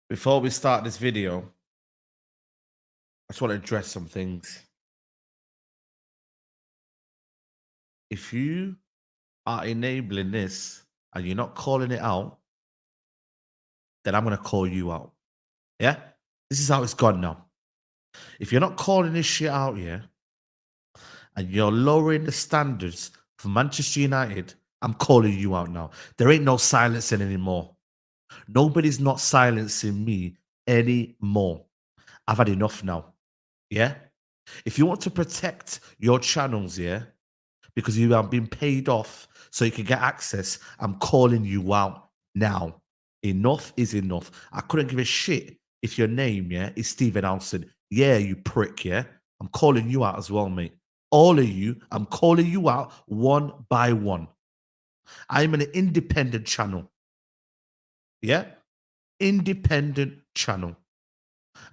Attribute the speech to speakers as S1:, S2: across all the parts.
S1: Before we start this video, I just want to address some things. If you are enabling this and you're not calling it out, then I'm going to call you out. Yeah? This is how it's gone now. If you're not calling this shit out, yeah, and you're lowering the standards for Manchester United, I'm calling you out now. There ain't no silencing anymore. Nobody's not silencing me anymore. I've had enough now. Yeah? If you want to protect your channels, yeah, because you have been paid off so you can get access, I'm calling you out now. Enough is enough. I couldn't give a shit if your name, yeah, is Stephen Alston. Yeah, you prick, yeah? I'm calling you out as well, mate. All of you, I'm calling you out one by one. I'm an independent channel. Yeah? Independent channel.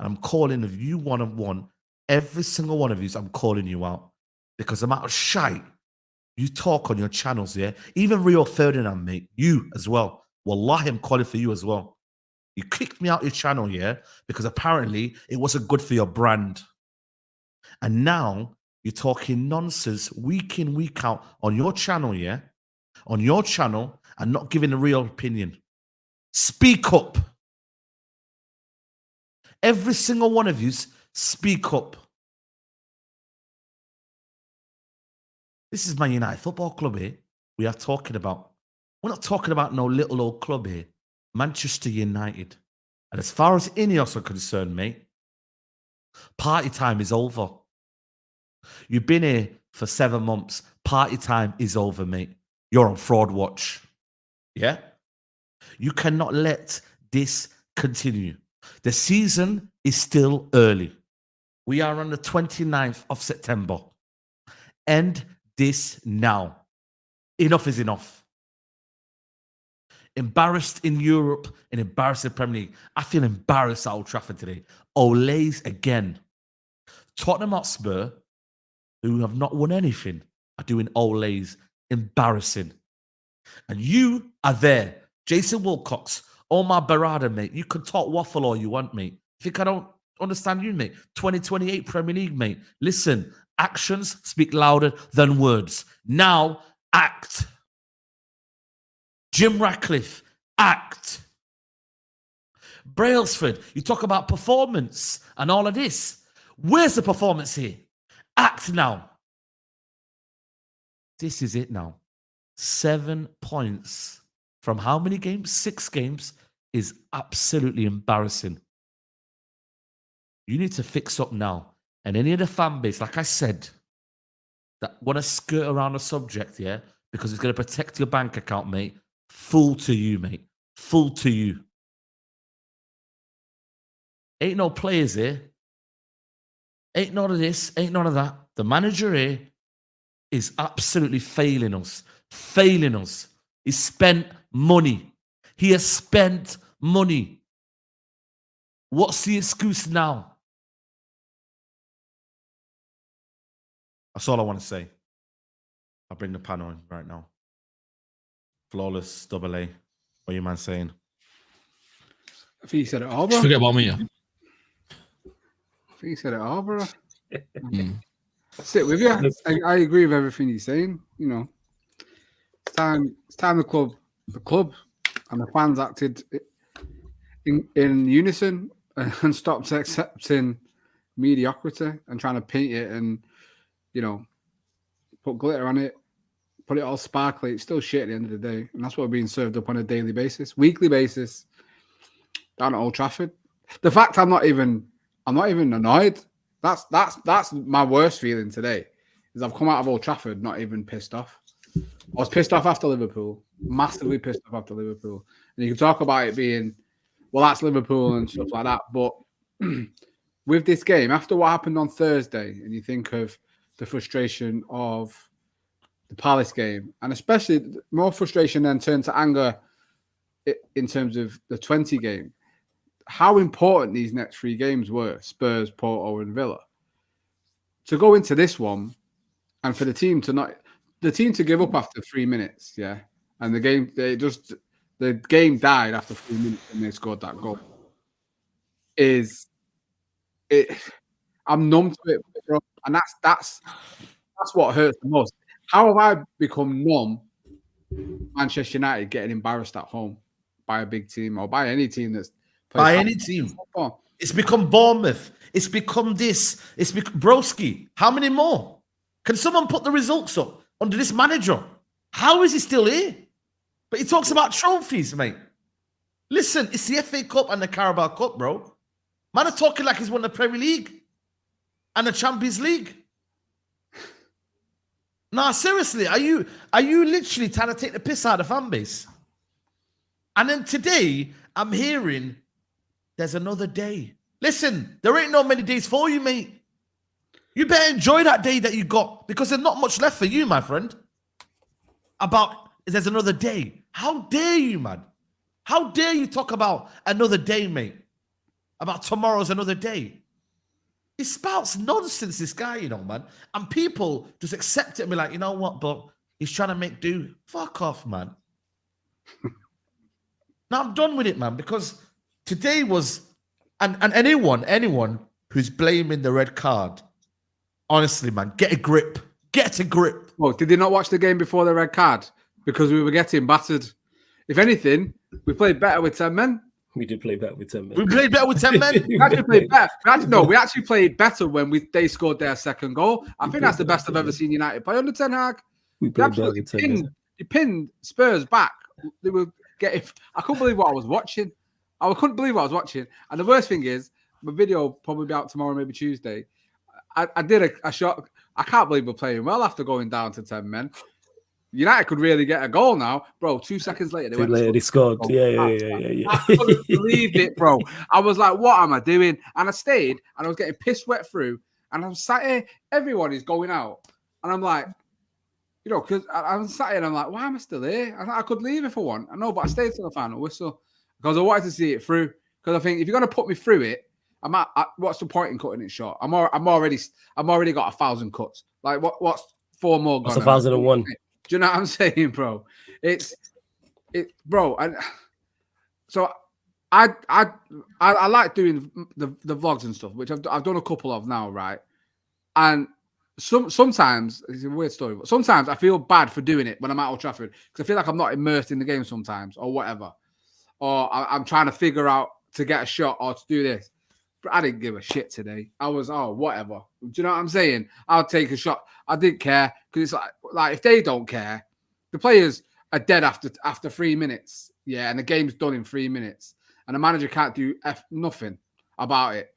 S1: And I'm calling of you one-on-one. Every single one of you, I'm calling you out. Because the amount of shite you talk on your channels, yeah? Even Rio Ferdinand, mate, you as well. Wallahi, I'm calling for you as well. You kicked me out your channel, yeah? Because apparently it wasn't good for your brand. And now you're talking nonsense week in, week out on your channel, yeah? On your channel and not giving a real opinion. Speak up. Every single one of you, speak up. This is Man United Football Club here. We are talking about. We're not talking about no little old club here. Manchester United. And as far as Ineos are concerned, mate, party time is over. You've been here for 7 months. Party time is over, mate. You're on fraud watch. Yeah? You cannot let this continue. The season is still early. We are on the 29th of September. End this now. Enough is enough. Embarrassed in Europe and embarrassed in the Premier League. I feel embarrassed at Old Trafford today. Olays again. Tottenham Hotspur, who have not won anything, are doing Olays. Embarrassing. And you are there. Jason Wilcox, Omar Barada, mate. You can talk waffle all you want, mate. Think I don't understand you, mate? 2028 Premier League, mate. Listen, actions speak louder than words. Now, act. Jim Ratcliffe, act. Brailsford, you talk about performance and all of this. Where's the performance here? Act now. This is it now. 7 points from how many games? 6 games is absolutely embarrassing. You need to fix up now. And any of the fan base, like I said, that want to skirt around the subject, yeah, because it's going to protect your bank account, mate. Fool to you, mate. Fool to you. Ain't no players here. Ain't none of this. Ain't none of that. The manager here is absolutely failing us. Failing us. He spent money. He has spent money. What's the excuse now? That's all I want to say. I'll bring the panel in right now. Flawless double A. What are you man saying?
S2: I think you said it all, bro.
S3: Just forget about me, yeah.
S2: I think you said it all, bro. Sit with you. I agree with everything you're saying. You know, it's time the club and the fans acted in unison and stopped accepting mediocrity and trying to paint it and, you know, put glitter on it, put it all sparkly. It's still shit at the end of the day, and that's what we're being served up on a daily basis, weekly basis, down at Old Trafford. The fact I'm not even annoyed. That's my worst feeling today. Is I've come out of Old Trafford not even pissed off. I was pissed off after Liverpool, massively pissed off after Liverpool, and you can talk about it being, well, that's Liverpool and stuff like that, but with this game, after what happened on Thursday, and you think of the frustration of the Palace game, and especially more frustration then turned to anger in terms of the 20 game, how important these next 3 games were, Spurs, Porto, and Villa. To go into this one, and for the team to give up after 3 minutes, yeah, and the game died after 3 minutes and they scored that goal. I'm numb to it, bro, and that's what hurts the most. How have I become numb? Manchester United getting embarrassed at home by a big team or by any team that's
S1: by any team. It's become Bournemouth. It's become this. It's Broski. How many more? Can someone put the results up under this manager? How is he still here? But he talks about trophies, mate. Listen, it's the FA Cup and the Carabao Cup, bro. Man are talking like he's won the Premier League and the Champions League. Nah, seriously, are you literally trying to take the piss out of the fan base? And then today, I'm hearing there's another day. Listen, there ain't no many days for you, mate. You better enjoy that day that you got because there's not much left for you, my friend. There's another day. How dare you, man? How dare you talk about another day, mate? About tomorrow's another day. He spouts nonsense, this guy, you know, man. And people just accept it and be like, you know what, but he's trying to make do. Fuck off, man. Now I'm done with it, man, because today was, and anyone who's blaming the red card, honestly, man, get a grip. Get a grip.
S2: Well, did they not watch the game before the red card? Because we were getting battered. If anything, we played better with 10 men.
S4: We did play better with 10 men.
S1: We played better with 10 men.
S2: We actually played better. We actually played better when they scored their second goal. I think that's the best I've ever seen United play under Ten Hag.
S4: We played better with 10 men.
S2: They pinned Spurs back. They were getting. I couldn't believe what I was watching. And the worst thing is, my video will probably be out tomorrow, maybe Tuesday. I did a shot. I can't believe we're playing well after going down to 10 men. United could really get a goal now, bro. 2 seconds later,
S4: they scored. Yeah.
S2: I couldn't believe it, bro. I was like, "What am I doing?" And I stayed, and I was getting piss wet through. And I'm sat here. Everyone is going out, and I'm like, you know, because I'm sat here, and I'm like, "Why am I still here?" I could leave if I want. I know, but I stayed till the final whistle because I wanted to see it through. Because I think if you're gonna put me through it, what's the point in cutting it short? I'm already got 1,000 cuts. Like what's 4 more?
S4: That's 1,001.
S2: Do you know what I'm saying, bro? It's bro. And so I like doing the vlogs and stuff, which I've done a couple of now, right? And sometimes it's a weird story, but sometimes I feel bad for doing it when I'm at Old Trafford because I feel like I'm not immersed in the game sometimes, or whatever, or I'm trying to figure out to get a shot or to do this. But I didn't give a shit today. I was, whatever. Do you know what I'm saying? I'll take a shot. I didn't care because it's like if they don't care, the players are dead after 3 minutes. Yeah, and the game's done in 3 minutes, and the manager can't do nothing about it.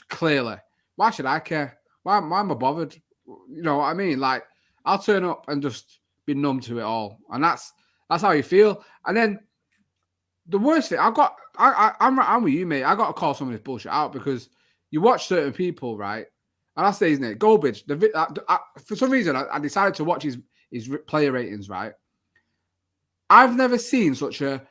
S2: Clearly, why should I care? Why am I bothered? You know what I mean? Like I'll turn up and just be numb to it all, and that's how you feel. And then the worst thing I'm with you, mate. I got to call some of this bullshit out because you watch certain people, right? And I say his name, Goldbridge. For some reason, I decided to watch his player ratings, right? I've never seen such a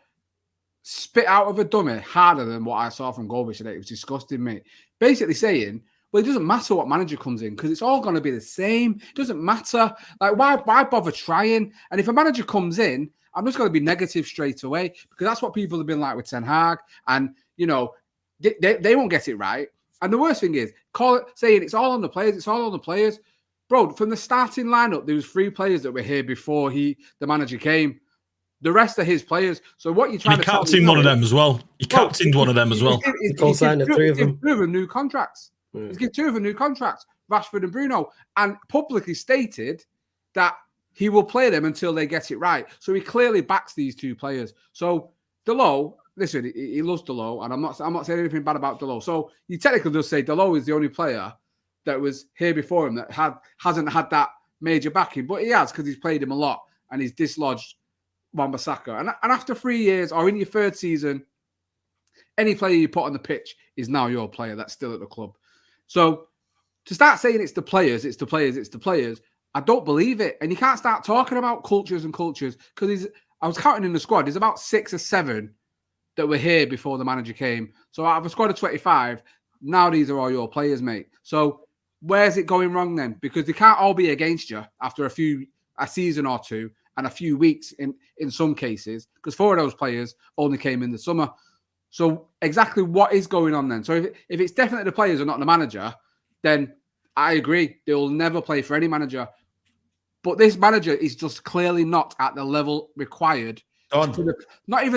S2: spit out of a dummy harder than what I saw from Goldbridge today. It was disgusting, mate. Basically saying, Well, it doesn't matter what manager comes in because it's all going to be the same. It doesn't matter. Like, why bother trying? And if a manager comes in, I'm just going to be negative straight away because that's what people have been like with Ten Hag. And, you know, they won't get it right. And the worst thing is, saying it's all on the players. It's all on the players. Bro, from the starting lineup, there was 3 players that were here before the manager came. The rest are his players. So what you're trying to tell me...
S3: captained one of them as well. You captained one of them as well.
S4: He co-signed the 3 of them.
S2: 2 of them new contracts. He's given 2 of them new contracts, Rashford and Bruno, and publicly stated that he will play them until they get it right. So he clearly backs these 2 players. So Delot, listen, he loves Delot, and I'm not saying anything bad about Delot. So you technically just say Delot is the only player that was here before him that hasn't had that major backing, but he has because he's played him a lot and he's dislodged Wan-Bissaka. And after 3 years or in your 3rd season, any player you put on the pitch is now your player that's still at the club. So to start saying it's the players, I don't believe it. And you can't start talking about cultures because I was counting in the squad. There's about 6 or 7 that were here before the manager came. So out of a squad of 25, now these are all your players, mate. So where's it going wrong then? Because they can't all be against you after a season or 2 and a few weeks in some cases, because 4 of those players only came in the summer. So exactly what is going on then? So if it's definitely the players and not the manager, then I agree. They'll never play for any manager. But this manager is just clearly not at the level required. Not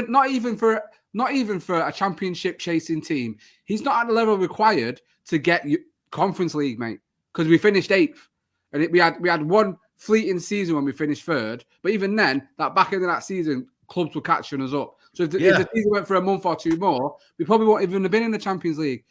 S2: even for a championship chasing team. He's not at the level required to get Conference League, mate. Because we finished 8th. And we had one fleeting season when we finished 3rd. But even then, that back end of that season, clubs were catching us up. So if the season went for a month or 2 more, we probably won't even have been in the Champions League.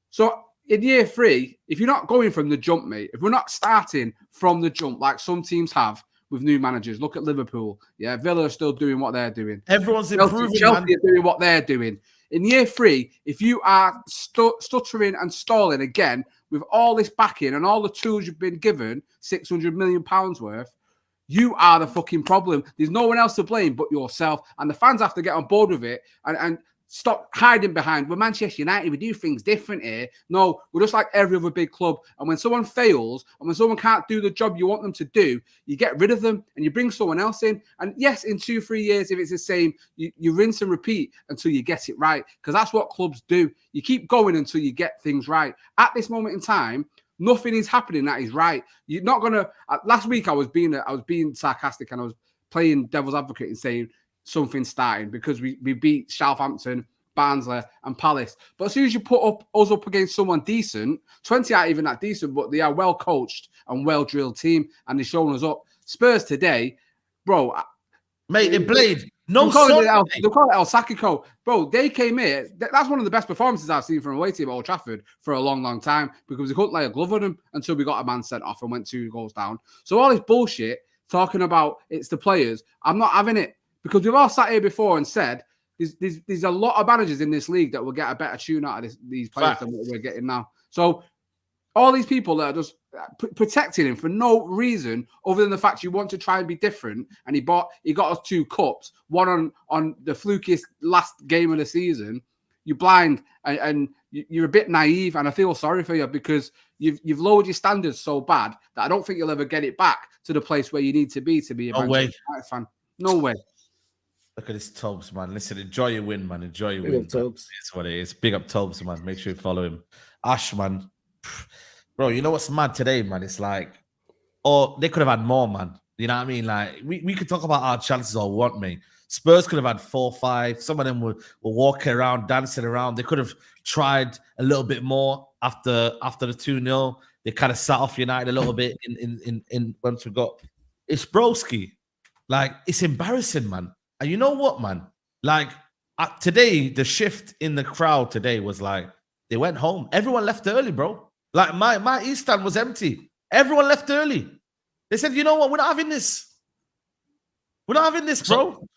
S2: So in year 3, if you're not going from the jump, mate, if we're not starting from the jump like some teams have with new managers, look at Liverpool. Yeah, Villa are still doing what they're doing.
S1: Everyone's improving.
S2: Chelsea are doing what they're doing. In year 3, if you are stuttering and stalling again with all this backing and all the tools you've been given, £600 million worth, you are the fucking problem. There's no one else to blame but yourself. And the fans have to get on board with it and stop hiding behind, we're Manchester United, we do things different here. No, we're just like every other big club. And when someone fails and when someone can't do the job you want them to do, you get rid of them and you bring someone else in. And yes, in 2-3 years, if it's the same, you rinse and repeat until you get it right. Because that's what clubs do. You keep going until you get things right. At this moment in time, nothing is happening that is right. You're not going to... Last week, I was being sarcastic and I was playing devil's advocate and saying, something starting because we beat Southampton, Barnsley and Palace. But as soon as you put us up against someone decent, 20 aren't even that decent, but they are well coached and well drilled team and they've shown us up. Spurs today, bro.
S1: Mate, they played.
S2: They'll call it El Sakiko. Bro, they came here. That's one of the best performances I've seen from a away team at Old Trafford for a long, long time because we couldn't lay a glove on them until we got a man sent off and went 2 goals down. So all this bullshit talking about it's the players, I'm not having it. Because we've all sat here before and said there's a lot of managers in this league that will get a better tune out of these players than what we're getting now. So all these people that are just protecting him for no reason other than the fact you want to try and be different. And he got us 2 cups, one on the flukiest last game of the season. You're blind and you're a bit naive. And I feel sorry for you because you've lowered your standards so bad that I don't think you'll ever get it back to the place where you need to be a Manchester United fan. No way.
S1: Look at this Tubbs, man. Listen, enjoy your win, man. Enjoy your win. Tubbs. It's what it is. Big up Tubbs, man. Make sure you follow him. Ash, man. Bro, you know what's mad today, man? It's like, they could have had more, man. You know what I mean? Like, we could talk about our chances all we want, mate. Spurs could have had 4-5. Some of them were walking around, dancing around. They could have tried a little bit more after the 2-0. They kind of sat off United a little bit in once we got... It's broski. Like, it's embarrassing, man. And you know what, man? Like, today, the shift in the crowd today was like, they went home. Everyone left early, bro. Like, my East stand was empty. Everyone left early. They said, you know what? We're not having this. We're not having this, bro.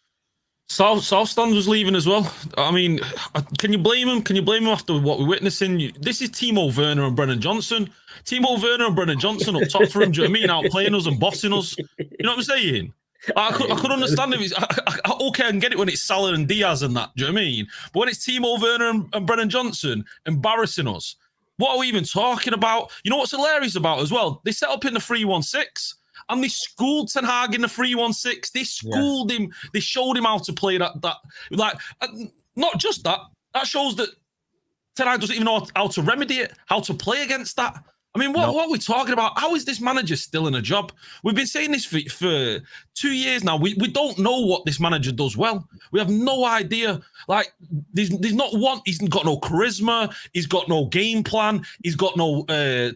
S3: South Stand was leaving as well. I mean, can you blame him? Can you blame him after what we're witnessing? This is Timo Werner and Brennan Johnson. Timo Werner and Brennan Johnson up top for him, do you know what I mean? Outplaying us and bossing us. You know what I'm saying? I could understand if it's... okay, I can get it when it's Salah and Diaz and that, do you know what I mean? But when it's Timo Werner and Brennan Johnson embarrassing us, What are we even talking about? You know what's hilarious about as well? They set up in the 3-1-6 and they schooled Ten Hag in the 3-1-6. They schooled him. They showed him how to play that. Like, not just that. That shows that Ten Hag doesn't even know how to remedy it, how to play against that. I mean, what are we talking about? How is this manager still in a job? We've been saying this for 2 years now. We don't know what this manager does well. We have no idea. Like, there's not one. He's got no charisma. He's got no game plan. He's got no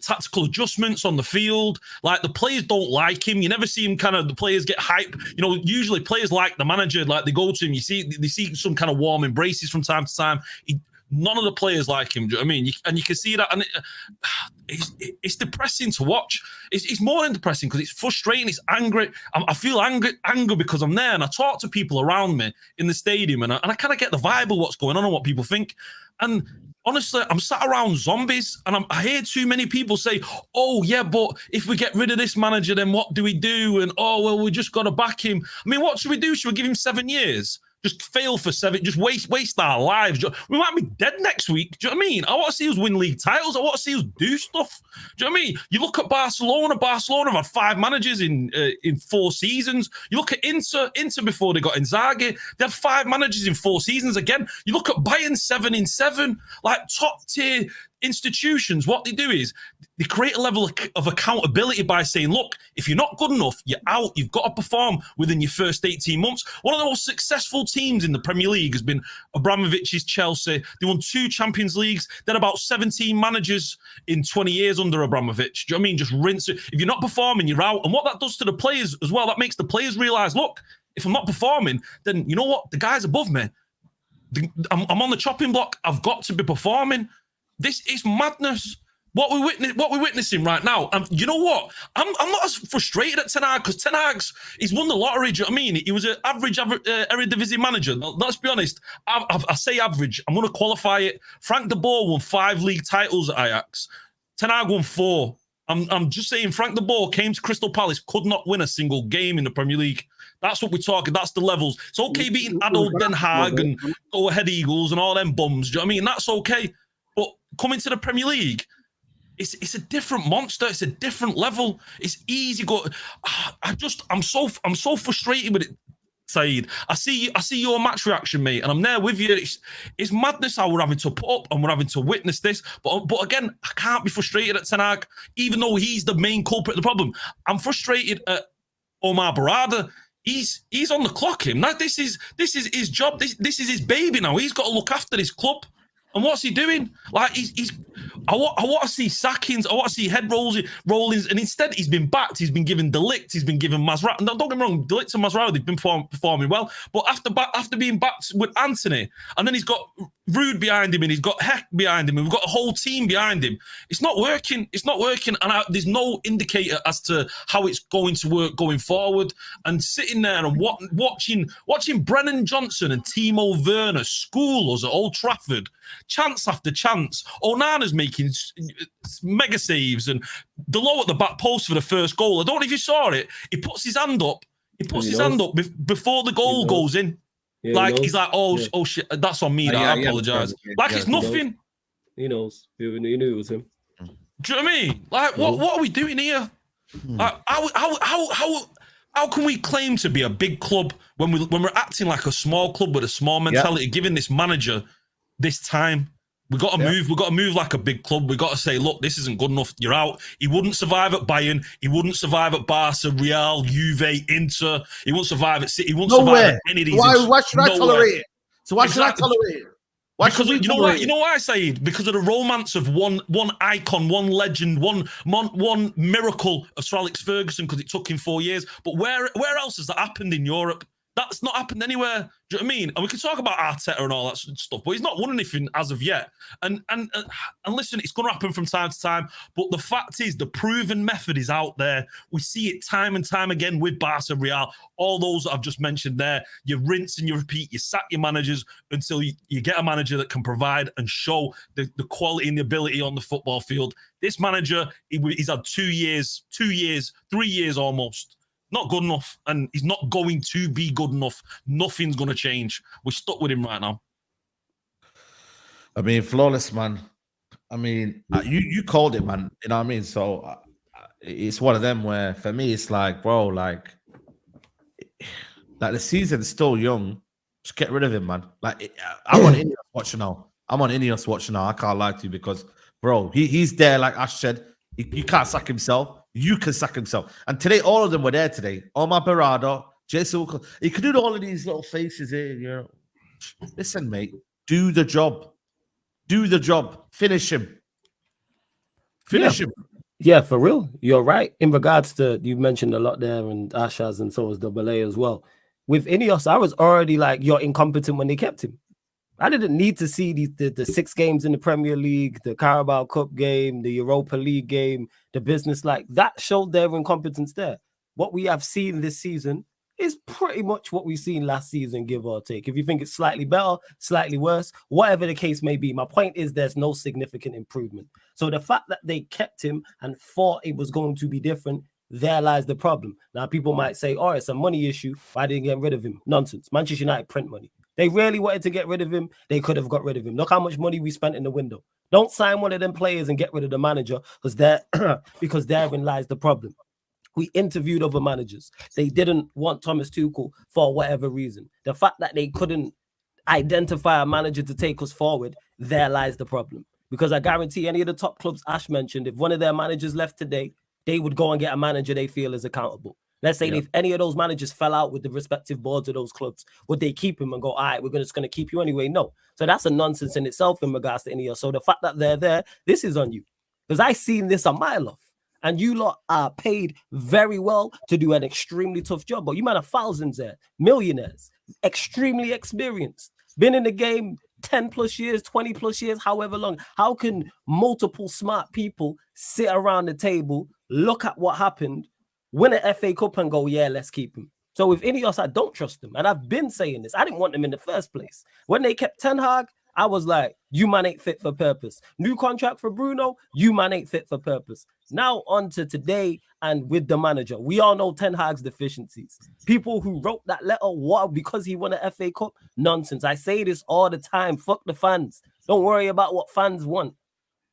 S3: tactical adjustments on the field. Like, the players don't like him. You never see him the players get hype. You know, usually players like the manager. Like, they go to him. They see some kind of warm embraces from time to time. None of the players like him. Do you know what I mean? You can see that, and it's depressing to watch. It's more than depressing because it's frustrating. It's angry. I feel anger because I'm there, and I talk to people around me in the stadium, and I kind of get the vibe of what's going on and what people think. And honestly, I'm sat around zombies, and I hear too many people say, "Oh yeah, but if we get rid of this manager, then what do we do?" And "Oh well, we just got to back him." I mean, what should we do? Should we give him 7 years? Just fail for 7, just waste our lives. We might be dead next week. Do you know what I mean? I want to see us win league titles. I want to see us do stuff. Do you know what I mean? You look at Barcelona. Barcelona have had 5 managers in 4 seasons. You look at Inter before they got Inzaghi. They had 5 managers in 4 seasons again. You look at Bayern 7 in 7. Like, top tier institutions, what they do is they create a level of accountability by saying, look, if you're not good enough, you're out. You've got to perform within your first 18 months. One of the most successful teams in the Premier League has been Abramovich's Chelsea. They won 2 Champions Leagues. They're about 17 managers in 20 years under Abramovich. Do you know what I mean? Just rinse it. If you're not performing, you're out. And what that does to the players as well, that makes the players realise, look, if I'm not performing, then you know what? The guys above me, I'm on the chopping block. I've got to be performing. This is madness. What we're witnessing right now. And you know what? I'm not as frustrated at Ten Hag because Ten Hag's he's won the lottery. Do you know what I mean? He was an average Eredivisie manager. Let's be honest. I say average. I'm going to qualify it. Frank de Boer won 5 league titles at Ajax. Ten Hag won 4. I'm just saying Frank de Boer came to Crystal Palace, could not win a single game in the Premier League. That's what we're talking. That's the levels. It's okay beating adult Den Haag and go ahead Eagles and all them bums. Do you know what I mean? That's okay. But coming to the Premier League, it's a different monster. It's a different level. It's easy go. I'm so frustrated with it, Saeed. I see your match reaction, mate, and I'm there with you. It's madness how we're having to put up and we're having to witness this. But again, I can't be frustrated at Ten Hag, even though he's the main culprit of the problem. I'm frustrated at Omar Barada. He's on the clock. Him. Now, this is his job. This is his baby now. He's got to look after this club. And what's he doing? Like I want to see sackings. I want to see head rollings. And instead, he's been backed. He's been given Delict. He's been given Masraoui. Don't get me wrong, Delict and Masraoui, they've been performing well. But after being backed with Anthony, and then he's got Rude behind him, and he's got Heck behind him, and we've got a whole team behind him. It's not working. It's not working. And there's no indicator as to how it's going to work going forward. And sitting there and watching Brennan Johnson and Timo Werner school us at Old Trafford, chance after chance. Onana's making mega saves, and Delo at the back post for the first goal. I don't know if you saw it. He puts his hand up. Before the goal goes in.
S4: Yeah,
S3: like he's like, oh shit, that's on me. I apologize. Like it's nothing.
S4: He knows. He knew it was him.
S3: Do you know what I mean? Like what are we doing here? Like, how can we claim to be a big club when we're acting like a small club with a small mentality, giving this manager this time? We got to move. We got to move like a big club. We got to say, look, this isn't good enough. You're out. He wouldn't survive at Bayern. He wouldn't survive at Barca, Real, Juve, Inter. He wouldn't survive at City. He wouldn't survive at any of these.
S1: Why should I tolerate it? So why should I tolerate it?
S3: Because you know why? You know why I say it? Because of the romance of one icon, one legend, one miracle of Sir Alex Ferguson. Because it took him 4 years. But where else has that happened in Europe? That's not happened anywhere. Do you know what I mean? And we can talk about Arteta and all that stuff, but he's not won anything as of yet. And listen, it's going to happen from time to time. But the fact is, the proven method is out there. We see it time and time again with Barca, Real, all those that I've just mentioned there. You rinse and you repeat. You sack your managers until you get a manager that can provide and show the quality and the ability on the football field. This manager, he's had 2 years, 3 years almost. Not good enough, and he's not going to be good enough. Nothing's going to change. We're stuck with him right now.
S1: I mean, flawless, man. I mean, you called it, man. You know what I mean? So it's one of them where, for me, it's like, bro, like the season's still young. Just get rid of him, man. Like, I'm on Ineos watch now. I'm on Ineos watch now. I can't lie to you because, bro, he's there. Like Ash said, he can't sack himself. You can sack himself. And today, all of them were there today. Omar Berrada, Jason. He could do all of these little faces here. You know, listen, mate. Do the job. Do the job. Finish him. Finish him.
S4: Yeah, for real. You're right. In regards to, you mentioned a lot there, and Ashaz, and so was Double A as well. With Ineos, I was already like, you're incompetent when they kept him. I didn't need to see the 6 games in the Premier League, the Carabao Cup game, the Europa League game, the business. Like, that showed their incompetence there. What we have seen this season is pretty much what we've seen last season, give or take. If you think it's slightly better, slightly worse, whatever the case may be, my point is there's no significant improvement. So the fact that they kept him and thought it was going to be different, there lies the problem. Now, people might say, oh, it's a money issue. Why didn't you get rid of him? Nonsense. Manchester United print money. They really wanted to get rid of him. They could have got rid of him. Look how much money we spent in the window. Don't sign one of them players and get rid of the manager because therein lies the problem. We interviewed other managers. They didn't want Thomas Tuchel for whatever reason. The fact that they couldn't identify a manager to take us forward, there lies the problem. Because I guarantee any of the top clubs Ash mentioned, if one of their managers left today, they would go and get a manager they feel is accountable. Let's say if any of those managers fell out with the respective boards of those clubs, would they keep him and go, all right, we're just going to keep you anyway? No. So that's a nonsense in itself in regards to Ineos. So the fact that they're there, this is on you. Because I seen this a mile off. And you lot are paid very well to do an extremely tough job. But you might have thousands there, millionaires, extremely experienced, been in the game 10 plus years, 20 plus years, however long. How can multiple smart people sit around the table, look at what happened, win an FA Cup and go, yeah, let's keep him? So with Ineos, I don't trust them. And I've been saying this. I didn't want them in the first place. When they kept Ten Hag, I was like, you man ain't fit for purpose. New contract for Bruno, you man ain't fit for purpose. Now on to today and with the manager. We all know Ten Hag's deficiencies. People who wrote that letter, what, because he won an FA Cup? Nonsense. I say this all the time. Fuck the fans. Don't worry about what fans want.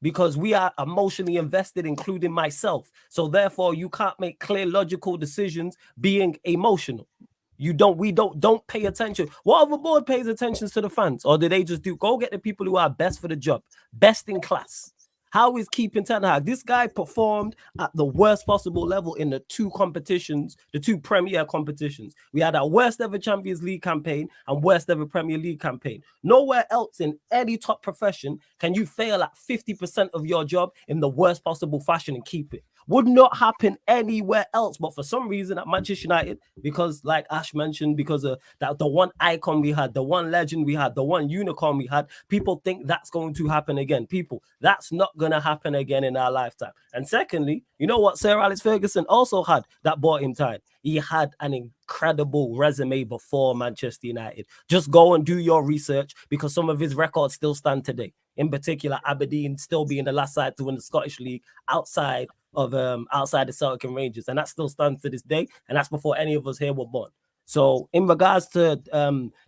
S4: Because we are emotionally invested, including myself. So therefore, you can't make clear, logical decisions being emotional. We don't pay attention. What other board pays attention to the fans? Or do they just go get the people who are best for the job, best in class? How is keeping Ten Hag? This guy performed at the worst possible level in the 2 competitions, the 2 Premier competitions. We had our worst ever Champions League campaign and worst ever Premier League campaign. Nowhere else in any top profession can you fail at 50% of your job in the worst possible fashion and keep it. Would not happen anywhere else. But for some reason at Manchester United, because like Ash mentioned, because of that, the one icon we had, the one legend we had, the one unicorn we had, people think that's going to happen again. People, that's not going to happen again in our lifetime. And secondly, you know what Sir Alex Ferguson also had that bought him time? He had an incredible resume before Manchester United. Just go and do your research because some of his records still stand today. In particular, Aberdeen still being the last side to win the Scottish League outside the Celtic and Rangers, and that still stands to this day, and that's before any of us here were born. So in regards to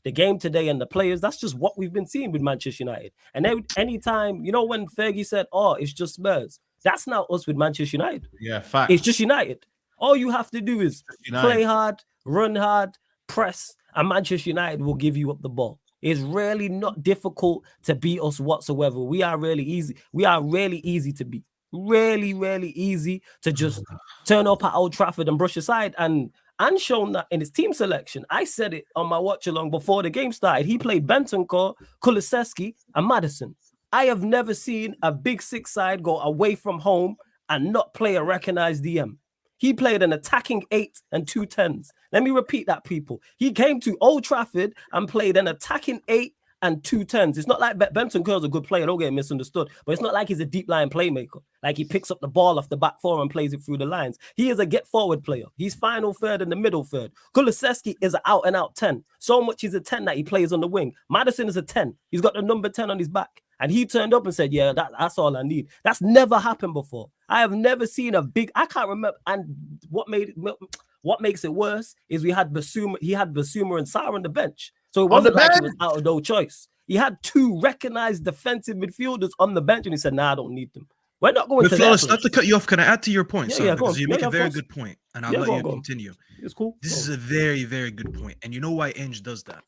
S4: the game today and the players, that's just what we've been seeing with Manchester United. And anytime, you know, when Fergie said, oh, it's just Spurs, that's not us with Manchester United.
S1: Yeah, fact.
S4: It's just United. All you have to do is play hard, run hard, press, and Manchester United will give you up the ball. It's really not difficult to beat us whatsoever. We are really easy. We are really easy to beat. Really, really easy to just turn up at Old Trafford and brush aside. And shown that in his team selection. I said it on my watch along before the game started. He played Bentancur, Kulusevski, and Maddison. I have never seen a big 6 side go away from home and not play a recognized DM. He played an attacking 8 and 2 10s. Let me repeat that, people. He came to Old Trafford and played an attacking 8 and 2 10s. It's not like Bentancur's a good player, don't get misunderstood, but it's not like he's a deep line playmaker. Like he picks up the ball off the back 4 and plays it through the lines. He is a get forward player. He's final third and the middle third. Kulusevski is an out and out 10. So much he's a 10 that he plays on the wing. Maddison is a 10. He's got the number 10 on his back. And he turned up and said, yeah, that's all I need. That's never happened before. I have never seen a big, I can't remember. And what makes it worse is he had Basuma and Sarr on the bench. So it wasn't like he was out of no choice. He had 2 recognized defensive midfielders on the bench, and he said, "Nah, I don't need them. We're not going to
S5: Flawless, not to cut you off, can I add to your point, son?
S4: Go
S5: Because
S4: on.
S5: you make a
S4: of
S5: very
S4: course.
S5: good point, and I'll let you continue.
S4: It's cool.
S5: This is a very, very good point. And you know why Ange does that?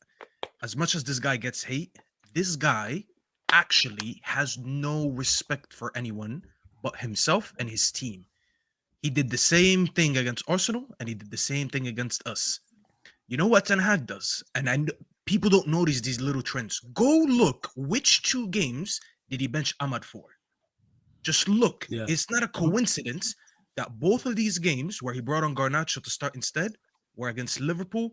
S5: As much as this guy gets hate, this guy actually has no respect for anyone but himself and his team. He did the same thing against Arsenal, and he did the same thing against us. You know what Ten Hag does? And people don't notice these little trends. Go look which 2 games did he bench Ahmad for. Just look.
S4: Yeah.
S5: It's not a coincidence that both of these games where he brought on Garnacho to start instead were against Liverpool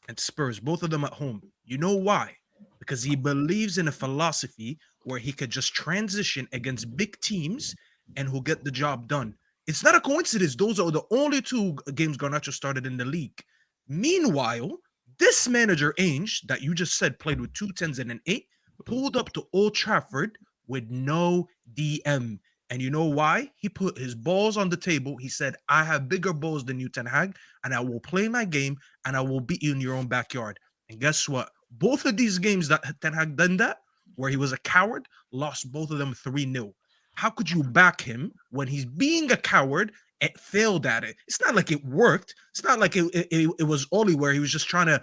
S5: and Spurs, both of them at home. You know why? Because he believes in a philosophy where he could just transition against big teams and who'll get the job done. It's not a coincidence. Those are the only 2 games Garnacho started in the league. Meanwhile, this manager, Ange, that you just said played with 2 10s and an 8, pulled up to Old Trafford with no DM. And you know why? He put his balls on the table. He said, I have bigger balls than you, Ten Hag, and I will play my game, and I will beat you in your own backyard. And guess what? Both of these games that Ten Hag done that, where he was a coward, lost both of them 3-0. How could you back him when he's being a coward and failed at it? It's not like it worked. It's not like it was Oli where he was just trying to,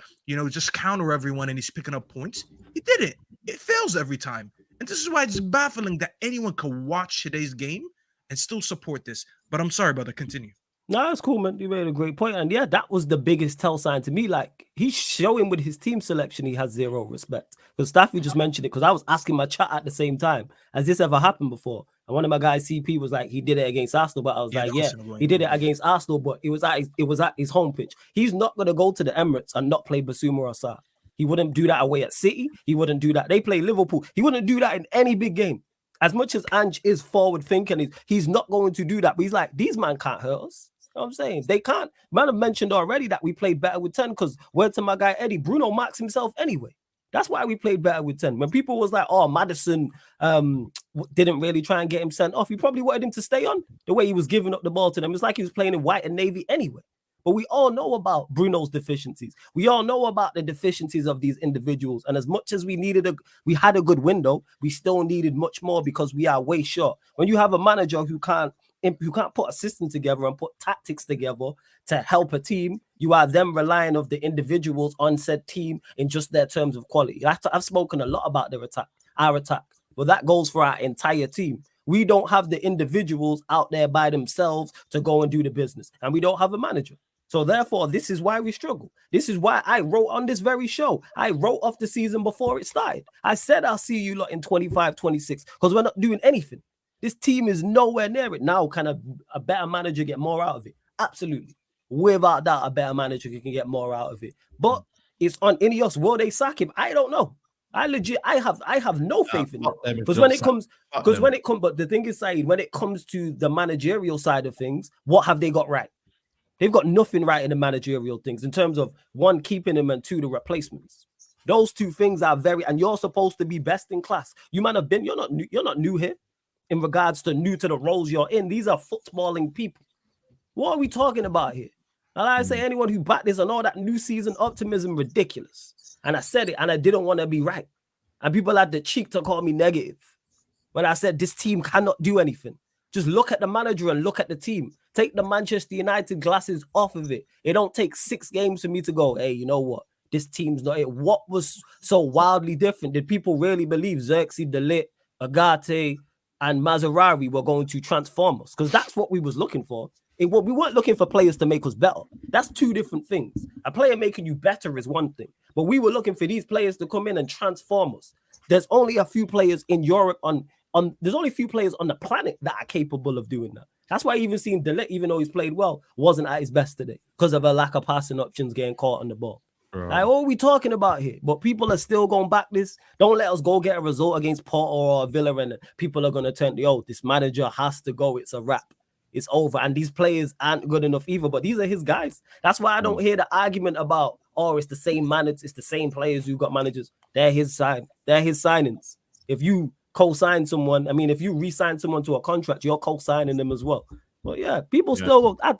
S5: just counter everyone and he's picking up points. He did it. It fails every time. And this is why it's baffling that anyone can watch today's game and still support this. But I'm sorry, brother. Continue.
S4: No, it's cool, man. You made a great point. And yeah, that was the biggest tell sign to me. Like, he's showing with his team selection, he has 0 respect. Because Staffy just mentioned it, because I was asking my chat at the same time, has this ever happened before? And one of my guys, CP, was like, he did it against Arsenal, but I was he did it against Arsenal, but it was at his home pitch. He's not going to go to the Emirates and not play Basuma or Sarr. He wouldn't do that away at City. He wouldn't do that. They play Liverpool. He wouldn't do that in any big game. As much as Ange is forward thinking, he's not going to do that. But he's like, these man can't hurt us. You know what I'm saying? They can't. Man have mentioned already that we played better with 10 because word to my guy Eddie, Bruno marks himself anyway. That's why we played better with 10. When people was like, oh, Maddison didn't really try and get him sent off, he probably wanted him to stay on the way he was giving up the ball to them. It's like he was playing in white and navy anyway. But we all know about Bruno's deficiencies. We all know about the deficiencies of these individuals. And as much as we had a good window, we still needed much more because we are way short. When you have a manager who can't put a system together and put tactics together to help a team, you are then relying on the individuals on said team in just their terms of quality. I've spoken a lot about our attack. Well, that goes for our entire team. We don't have the individuals out there by themselves to go and do the business. And we don't have a manager. So therefore, this is why we struggle. This is why I wrote on this very show. I wrote off the season before it started. I said, I'll see you lot in 25, 26, because we're not doing anything. This team is nowhere near it. Now, can a better manager get more out of it? Absolutely. Without doubt, a better manager can get more out of it. But it's on Ineos. Will they sack him? I don't know. I have no faith in it. Because but the thing is, Saeed, when it comes to the managerial side of things, what have they got right? They've got nothing right in the managerial things in terms of 1, keeping him, and 2, the replacements. Those 2 things are and you're supposed to be best in class. You might have been, you're not new here in regards to new to the roles you're in. These are footballing people. What are we talking about here? And I say anyone who backed this and all that new season optimism, ridiculous. And I said it and I didn't want to be right. And people had the cheek to call me negative when I said this team cannot do anything. Just look at the manager and look at the team. Take the Manchester United glasses off of it. It don't take 6 games for me to go, hey, you know what? This team's not it. What was so wildly different? Did people really believe Xerxes, De Ligt, Agate, and Maserati were going to transform us? Because that's what we was looking for. We weren't looking for players to make us better. That's 2 different things. A player making you better is one thing. But we were looking for these players to come in and transform us. There's only a few players in Europe there's only a few players on the planet that are capable of doing that. That's why even seeing De Ligt, even though he's played well, wasn't at his best today because of a lack of passing options, getting caught on the ball. Like, what are we talking about here? But people are still going back this. Don't let us go get a result against Porto or Villa and people are going to turn, this manager has to go. It's a wrap. It's over. And these players aren't good enough either, but these are his guys. That's why I don't hear the argument about, it's the same managers, it's the same players who got managers. They're his signings. If you co-sign someone, if you re-sign someone to a contract, you're co-signing them as well. But yeah, people still go.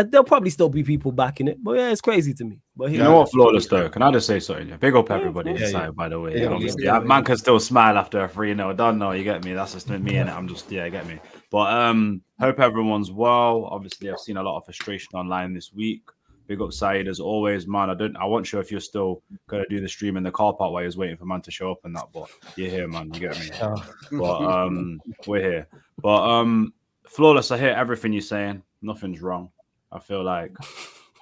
S4: there'll probably still be people backing it. But yeah, it's crazy to me. But
S6: You know what, Flawless though? Can I just say something? Yeah, big up everybody
S4: Yeah,
S6: inside, by the way.
S1: Yeah,
S6: Obviously,
S2: yeah.
S6: man can still smile after a 3-0. Don't know, you get me? That's just me, and I'm just, yeah, get me. But hope everyone's well. Obviously, I've seen a lot of frustration online this week. Big up Saeed as always, man. I wasn't sure if you're still gonna do the stream in the car park while you're waiting for man to show up and that, but you're here, man. You get me? But we're here. But Flawless, I hear everything you're saying. Nothing's wrong. I feel like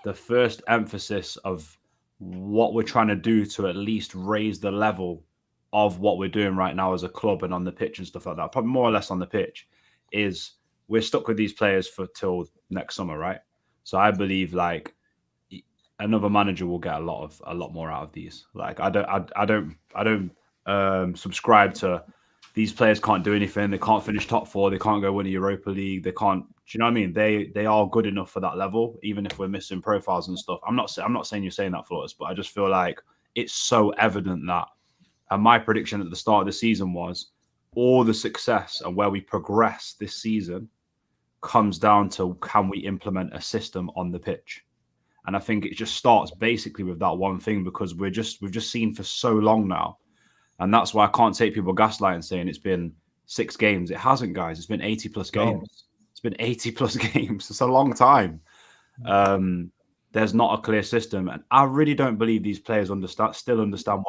S6: the first emphasis of what we're trying to do to at least raise the level of what we're doing right now as a club and on the pitch and stuff like that, probably more or less on the pitch, is we're stuck with these players for till next summer, right? So I believe like another manager will get a lot more out of these. Like I don't subscribe to these players can't do anything. They can't finish top 4. They can't go win a Europa League. They can't. Do you know what I mean? They are good enough for that level, even if we're missing profiles and stuff. I'm not saying you're saying that, Flawless, but I just feel like it's so evident that. And my prediction at the start of the season was all the success and where we progress this season comes down to can we implement a system on the pitch. And I think it just starts basically with that one thing because we've just seen for so long now. And that's why I can't take people gaslighting saying it's been 6 games. It hasn't, guys. It's been 80 plus games. It's been 80 plus games. It's a long time. There's not a clear system. And I really don't believe these players still understand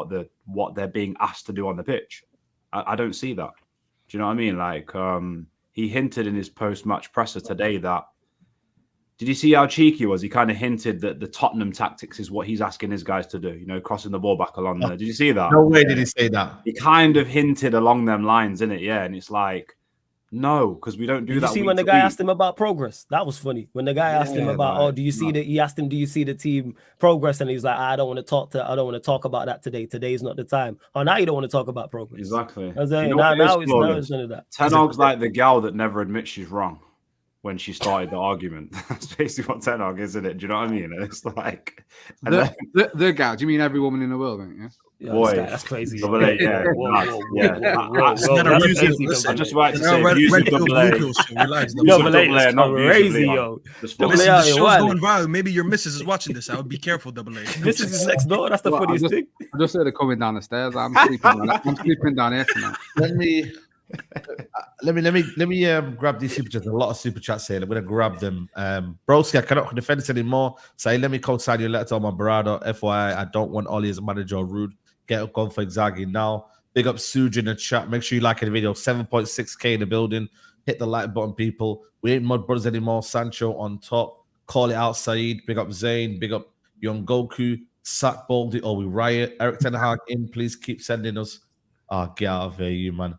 S6: what they're being asked to do on the pitch. I don't see that. Do you know what I mean? Like he hinted in his post-match presser today that did you see how cheeky he was? He kind of hinted that the Tottenham tactics is what he's asking his guys to do, you know, crossing the ball back along there. Did you see that?
S1: No way did he say that.
S6: He kind of hinted along them lines, innit? Yeah, and it's like, no, because we don't do that.
S4: You see when the guy asked him about progress? That was funny. When the guy asked him about, do you see he asked him, do you see the team progress? And he's like, I don't want to talk about that today. Today's not the time. Oh, now you don't want to talk about progress.
S6: Exactly.
S4: I was like, now it's none of that.
S6: Ten Hag's like the gal that never admits she's wrong when she started the argument. That's basically what Ten Hag is, isn't it? Do you know what I mean? And it's like
S2: the gal. Do you mean every woman in the world? Don't you?
S4: Yeah,
S6: boy,
S4: that's crazy.
S6: I just wanted to say,
S4: crazy, yo.
S5: The show's going viral. Maybe your missus is watching this. I would be careful, Double A.
S4: Missus is next door. That's the funniest thing.
S2: I just said they're coming down the stairs. I'm sleeping down here tonight.
S1: Let me grab these super chats. A lot of super chats here. I'm gonna grab them. Broski, I cannot defend this anymore. Say, let me co-sign your letter to my Barado. FYI, I don't want Ollie as a manager or Rude. Get up, gone for Inzaghi now. Big up Suj in the chat. Make sure you like the video. 7.6k in the building. Hit the like button, people. We ain't mud brothers anymore. Sancho on top. Call it out, Saeed. Big up Zayn. Big up Young Goku. Sack Baldy. Oh, we riot. Eric Ten Hag in. Please keep sending us. Get out of here, you man.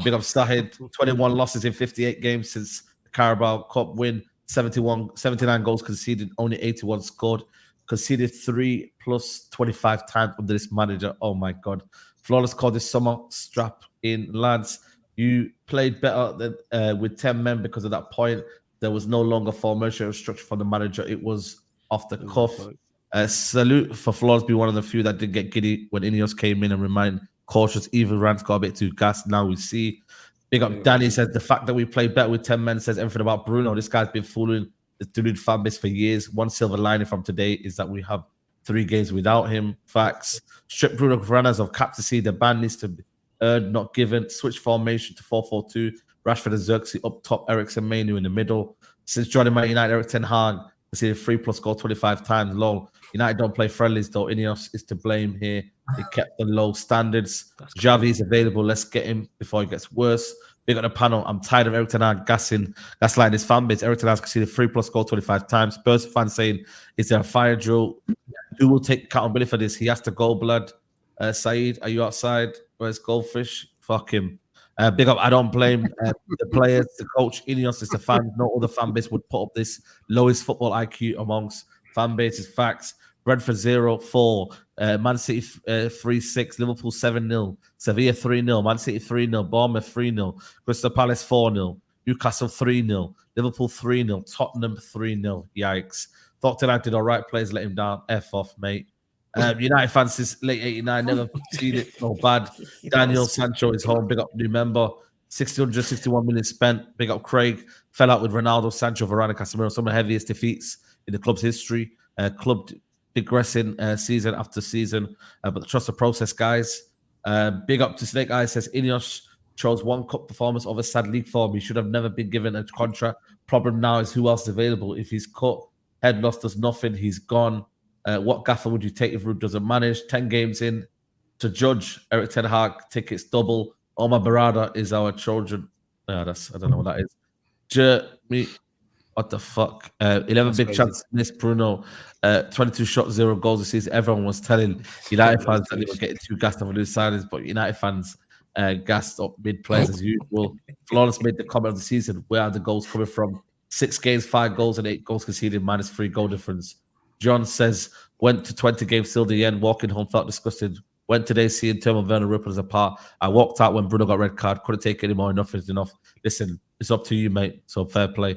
S1: Big up Sahid. 21 losses in 58 games since the Carabao Cup win. 79 goals conceded. Only 81 scored. Conceded 3 plus 25 times under this manager. Oh my God. Flawless called this summer. Strap in, lads. You played better than with 10 men because of that point. There was no longer formation structure from the manager. It was off the cuff. Salute for Flawless being one of the few that did get giddy when Ineos came in and remained cautious. Even Rance got a bit too gassed. Now we see. Big up Danny says the fact that we played better with 10 men says everything about Bruno. This guy's been fooling the deluded fan base for years. One silver lining from today is that we have 3 games without him. Facts. Strip Bruno Fernandes of captaincy. The ban needs to be earned, not given. Switch formation to 4-4-2. Rashford and Xerxes up top. Eriksen Manu in the middle. Since joining Man United, Eric Ten Hag has seen a 3+ goal 25 times. Lol. United don't play friendlies though. Ineos is to blame here. They kept the low standards. Javi's available. Let's get him before it gets worse. Big on the panel. I'm tired of Eric Ten Hag gaslighting his fan base. Eric Ten Hag conceded 3+ goal 25 times. Spurs fans saying, is there a fire drill? Who will take accountability for this? He has to go, blood. Saeed, are you outside? Where's Goldfish? Fuck him. Big up. I don't blame the players, the coach, Ineos, it's the fans. No other fan base would put up this lowest football IQ amongst fan bases. Facts. Brentford 0-4. Man City 3-6. Liverpool 7-0. Sevilla 3-0. Man City 3-0. Bournemouth 3-0. Crystal Palace 4-0. Newcastle 3-0. Liverpool 3-0. Tottenham 3-0. Yikes. Thought tonight did all right. Players let him down. F off, mate. United fans since late 89 never seen it so bad. Daniel Sancho is home. Big up new member. 661 million spent. Big up Craig. Fell out with Ronaldo, Sancho, Varane, Casemiro. Some of the heaviest defeats in the club's history. Club digressing season after season, but trust the process, guys. Big up to Snake Eyes, says Ineos chose one cup performance over sad league form. He should have never been given a contract. Problem now is who else is available. If he's cut, head loss does nothing, he's gone. What gaffer would you take if Ruud doesn't manage? 10 games in to judge Eric Ten Hag, tickets double. Omar Barada is our Trojan. I don't know what that is. What the fuck? 11
S4: That's
S1: big
S4: crazy.
S1: chances missed, Bruno. 22 shots, 0 goals this season. Everyone was telling United fans that they were getting too gassed over new signings, but United fans gassed up mid players as usual. Flawless made the comment of the season. Where are the goals coming from? 6 games, 5 goals, and 8 goals conceded, -3 goal difference. John says, went to 20 games till the end, walking home, felt disgusted. Went today seeing Timo Werner Ripple as a part. I walked out when Bruno got red card. Couldn't take any more. Enough is enough. Listen, it's up to you, mate. So fair play.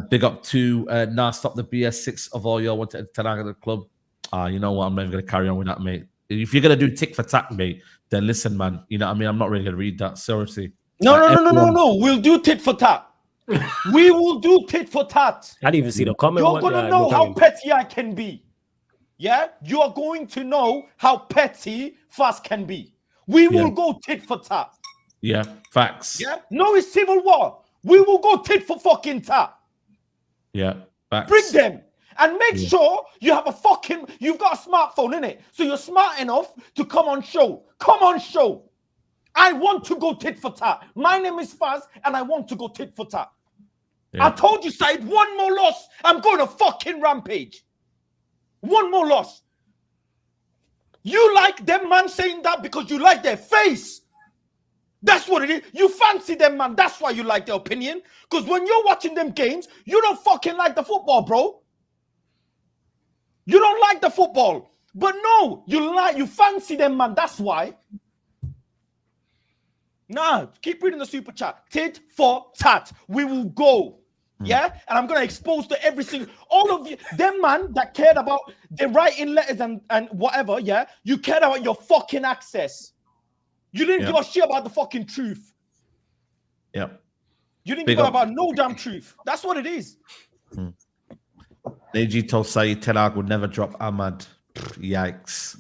S1: Big up to stop the BS. 6 of all y'all went to Ten Hag at the club. You know what? I'm not even going to carry on with that, mate. If you're going to do tick for tack, mate, then listen, man. You know what I mean? I'm not really going to read that. Seriously.
S7: No. We'll do tit for tat. We will do tit for tat.
S4: I didn't even see the comment.
S7: You're going to know how petty I can be. Yeah? You are going to know how petty Fast can be. We will go tit for tat.
S1: Yeah, facts.
S7: Yeah? No, it's civil war. We will go tit for fucking tat.
S1: Yeah, facts.
S7: Bring them. And make sure you have you've got a smartphone, innit? So you're smart enough to come on show. Come on show. I want to go tit for tat. My name is Faz, and I want to go tit for tat.
S1: Yeah.
S7: I told you, Saeed, one more loss, I'm going to fucking rampage. One more loss. You like them, man, saying that because you like their face. That's what it is. You fancy them, man. That's why you like their opinion. Because when you're watching them games, you don't fucking like the football, bro. You don't like the football. But no, you fancy them, man. That's why. Nah, keep reading the super chat. Tit for tat. We will go. Yeah? And I'm going to expose to every single... All of you, them man that cared about... They're writing letters and whatever, yeah? You cared about your fucking access. You didn't give a shit about the fucking truth.
S1: Yeah.
S7: You didn't give a about no damn truth. That's what it is.
S1: Neji told Saeed Ten Hag would never drop Ahmad. Yikes.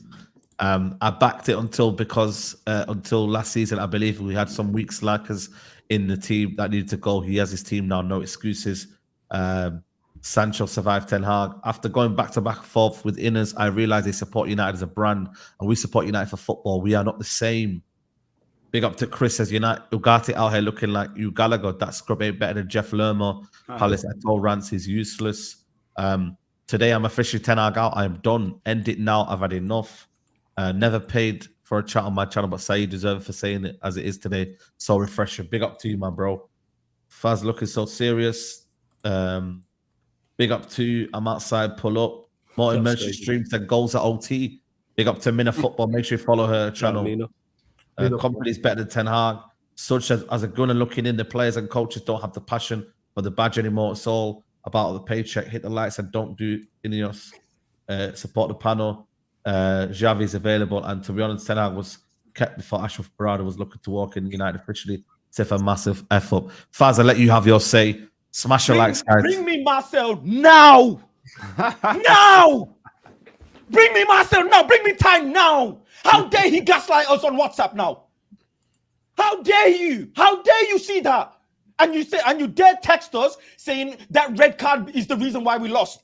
S1: I backed it until last season. I believe we had some weak slackers in the team that needed to go. He has his team now, no excuses. Sancho survived Ten Hag. After going back and forth with Ineos, I realized they support United as a brand, and we support United for football. We are not the same. Big up to Chris as United. Ugarte out here looking like you Gallagher. That scrub ain't better than Jeff Lerma. Palace at all rants. He's useless. Today I'm officially Ten Hag out. I am done. End it now. I've had enough. Never paid for a chat on my channel, but Saeed deserves for saying it as it is today. So refreshing. Big up to you, my bro. Faz looking so serious. Big up to I'm outside. Pull up. Martin mentioned streams and goals at OT. Big up to Mina Football. Make sure you follow her channel. Company's better than Ten Hag. Such as a gunner looking in, the players and coaches don't have the passion for the badge anymore. It's all about the paycheck. Hit the lights and don't do Ineos. Support the panel. Xavi's available, and to be honest, Ten Hag was kept before Ashraf Barada was looking to walk in United officially. It's a massive F up. Faz, I'll let you have your say. Smash your likes, guys.
S7: Bring me Marcel now. Now. Bring me Marcel now. Bring me time now. How dare he gaslight us on WhatsApp now? How dare you? How dare you see that? And you dare text us saying that red card is the reason why we lost.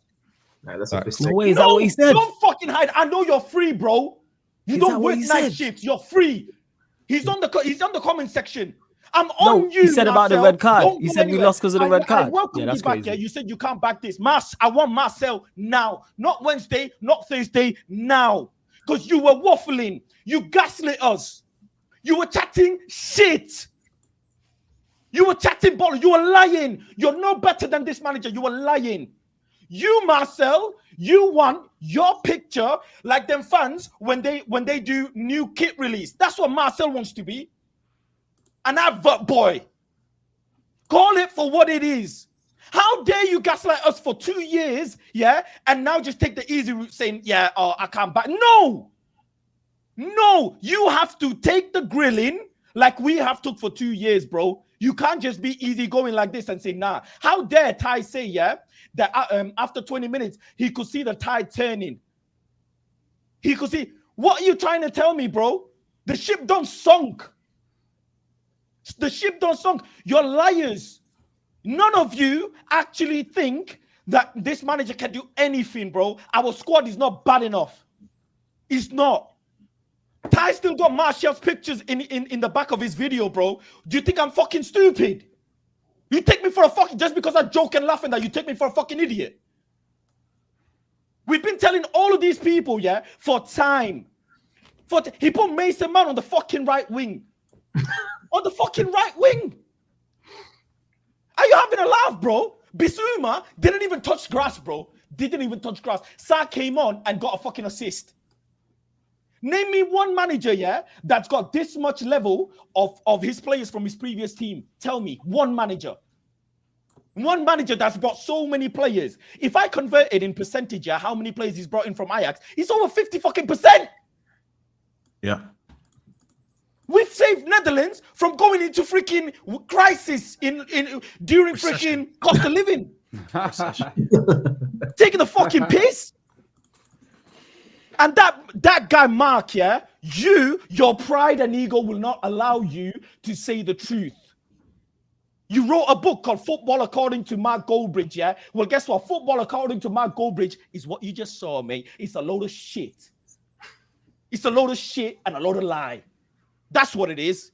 S4: That's no way. Is that what he said?
S7: Don't fucking hide. I know you're free, bro. You don't work night shifts. You're free. He's on the comment section. I'm on you.
S4: He said about the red card.
S7: Don't
S4: He
S7: go
S4: said
S7: anywhere.
S4: we lost because of the red card.
S7: I welcome
S4: that's
S7: you back
S4: crazy.
S7: here. You said you can't back this. I want Marcel now. Not Wednesday, not Thursday, now. Because you were waffling. You gaslit us. You were chatting shit. You were chatting ball. You were lying. You're no better than this manager. You were lying. You, Marcel, you want your picture like them fans when they do new kit release. That's what Marcel wants to be. An advert boy. Call it for what it is. How dare you gaslight us for 2 years, yeah, and now just take the easy route saying, yeah, oh, I can't back. No, you have to take the grilling like we have took for 2 years, bro. You can't just be easy going like this and say, nah. How dare Ty say, yeah, that after 20 minutes, he could see the tide turning. He could see. What are you trying to tell me, bro? The ship don't sunk. The ship don't sunk. You're liars. None of you actually think that this manager can do anything, bro. Our squad is not bad enough. It's not. Ty still got Martial's pictures in the back of his video, bro. Do you think I'm fucking stupid? You take me for a fucking, just because I joke and laugh and that you take me for a fucking idiot. We've been telling all of these people, yeah, for time. He put Mason Mount on the fucking right wing. On the fucking right wing. Are you having a laugh, bro? Bissouma didn't even touch grass, bro. Didn't even touch grass. Sarr came on and got a fucking assist. Name me one manager, yeah, that's got this much level of his players from his previous team. Tell me, one manager. One manager that's brought so many players. If I convert it in percentage, yeah, how many players he's brought in from Ajax, he's over 50%.
S1: Yeah.
S7: We've saved Netherlands from going into freaking crisis during freaking cost of living. Taking the fucking piss. And that guy, Mark, yeah, your pride and ego will not allow you to say the truth. You wrote a book called Football According to Mark Goldbridge, yeah? Well, guess what? Football According to Mark Goldbridge is what you just saw, mate. It's a load of shit. It's a load of shit and a load of lie. That's what it is.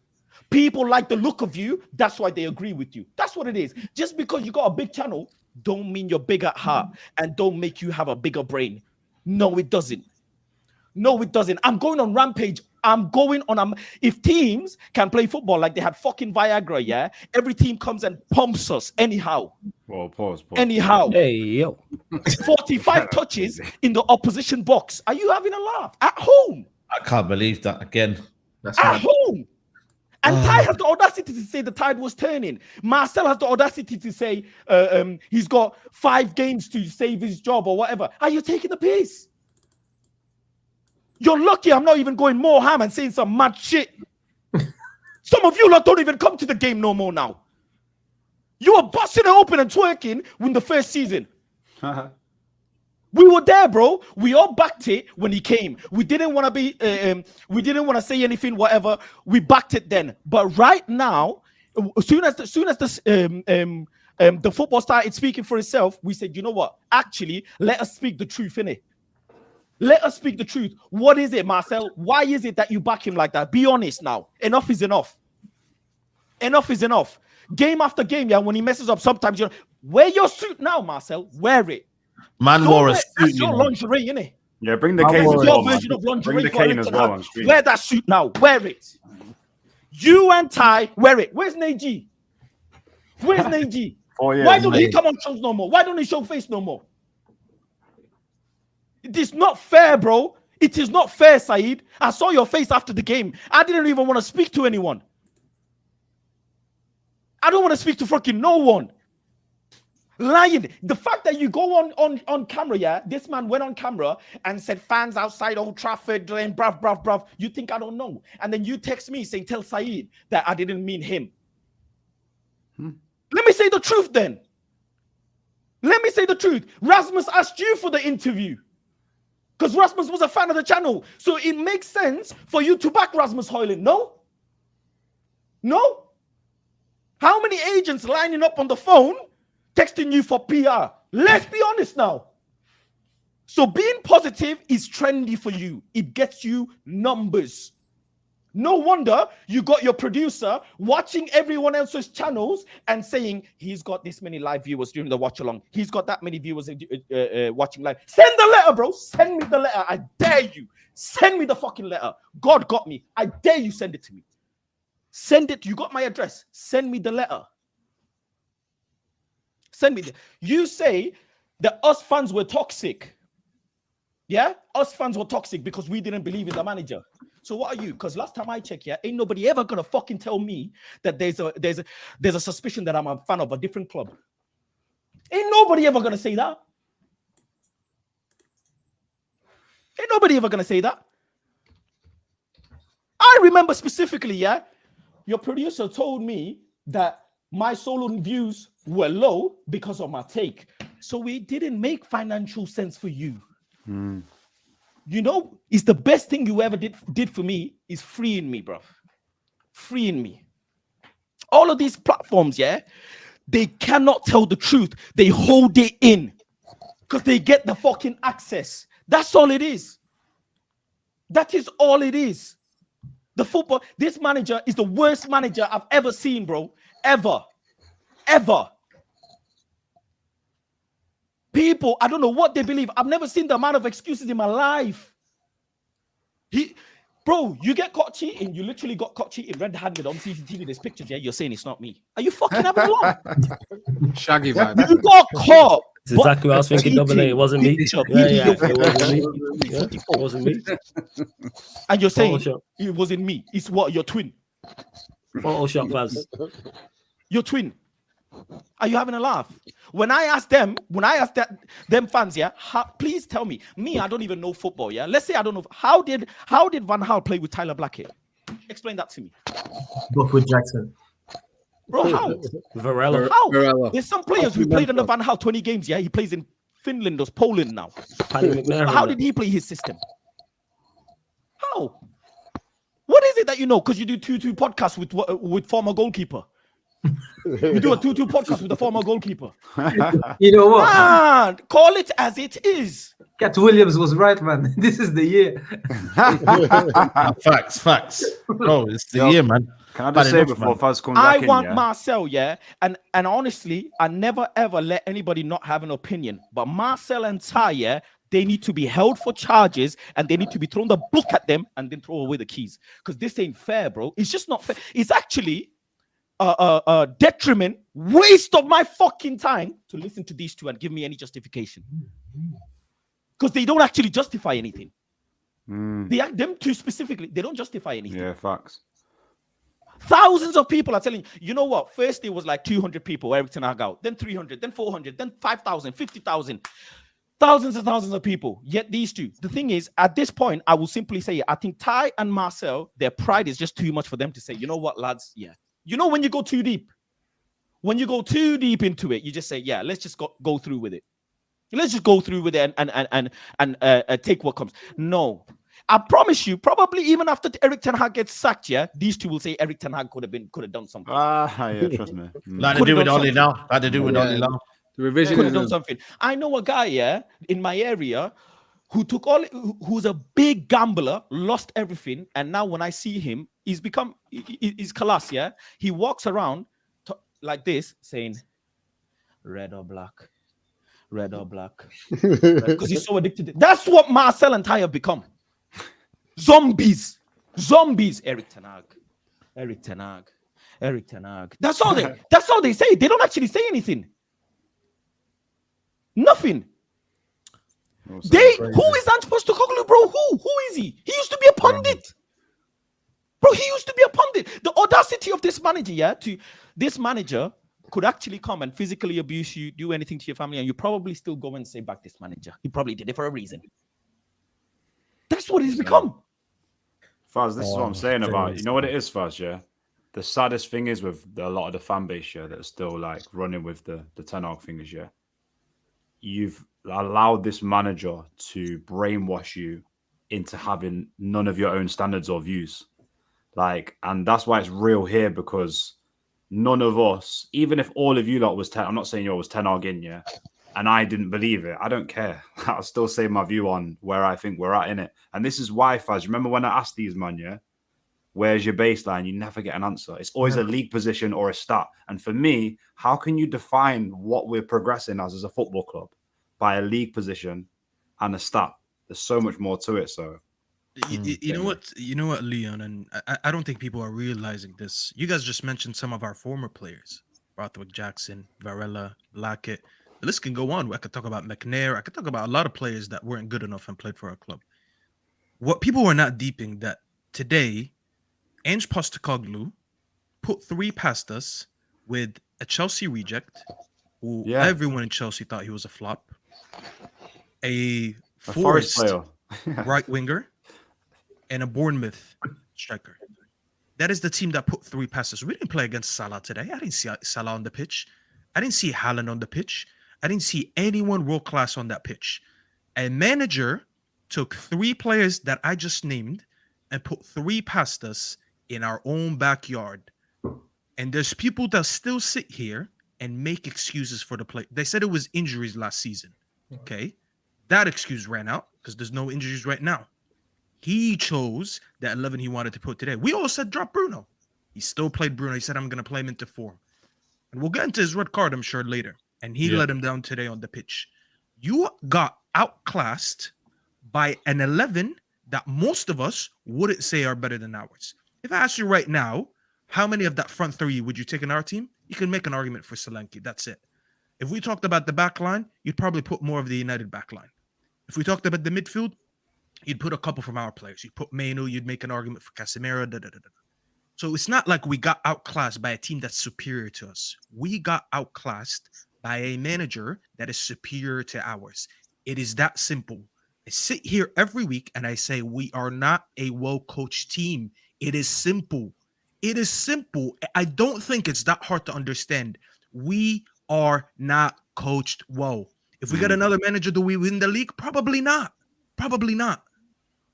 S7: People like the look of you. That's why they agree with you. That's what it is. Just because you got a big channel don't mean you're big at heart and don't make you have a bigger brain. No, it doesn't. No, it doesn't. I'm going on rampage. I'm going on. If teams can play football like they had fucking Viagra, yeah, every team comes and pumps us anyhow.
S6: Well, pause.
S7: Anyhow.
S4: Hey, yo.
S7: 45 touches in the opposition box. Are you having a laugh? At home.
S1: I can't believe that again. That's
S7: At home. And Ty has the audacity to say the tide was turning. Marcel has the audacity to say he's got 5 games to save his job or whatever. Are you taking the piss? You're lucky I'm not even going more ham and saying some mad shit. Some of you lot don't even come to the game no more now. You were busting it open and twerking in the first season. We were there, bro. We all backed it when he came. We didn't want to be, we didn't want to say anything, whatever. We backed it then. But right now, as soon as the football started speaking for itself, we said, you know what? Actually, let us speak the truth, innit? Let us speak the truth. What is it, Marcel? Why is it that you back him like that? Be honest now. Enough is enough. Enough is enough. Game after game, yeah, when he messes up, sometimes you wear your suit now, Marcel. Wear it.
S1: Man wore a suit.
S7: That's your lingerie, innit?
S6: Yeah, bring the cane as well, man. Bring the cane as well on stream.
S7: Wear that suit now. Wear it. You and Ty, wear it. Where's Neji? Where's Neji? Why don't he come on shows no more? Why don't he show face no more? It is not fair, bro. It is not fair, Saeed. I saw your face after the game. I didn't even want to speak to anyone. I don't want to speak to fucking no one. Lying. The fact that you go on camera, yeah, this man went on camera and said fans outside Old Trafford and bruv. You think I don't know? And then you text me saying, tell Saeed that I didn't mean him. Let me say the truth then. Let me say the truth. Rasmus asked you for the interview. Because Rasmus was a fan of the channel. So it makes sense for you to back Rasmus Højlund. No? No? How many agents lining up on the phone texting you for PR? Let's be honest now. So being positive is trendy for you. It gets you numbers. No wonder you got your producer watching everyone else's channels and saying he's got this many live viewers during the watch along. He's got that many viewers watching live. Send the letter, bro. Send me the letter. I dare you. Send me the fucking letter. God got me. I dare you send it to me. Send it. You got my address. Send me the letter. Send me the. You say that us fans were toxic. Yeah? Us fans were toxic because we didn't believe in the manager. So what are you? Because last time I checked, yeah, ain't nobody ever gonna fucking tell me that there's a suspicion that I'm a fan of a different club. Ain't nobody ever gonna say that. Ain't nobody ever gonna say that. I remember specifically, yeah, your producer told me that my solo views were low because of my take. So it didn't make financial sense for you. You know, it's the best thing you ever did for me is freeing me, bro. Freeing me. All of these platforms, yeah, they cannot tell the truth. They hold it in because they get the fucking access. That's all it is. That is all it is. The football, this manager is the worst manager I've ever seen, bro. Ever. People, I don't know what they believe. I've never seen the amount of excuses in my life. Bro, you get caught cheating. You literally got caught cheating red-handed on CCTV. There's pictures, yeah? You're saying it's not me. Are you fucking having a laugh?
S2: Shaggy vibe.
S7: You got caught.
S4: It's exactly what I was thinking. Double A, it wasn't me.
S7: Picture,
S4: Yeah,
S7: video,
S4: it wasn't me.
S7: And you're saying
S4: Photoshop.
S7: it wasn't me. It's what? Your twin.
S4: Photoshop, fans.
S7: Your twin. Are you having a laugh? When I asked them fans, yeah, please tell me. Me, I don't even know football, yeah. Let's say I don't know. How did Van Gaal play with Tyler Blackett? Explain that to me.
S8: Both with Jackson.
S7: Bro, how?
S4: Varela.
S7: How?
S2: Varela.
S7: There's some players who played under Van Gaal 20 games, yeah. He plays in Finland or Poland now.
S4: Paddy McNair.
S7: How did he play his system? How? What is it that you know? Because you do 2-2 podcasts with former goalkeeper. You do a 2-2 podcast with a former goalkeeper.
S8: You know what?
S7: Man, call it as it is.
S8: Cat Williams was right, man. This is the year.
S1: Facts. Bro, it's the year, man.
S6: Can I
S1: Bad
S6: just say
S1: enough,
S6: before
S1: man.
S6: Faz comes
S7: I
S6: back
S7: want
S6: in, yeah?
S7: Marcel, yeah, and honestly, I never ever let anybody not have an opinion. But Marcel and Ty, yeah, they need to be held for charges and they need to be thrown the book at them and then throw away the keys. Because this ain't fair, bro. It's just not fair. It's actually a detriment, waste of my fucking time to listen to these two and give me any justification. Because they don't actually justify anything. Them two specifically, they don't justify anything.
S6: Yeah, facts.
S7: Thousands of people are telling you know what? First, it was like 200 people, Eric Ten Hag out. Then 300, then 400, then 5,000, 50,000. Thousands and thousands of people. Yet these two. The thing is, at this point, I will simply say, I think Ty and Marcel, their pride is just too much for them to say, you know what, lads? Yeah. You know when you go too deep? When you go too deep into it, you just say, yeah, let's just go through with it. Let's just go through with it and take what comes. No. I promise you, probably even after Eric Ten Hag gets sacked, yeah, these two will say Eric Ten Hag could have done something.
S6: Yeah, trust me.
S1: Like they do with Oli now.
S2: The revision
S7: Could have done something. I know a guy, yeah, in my area who's a big gambler, lost everything, and now when I see him, he's class, yeah. He walks around like this, saying, "Red or black, red or black," because he's so addicted. That's what Marcel and Ty have become. Zombies. Eric Ten Hag. That's all they say. They don't actually say anything. Nothing. Who is Ange Postecoglou, bro? Who is he? He used to be a pundit. Bro, he used to be a pundit. The audacity of this manager, yeah, this manager could actually come and physically abuse you, do anything to your family, and you probably still go and say back this manager. He probably did it for a reason. That's what he's become.
S6: Faz, this is what I'm saying about, you know what it is, Faz, yeah? The saddest thing is with a lot of the fan base, yeah, that are still like running with the Ten Hag fingers, yeah. You've allowed this manager to brainwash you into having none of your own standards or views. Like, and that's why it's real here, because none of us, even if all of you lot was I'm not saying you was Ten Hag in, yeah, and I didn't believe it, I don't care. I'll still say my view on where I think we're at in it. And this is why, Faz, remember when I asked these, man, yeah, where's your baseline? You never get an answer. It's always a league position or a stat. And for me, how can you define what we're progressing as a football club by a league position and a stat? There's so much more to it. So
S5: you know what, Leon, and I don't think people are realizing this. You guys just mentioned some of our former players: Rothwick, Jackson, Varela, Blackett. The list can go on. I could talk about McNair. I could talk about a lot of players that weren't good enough and played for our club. What people were not deeping that today, Ange Postecoglou put 3 past us with a Chelsea reject, who everyone in Chelsea thought he was a flop, a Forest
S6: player,
S5: right winger, and a Bournemouth striker. That is the team that put 3 passes. We didn't play against Salah today. I didn't see Salah on the pitch. I didn't see Haaland on the pitch. I didn't see anyone world class on that pitch. A manager took 3 players that I just named and put 3 past us in our own backyard. And there's people that still sit here and make excuses for the play. They said it was injuries last season. Okay. That excuse ran out because there's no injuries right now. He chose the 11 he wanted to put today. We all said drop Bruno. He still played Bruno. He said, I'm going to play him into form. And we'll get into his red card, I'm sure, later. And he let him down today on the pitch. You got outclassed by an 11 that most of us wouldn't say are better than ours. If I ask you right now, how many of that front 3 would you take in our team? You can make an argument for Solanke. That's it. If we talked about the back line, you'd probably put more of the United back line. If we talked about the midfield, you'd put a couple from our players. You'd put Mainu, you'd make an argument for Casemiro. So it's not like we got outclassed by a team that's superior to us. We got outclassed by a manager that is superior to ours. It is that simple. I sit here every week and I say we are not a well-coached team. It is simple. It is simple. I don't think it's that hard to understand. We are not coached well. If we get another manager, do we win the league? Probably not. Probably not.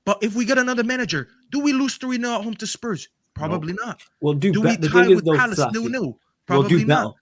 S5: But if we get another manager, do we lose 3-0 at home to Spurs? Probably not.
S4: We'll do
S5: we
S4: better. The
S5: tie
S4: thing is,
S5: with
S4: though,
S5: Palace
S4: Safi,
S5: 0-0?
S4: We'll do
S5: Probably
S4: better.
S5: not.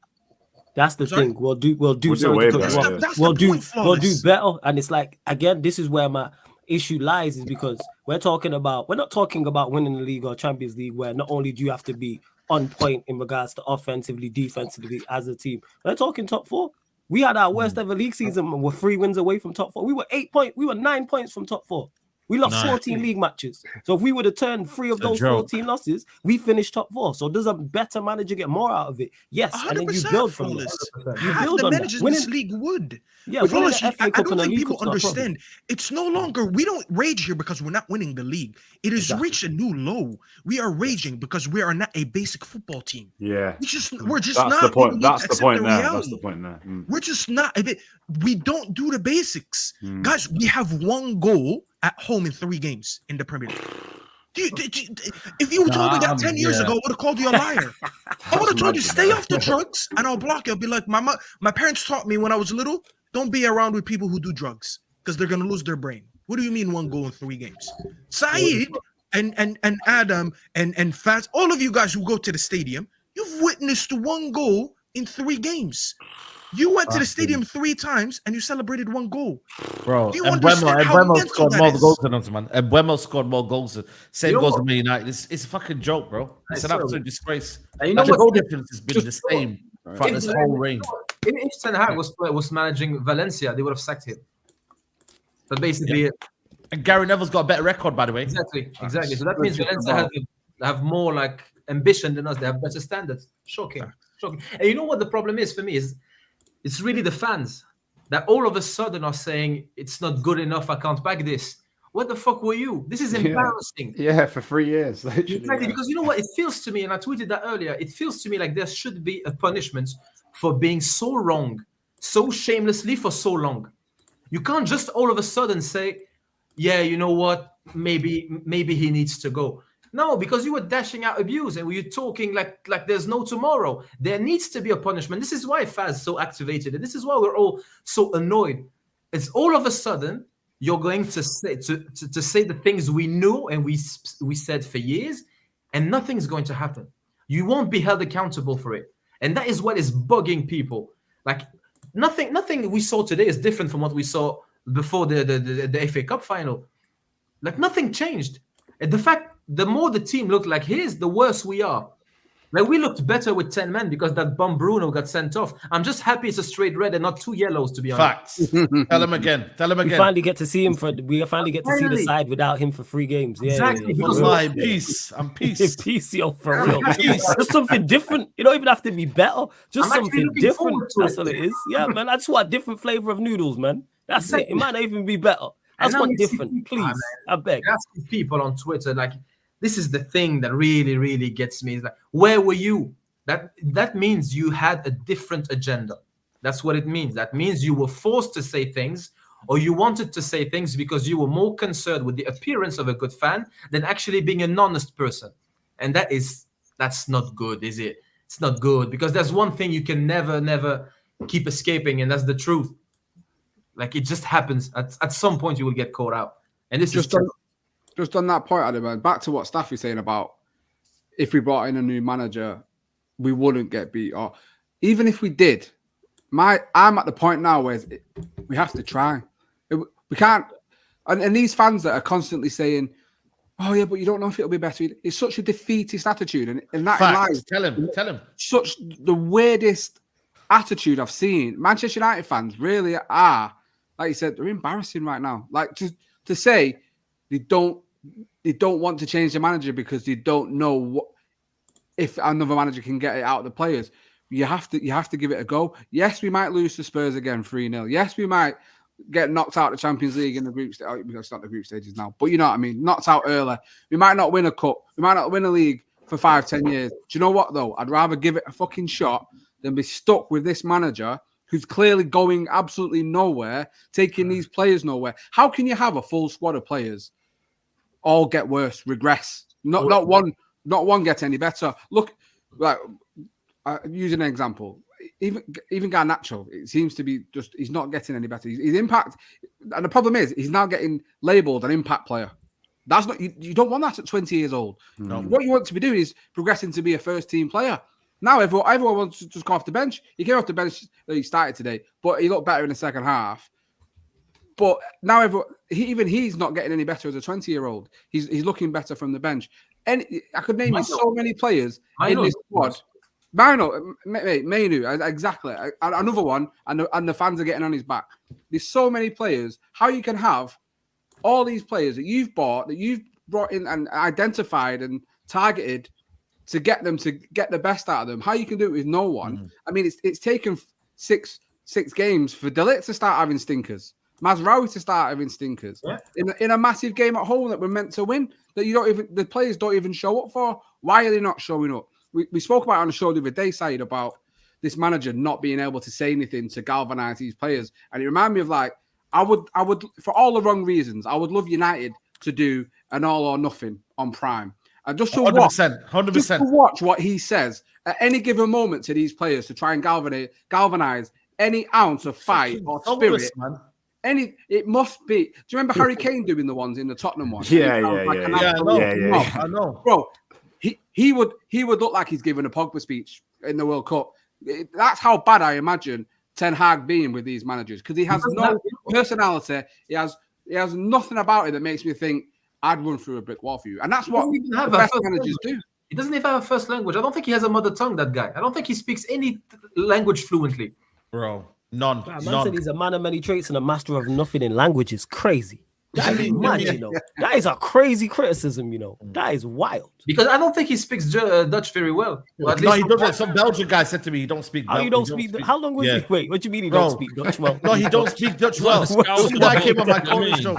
S4: That's the
S5: Sorry?
S4: thing. We'll do
S6: We'll do
S4: sorry
S6: way
S4: to cut you
S6: better.
S4: off.
S5: That's
S4: We'll
S5: the
S4: do
S5: point,
S4: we'll do
S5: Flawless.
S4: better. And it's like, again, this is where my issue lies, is because we're not talking about winning the league or Champions League, where not only do you have to be on point in regards to offensively, defensively as a team. We're talking top 4. We had our worst ever league season and we're 3 wins away from top 4. We were 9 points from top 4. We lost
S3: Nice.
S4: 14 league matches. So if we would have turned 3 of
S1: It's a
S4: those
S1: joke.
S4: 14 losses, we finished top 4. So does a better manager get more out of it? Yes. And then you
S5: 100%
S4: build from this.
S5: Flawless.
S4: You
S5: Half
S4: build
S5: the
S4: on that.
S5: managers in this league would.
S4: Yeah,
S5: But
S4: winning
S5: Flawless,
S4: the FA
S5: I
S4: Cup
S5: don't
S4: and a
S5: think
S4: League
S5: people
S4: Cup's not a problem.
S5: understand. It's no longer, we don't rage here because we're not winning the league. It has
S4: Exactly.
S5: reached a new low. We are raging because we are not a basic football team.
S6: Yeah.
S5: We're just
S6: That's
S5: not.
S6: the
S5: We
S6: point.
S5: need
S6: That's
S5: to
S6: the
S5: accept
S6: point there. That's
S5: reality.
S6: the point there.
S5: We're just not. We don't do the basics.
S6: Mm.
S5: Guys, we have 1 goal at home in 3 games in the Premier League. If you told me that 10 years ago, I would have called you a liar. I would have told you, stay off the drugs, and I'll block you. I'll be like, my parents taught me when I was little, don't be around with people who do drugs because they're going to lose their brain. What do you mean 1 goal in 3 games? Saeed and Adam and Faz, all of you guys who go to the stadium, you've witnessed 1 goal in 3 games. You went to the stadium 3 times and you celebrated 1 goal.
S1: Bro,
S5: Do you
S1: and
S5: understand how
S1: Buemo
S5: mental
S1: scored
S5: that
S1: more
S5: is?
S1: goals than us, man. And Buemo scored more goals. Same
S8: You know
S1: goals
S8: what?
S1: to Man United. It's a fucking joke, bro. It's an
S8: swear.
S1: absolute disgrace.
S8: And you know
S1: Like, the
S8: what?
S1: goal difference has been the
S8: Just-
S1: same throughout this whole reign.
S8: If Ten Hag was managing Valencia, they would have sacked him. But basically,
S1: And Gary Neville's got a better record, by the way.
S8: exactly. So that means Valencia have more like ambition than us. They have better standards. Shocking. And you know what the problem is for me is it's really the fans that all of a sudden are saying it's not good enough. I can't back this. What the fuck were you? This is embarrassing.
S9: Yeah, for 3 years. Literally,
S8: Exactly, because you know what? It feels to me, and I tweeted that earlier, it feels to me like there should be a punishment for being so wrong, so shamelessly for so long. You can't just all of a sudden say, yeah, you know what? Maybe he needs to go. No, because you were dashing out abuse and you're talking like there's no tomorrow. There needs to be a punishment. This is why Faz is so activated, and this is why we're all so annoyed. It's all of a sudden you're going to say to say the things we knew and we said for years, and nothing's going to happen. You won't be held accountable for it, and that is what is bugging people. Like nothing we saw today is different from what we saw before the FA Cup final. Like nothing changed. And the fact, the more the team looked like his, the worse we are. Like we looked better with 10 men because that bum Bruno got sent off. I'm just happy it's a straight red and not 2 yellows, to be honest.
S1: Facts. Tell him again.
S4: We finally get to see him we finally get to see the side without him for 3 games. Yeah,
S8: Exactly.
S4: Yeah.
S8: Because
S1: my peace. I'm peace.
S4: Peace, yo, for real. Just something different. You don't even have to be better. Just
S8: I'm actually
S4: something
S8: looking
S4: different.
S8: forward to
S4: That's
S8: it.
S4: all it is. Yeah, man. I just want a different flavor of noodles, man. That's it.
S8: Exactly.
S4: It might not even be better. I
S8: And
S4: just
S8: now
S4: want
S8: you see
S4: different,
S8: people,
S4: please.
S8: man.
S4: I beg.
S8: Asking people on Twitter, like, this is the thing that really, really gets me. Is like, where were you? That means you had a different agenda. That's what it means. That means you were forced to say things, or you wanted to say things because you were more concerned with the appearance of a good fan than actually being an honest person. and that's not good, is it? It's not good, because there's one thing you can never keep escaping, and that's the truth. Like, it just happens. At some point, you will get caught out. And this
S2: Just on that point, Adam, back to what Staffy's saying about if we brought in a new manager, we wouldn't get beat. Or even if we did, I'm at the point now where we have to try. We can't. And these fans that are constantly saying, "Oh yeah, but you don't know if it'll be better." It's such a defeatist attitude, and that lies.
S1: Tell him.
S2: Such the weirdest attitude I've seen. Manchester United fans really are, like you said, they're embarrassing right now. Like to say they don't want to change the manager because they don't know if another manager can get it out of the players. You have to give it a go. Yes, we might lose to Spurs again 3-0. Yes, we might get knocked out of the Champions League in the group stage. Oh, it's not the group stages now, but you know what I mean. Knocked out early. We might not win a cup. We might not win a league for 5-10 years. Do you know what though? I'd rather give it a fucking shot than be stuck with this manager who's clearly going absolutely nowhere, taking these players nowhere. How can you have a full squad of players all get worse, regress? Not one get any better. Look, like using an example, even Garnacho, it seems to be just he's not getting any better. His impact, and the problem is he's now getting labelled an impact player. That's not you don't want that at 20 years old.
S1: No.
S2: What you want to be doing is progressing to be a first team player. Now everyone wants to just go off the bench. He came off the bench. He started today, but he looked better in the second half. But now he's not getting any better as a 20-year-old. He's looking better from the bench. And I could name you so many players in this squad. Mainu, exactly. Another one, and the fans are getting on his back. There's so many players. How you can have all these players that you've bought, that you've brought in and identified and targeted to get them to get the best out of them. How you can do it with no one? Mm-hmm. I mean, it's taken six games for De Ligt to start having stinkers, Mazraoui to start having stinkers in a massive game at home that we're meant to win. That the players don't even show up for. Why are they not showing up? We spoke about it on the show the other day, Saeed, about this manager not being able to say anything to galvanize these players, and it reminded me of like I would for all the wrong reasons. I would love United to do an all or nothing on Prime. And just to
S1: 100%.
S2: Just to watch what he says at any given moment to these players to try and galvanize any ounce of fight or spirit. Man. It must be. Do you remember Harry Kane doing the ones in the Tottenham one?
S6: Yeah. I
S2: know. Bro, he would look like he's giving a Pogba speech in the World Cup. That's how bad I imagine Ten Hag being with these managers, because he has no personality. He has nothing about it that makes me think I'd run through a brick wall for you. And that's what the best managers do.
S8: He doesn't even have a first language. I don't think he has a mother tongue, that guy. I don't think he speaks any language fluently.
S1: Bro, none.
S4: Man said he's a man of many traits and a master of nothing in language is crazy. That is mad, you know. That is a crazy criticism, you know. That is wild.
S8: Because I don't think he speaks Dutch very well.
S1: No, he doesn't. Some Belgian guy said to me he don't speak Dutch.
S4: Oh, you don't speak. How long was he? Wait, what do you mean he don't speak Dutch well?
S1: No, he don't speak Dutch well. Some guy came on my corner show.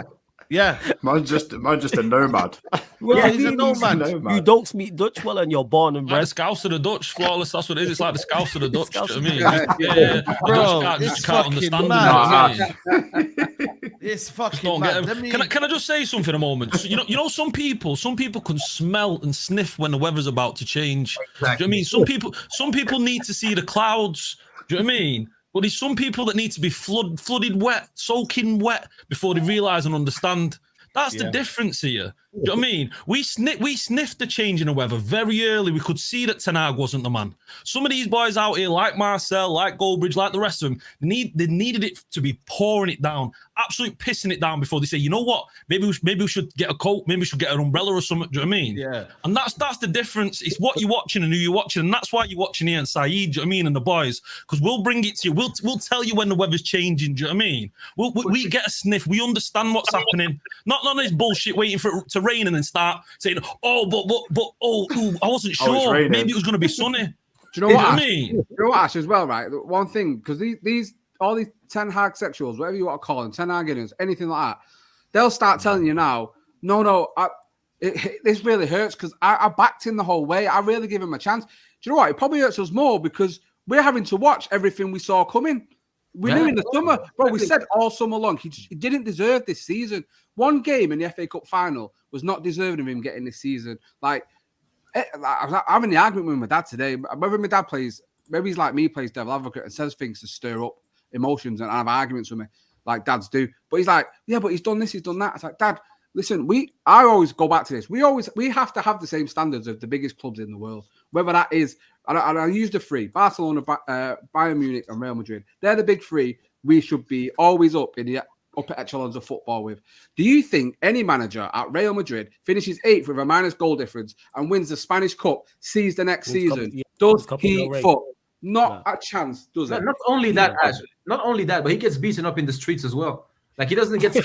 S1: Yeah,
S6: mine's just a nomad.
S4: Well,
S1: yeah, he's a nomad.
S4: You don't speak Dutch well, and you're born and bred.
S3: Like the Scouse of the Dutch, flawless. That's what it is. It's like the Scouse of the Dutch. You know what I mean?
S1: Yeah.
S3: Bro, just can't understand
S1: it. It's fucking mad.
S3: Can I just say something a moment? So, you know, some people can smell and sniff when the weather's about to change. Exactly. Do you know what I mean? Some people need to see the clouds. Do you know what I mean? But there's some people that need to be flooded wet, soaking wet before they realise and understand. That's the difference here. Do you know what I mean? We sniffed the change in the weather very early. We could see that Ten Hag wasn't the man. Some of these boys out here, like Marcel, like Goldbridge, like the rest of them, they needed it to be pouring it down, absolutely pissing it down before they say, you know what? Maybe we should get a coat. Maybe we should get an umbrella or something. Do you know what I mean?
S1: Yeah.
S3: And that's the difference. It's what you're watching and who you're watching, and that's why you're watching here and Saeed. Do you know what I mean? And the boys, because we'll bring it to you. We'll tell you when the weather's changing. Do you know what I mean? We get a sniff. We understand what's happening. Not none of this bullshit waiting for it to rain and then start saying, oh, but I wasn't sure. Maybe it was going to be sunny.
S2: Do you know what I mean? You know what, Ash, as well, right? One thing, because all these Ten Hag sexuals, whatever you want to call them, Ten Haginians, anything like that, they'll start telling you now, no, this really hurts because I backed him the whole way. I really give him a chance. Do you know what? It probably hurts us more because we're having to watch everything we saw coming. We knew in the summer, bro. We said all summer long he didn't deserve this season. One game in the FA Cup final was not deserving of him getting this season. Like, I was having the argument with my dad today. Whether my dad plays, maybe he's like me, plays devil advocate and says things to stir up emotions and have arguments with me, like dads do. But he's like, yeah, but he's done this, he's done that. It's like, Dad, listen, I always go back to this. We have to have the same standards of the biggest clubs in the world. Whether that is, and I use the three: Barcelona, Bayern Munich, and Real Madrid. They're the big three. We should be always up in the upper echelons of football with. Do you think any manager at Real Madrid finishes 8th with a minus goal difference and wins the Spanish Cup, sees the next season? Does he fuck? Not a chance, does it?
S8: Not only that, Ash, not only that, but he gets beaten up in the streets as well. Like he doesn't get.
S4: Yeah,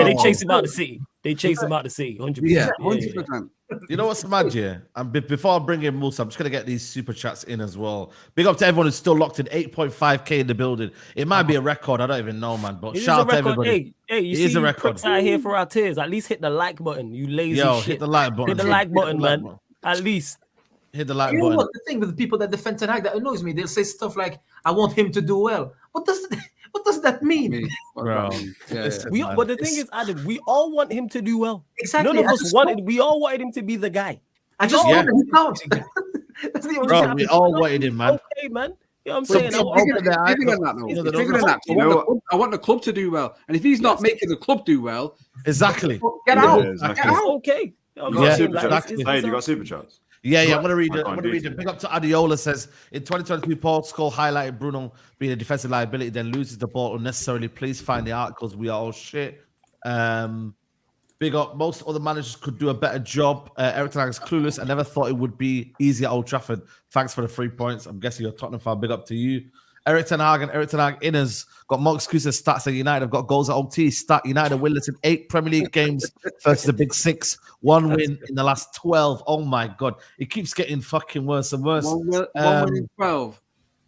S4: they chase him out the city. They chase him out the city. 100%.
S2: Yeah, 100%.
S1: You know what's mad, yeah? And before I bring in Musa, I'm just going to get these super chats in as well. Big up to everyone who's still locked in, 8.5K in the building. It might be a record. I don't even know, man. But shout out to everybody.
S4: Hey, you see you pricks out here for our tears. At least hit the like button, you lazy shit.
S1: Hit the like button.
S4: Hit the like button, man. At least.
S1: Hit the like
S8: You know
S1: button.
S8: what? The thing with the people that defend Ten Hag that annoys me, they'll say stuff like, I want him to do well. What does that mean?
S1: Bro.
S4: But the thing is, Adam, we all want him to do well.
S8: Exactly.
S4: None of us wanted. We all wanted him to be the guy.
S8: I just want him to count. That's the only
S1: Bro,
S8: thing
S1: we all wanted him, man.
S4: Okay, man. You know what I'm saying?
S2: I want the club to do well. And if he's not making the club do well,
S1: exactly.
S2: Get out.
S6: Exactly.
S2: Get out.
S4: Okay.
S6: You got super chats.
S1: Yeah, I'm gonna read it. Big up to Adiola says in 2022, Paul Scholes highlighted Bruno being a defensive liability, then loses the ball unnecessarily. Please find the articles. We are all shit. Big up. Most other managers could do a better job. Eric Ten Hag is clueless. I never thought it would be easy at Old Trafford. Thanks for the 3 points. I'm guessing you're a Tottenham fan. Big up to you. Eric Ten Hag and Eric Ten Hag inners got more excuses. Stats at United have got goals at OT. Stat United winless in 8 Premier League games versus the Big Six. 1 win in the last 12. Oh my God, it keeps getting fucking worse and worse.
S2: 1 win in 12,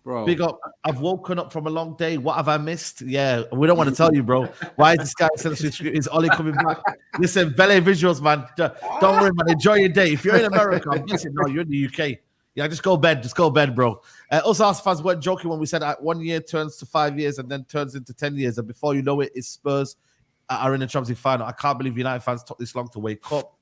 S2: bro.
S1: Big up. I've woken up from a long day. What have I missed? Yeah, we don't want to tell you, bro. Why is this guy is Ollie coming back? Listen, Bele visuals, man. Don't worry, man. Enjoy your day. If you're in America, I'm guessing no, you're in the UK. Yeah, just go bed. Just go bed, bro. Us Arsenal fans weren't joking when we said that 1 year turns to 5 years and then turns into 10 years. And before you know it, it's Spurs are in the Champions League final. I can't believe United fans took this long to wake up.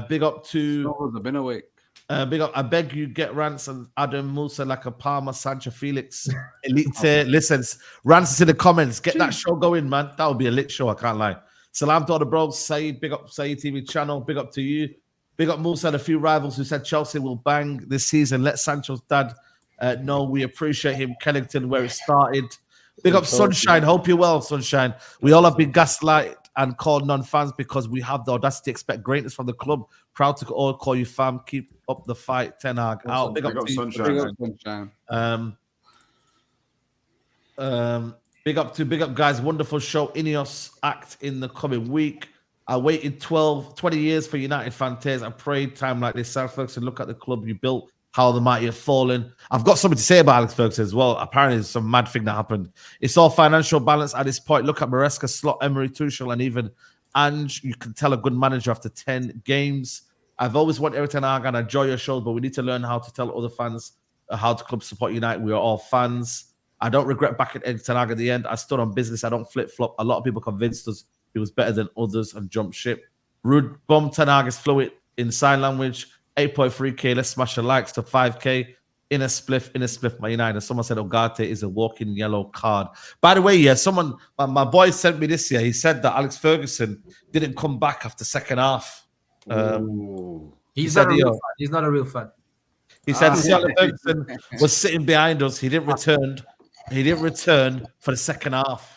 S1: Big up to...
S2: I've been awake.
S1: Big up. I beg you, get Rance and Adam Musa like a Palmer, Sancho, Felix. Elite listens. Rance in the comments. Get that show going, man. That would be a lit show. I can't lie. Salam to all the bros. Saeed, big up Saeed TV channel. Big up to you. Big up Musa and a few rivals who said Chelsea will bang this season. Let Sancho's dad know we appreciate him. Kennington, where it started. Big up Sunshine. Hope you're well, Sunshine. We all have been gaslighted and called non-fans because we have the audacity to expect greatness from the club. Proud to all call you fam. Keep up the fight. Ten Hag out. Big up
S6: Sunshine.
S1: Big up guys. Wonderful show. Ineos act in the coming week. I waited 20 years for United fan tears. I prayed time like this. Alex Ferguson, look at the club you built, how the mighty have fallen. I've got something to say about Alex Ferguson as well. Apparently, there's some mad thing that happened. It's all financial balance at this point. Look at Maresca, Slot, Emery, Tuchel, and even Ange. You can tell a good manager after 10 games. I've always wanted Eric Ten Hag and I enjoy your shows, but we need to learn how to tell other fans how to club support United. We are all fans. I don't regret backing Eric Ten Hag at the end. I stood on business. I don't flip-flop. A lot of people convinced us he was better than others and jumped ship. Rude bomb Ten Hag is fluid in sign language. 8.3K. Let's smash the likes to 5K. In a spliff, my United. Someone said Ogate is a walking yellow card. By the way, yeah, my boy sent me this year. He said that Alex Ferguson didn't come back after second half.
S8: He's not a real fan.
S1: He said Alex Ferguson was sitting behind us. He didn't return. He didn't return for the second half.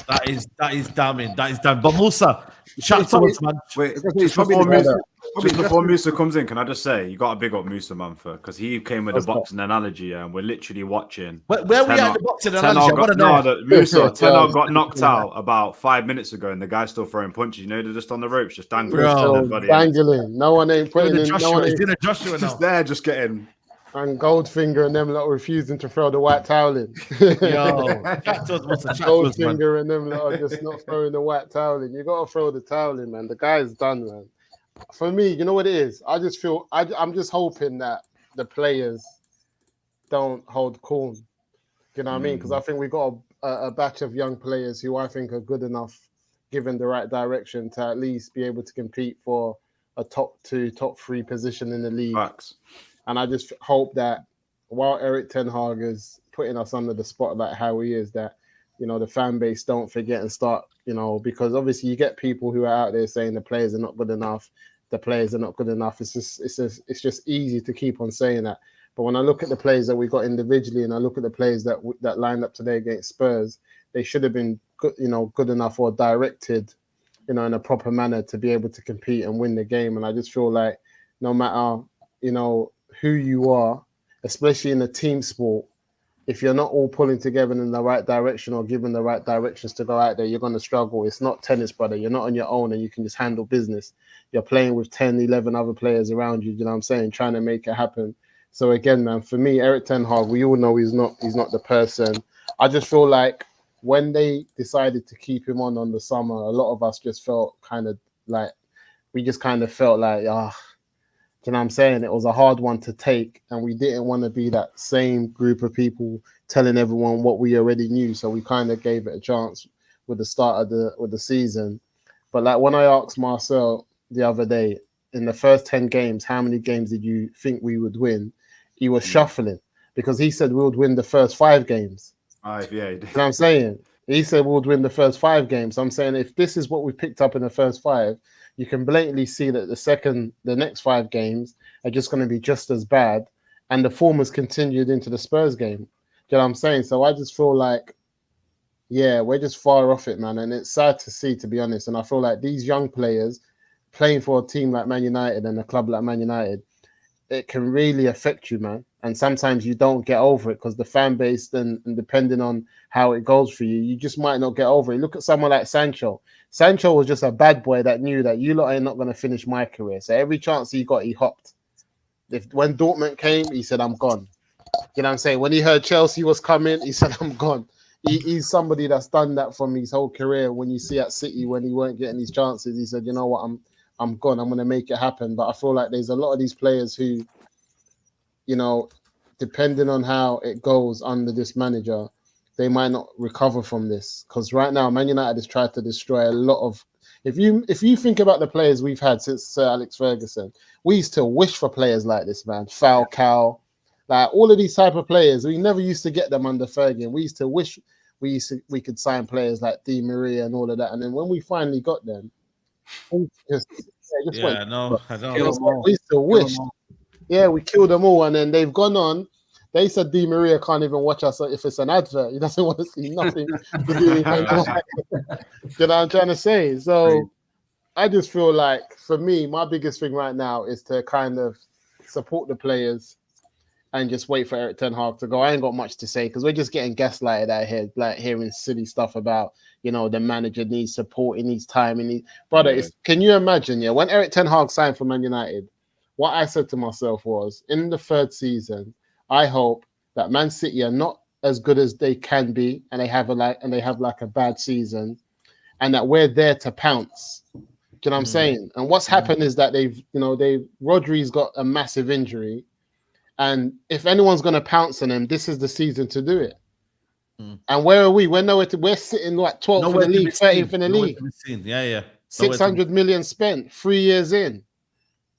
S1: That is damning. That is damning. But Musa, chat to us, man.
S6: Wait, just before Musa comes in, can I just say you got to big up Musa, man, because he came with a boxing analogy, and we're literally watching.
S1: Where we at the boxing analogy? I want to know.
S6: Musa, Ten Hag got knocked out about 5 minutes ago, and the guy's still throwing punches. You know, they're just on the ropes, just dangling.
S9: Dangling. No one ain't putting in. No one ain't
S1: Joshua
S6: just there, just getting.
S9: And Goldfinger and them lot refusing to throw the white towel in. Goldfinger and them lot are just not throwing the white towel in. You got to throw the towel in, man. The guy's done, man. For me, you know what it is? I just feel, I'm just hoping that the players don't hold cool. You know what I mean? Because I think we got a batch of young players who I think are good enough, given the right direction, to at least be able to compete for a top 2, top 3 position in the league.
S6: Facts.
S9: And I just hope that while Eric Ten Hag is putting us under the spotlight how he is, that, you know, the fan base don't forget and start, you know, because obviously you get people who are out there saying the players are not good enough, the players are not good enough. It's just easy to keep on saying that. But when I look at the players that we got individually, and I look at the players that lined up today against Spurs, they should have been good, you know, good enough or directed, you know, in a proper manner to be able to compete and win the game. And I just feel like no matter, you know, who you are, especially in a team sport, if you're not all pulling together in the right direction or given the right directions to go out there, you're going to struggle. It's not tennis, brother. You're not on your own and you can just handle business. You're playing with 10, 11 other players around you, you know what I'm saying, trying to make it happen. So again, man, for me, Eric Ten Hag, we all know he's not the person. I just feel like when they decided to keep him on the summer, a lot of us just felt kind of like, we just kind of felt like, you know what I'm saying? It was a hard one to take, and we didn't want to be that same group of people telling everyone what we already knew. So we kind of gave it a chance with the start of the season. But like when I asked Marcel the other day, in the first 10 games, how many games did you think we would win? He was shuffling because he said we would win the first 5 games.
S6: Yeah, he did.
S9: You know what I'm saying? He said we would win the first 5 games. I'm saying if this is what we picked up in the first 5, you can blatantly see that the next 5 games are just going to be just as bad. And the form has continued into the Spurs game. You know what I'm saying? So I just feel like, yeah, we're just far off it, man. And it's sad to see, to be honest. And I feel like these young players playing for a team like Man United and a club like Man United, it can really affect you, man. And sometimes you don't get over it because the fan base, then, and depending on how it goes for you, you just might not get over it. Look at someone like Sancho. Sancho was just a bad boy that knew that you lot are not going to finish my career. So every chance he got, he hopped. When Dortmund came, he said, I'm gone. You know what I'm saying? When he heard Chelsea was coming, he said, I'm gone. He's somebody that's done that from his whole career. When you see at City, when he weren't getting these chances, he said, you know what, I'm gone. I'm going to make it happen. But I feel like there's a lot of these players who, you know, depending on how it goes under this manager, they might not recover from this. Because right now, Man United has tried to destroy a lot of. If you think about the players we've had since Sir Alex Ferguson, we used to wish for players like this, man. Falcao, like all of these type of players. We never used to get them under Ferguson. We used to wish we could sign players like Di Maria and all of that. And then when we finally got them, we just
S1: I know.
S9: we used to wish. Yeah, we killed them all, and then they've gone on. They said Di Maria can't even watch us if it's an advert. He doesn't want to see nothing to do with it. You know what I'm trying to say? So I just feel like, for me, my biggest thing right now is to kind of support the players and just wait for Eric Ten Hag to go. I ain't got much to say because we're just getting gaslighted out here, like hearing silly stuff about, you know, the manager needs support, he needs time, brother. Can you imagine? Yeah, when Eric Ten Hag signed for Man United, what I said to myself was, in the 3rd season, I hope that Man City are not as good as they can be, and they have a bad season, and that we're there to pounce. Do you know what I'm saying? And what's happened is that Rodri's got a massive injury, and if anyone's going to pounce on him, this is the season to do it. And where are we? We're sitting like 12th in the league, 13th in the league.
S1: Yeah.
S9: 600 million spent 3 years in.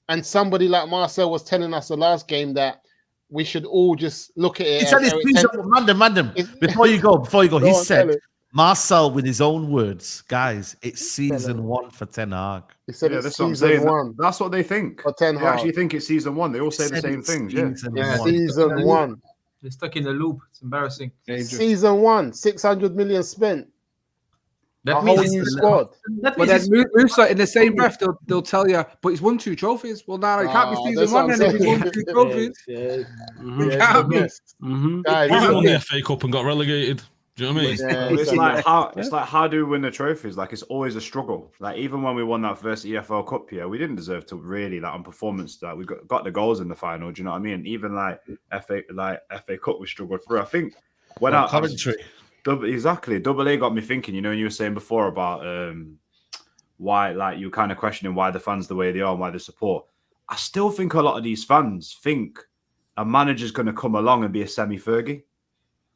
S9: And somebody like Marcel was telling us the last game that we should all just look at it.
S1: He said Mandem. Before you go, he said, Marcel, with his own words, guys, it's season 1 for Ten Hag.
S9: He said it's season 1.
S6: That's what they think.
S9: For Ten Hag.
S6: They actually think it's season 1. They all say the same things.
S9: It's season 1.
S8: They're stuck in a loop. It's embarrassing.
S9: Season 1, 600 million spent.
S8: That means
S9: whole new squad.
S2: But then Musa, in the same breath, they'll tell you, but he's won 2 trophies. Well, now it can't be season 1 then if he's won 2 trophies. It can't be.
S3: Guys, won the FA Cup and got relegated. Do you know what I mean?
S6: Yeah, it's like how do we win the trophies? Like, it's always a struggle. Like, even when we won that first EFL Cup year, we didn't deserve to really, like, on performance, that we got the goals in the final. Do you know what I mean? Even like FA Cup, we struggled through. I think when
S1: commentary.
S6: Exactly. Double A got me thinking, you know, and you were saying before about why, like, you kind of questioning why the fans the way they are and why they support. I still think a lot of these fans think a manager's going to come along and be a semi-Fergie.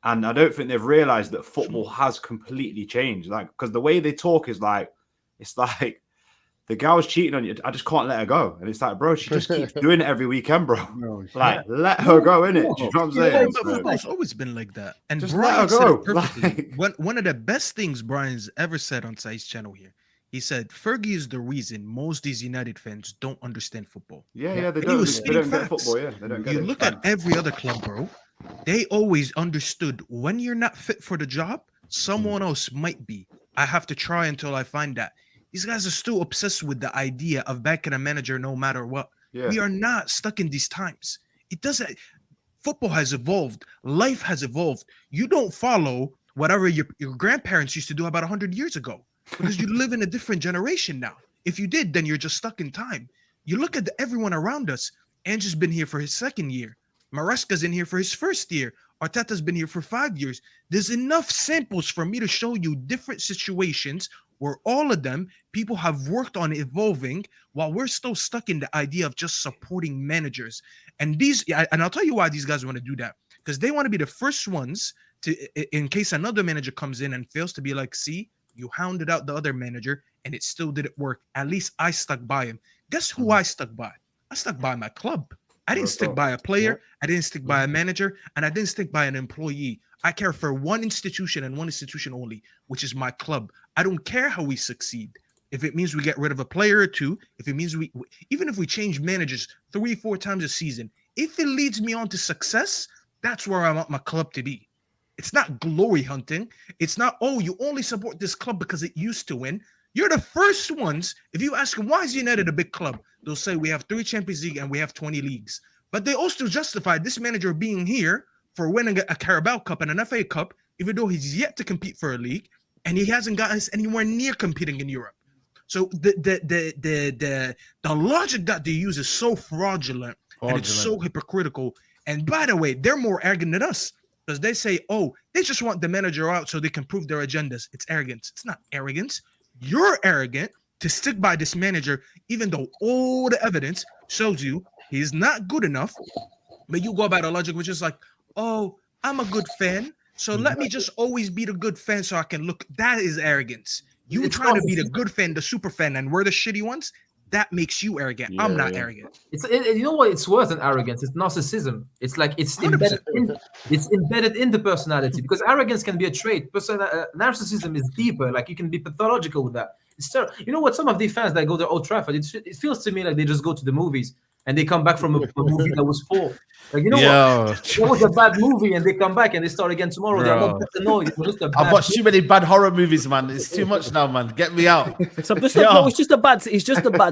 S6: And I don't think they've realised that football has completely changed. Like, because the way they talk is like, it's like the girl's cheating on you. I just can't let her go. And it's like, bro, she just keeps doing it every weekend, bro.
S2: No,
S6: Like, let her go, innit? Do you know what I'm saying?
S5: But football's always been like that. And
S6: Just
S5: Brian
S6: let her
S5: said
S6: go.
S5: it perfectly. One of the best things Brian's ever said on Saeed's channel here, he said, Fergie is the reason most of these United fans don't understand football.
S6: Yeah, they
S5: And he
S6: don't.
S5: was
S6: They
S5: spitting
S6: don't get
S5: facts.
S6: football. Yeah, they don't get
S5: You
S6: it.
S5: look at every other club, bro. They always understood when you're not fit for the job, someone else might be. I have to try until I find that. These guys are still obsessed with the idea of backing a manager no matter what.
S6: Yeah.
S5: We are not stuck in these times. It doesn't. Football has evolved. Life has evolved. You don't follow whatever your grandparents used to do about 100 years ago because you live in a different generation now. If you did, then you're just stuck in time. You look at everyone around us. Andrew's been here for his second year. Maresca's in here for his first year. Arteta's been here for 5 years. There's enough samples for me to show you different situations where all of them, people have worked on evolving while we're still stuck in the idea of just supporting managers. And I'll tell you why these guys want to do that. Because they want to be the first ones to, in case another manager comes in and fails, to be like, see, you hounded out the other manager and it still didn't work. At least I stuck by him. Guess who I stuck by? I stuck by my club. I didn't stick by a player. I didn't stick by a manager, and I didn't stick by an employee. I care for one institution and one institution only, which is my club. I don't care how we succeed. If it means we get rid of a player or two, if it means even if we change managers 3-4 times a season, if it leads me on to success, that's where I want my club to be. It's not glory hunting. It's not, oh, you only support this club because it used to win. You're the first ones. If you ask them, why is United a big club? They'll say we have 3 Champions League and we have 20 leagues. But they also justify this manager being here for winning a Carabao Cup and an FA Cup, even though he's yet to compete for a league and he hasn't got us anywhere near competing in Europe. So the logic that they use is so fraudulent. And it's so hypocritical. And by the way, they're more arrogant than us because they say, oh, they just want the manager out so they can prove their agendas. It's arrogance. It's not arrogance. You're arrogant to stick by this manager, even though all the evidence shows you he's not good enough. But you go by the logic, which is like, oh, I'm a good fan, so let me just always be the good fan so I can look. That is arrogance. You trying to be the good fan, the super fan, and we're the shitty ones. That makes you arrogant. I'm not arrogant.
S8: You know what? It's worse than arrogance. It's narcissism. It's like it's embedded in the personality, because arrogance can be a trait. Narcissism is deeper. Like you can be pathological with that. It's you know what? Some of the fans that go to Old Trafford, it feels to me like they just go to the movies and they come back from a movie that was poor. Like, you know what? That was a bad movie, and they come back and they start again tomorrow. They're not annoyed. It was just a bad
S1: I've watched too many bad horror movies, man. It's too much now, man. Get me out.
S4: So no, it's just a bad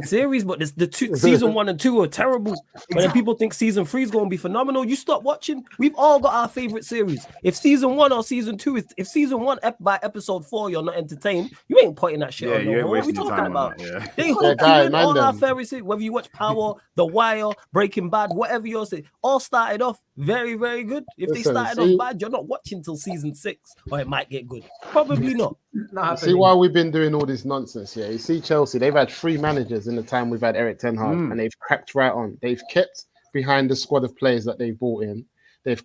S4: series, but season 1 and 2 are terrible. But then people think season 3 is going to be phenomenal. You stop watching. We've all got our favorite series. If season 1 or season 2 if season 1 by episode 4 you're not entertained, you ain't putting that shit on. No more. What are we talking about? They hook you in all our favorite series. Whether you watch Power, The Wire, Breaking Bad, whatever you're saying, all started off very, very good. If they started off bad, you're not watching till season 6, or it might get good. Probably not.
S9: See why we've been doing all this nonsense here. You see Chelsea, they've had 3 managers in the time we've had Eric Ten Hag, and they've cracked right on. They've kept behind the squad of players that they've brought in. They've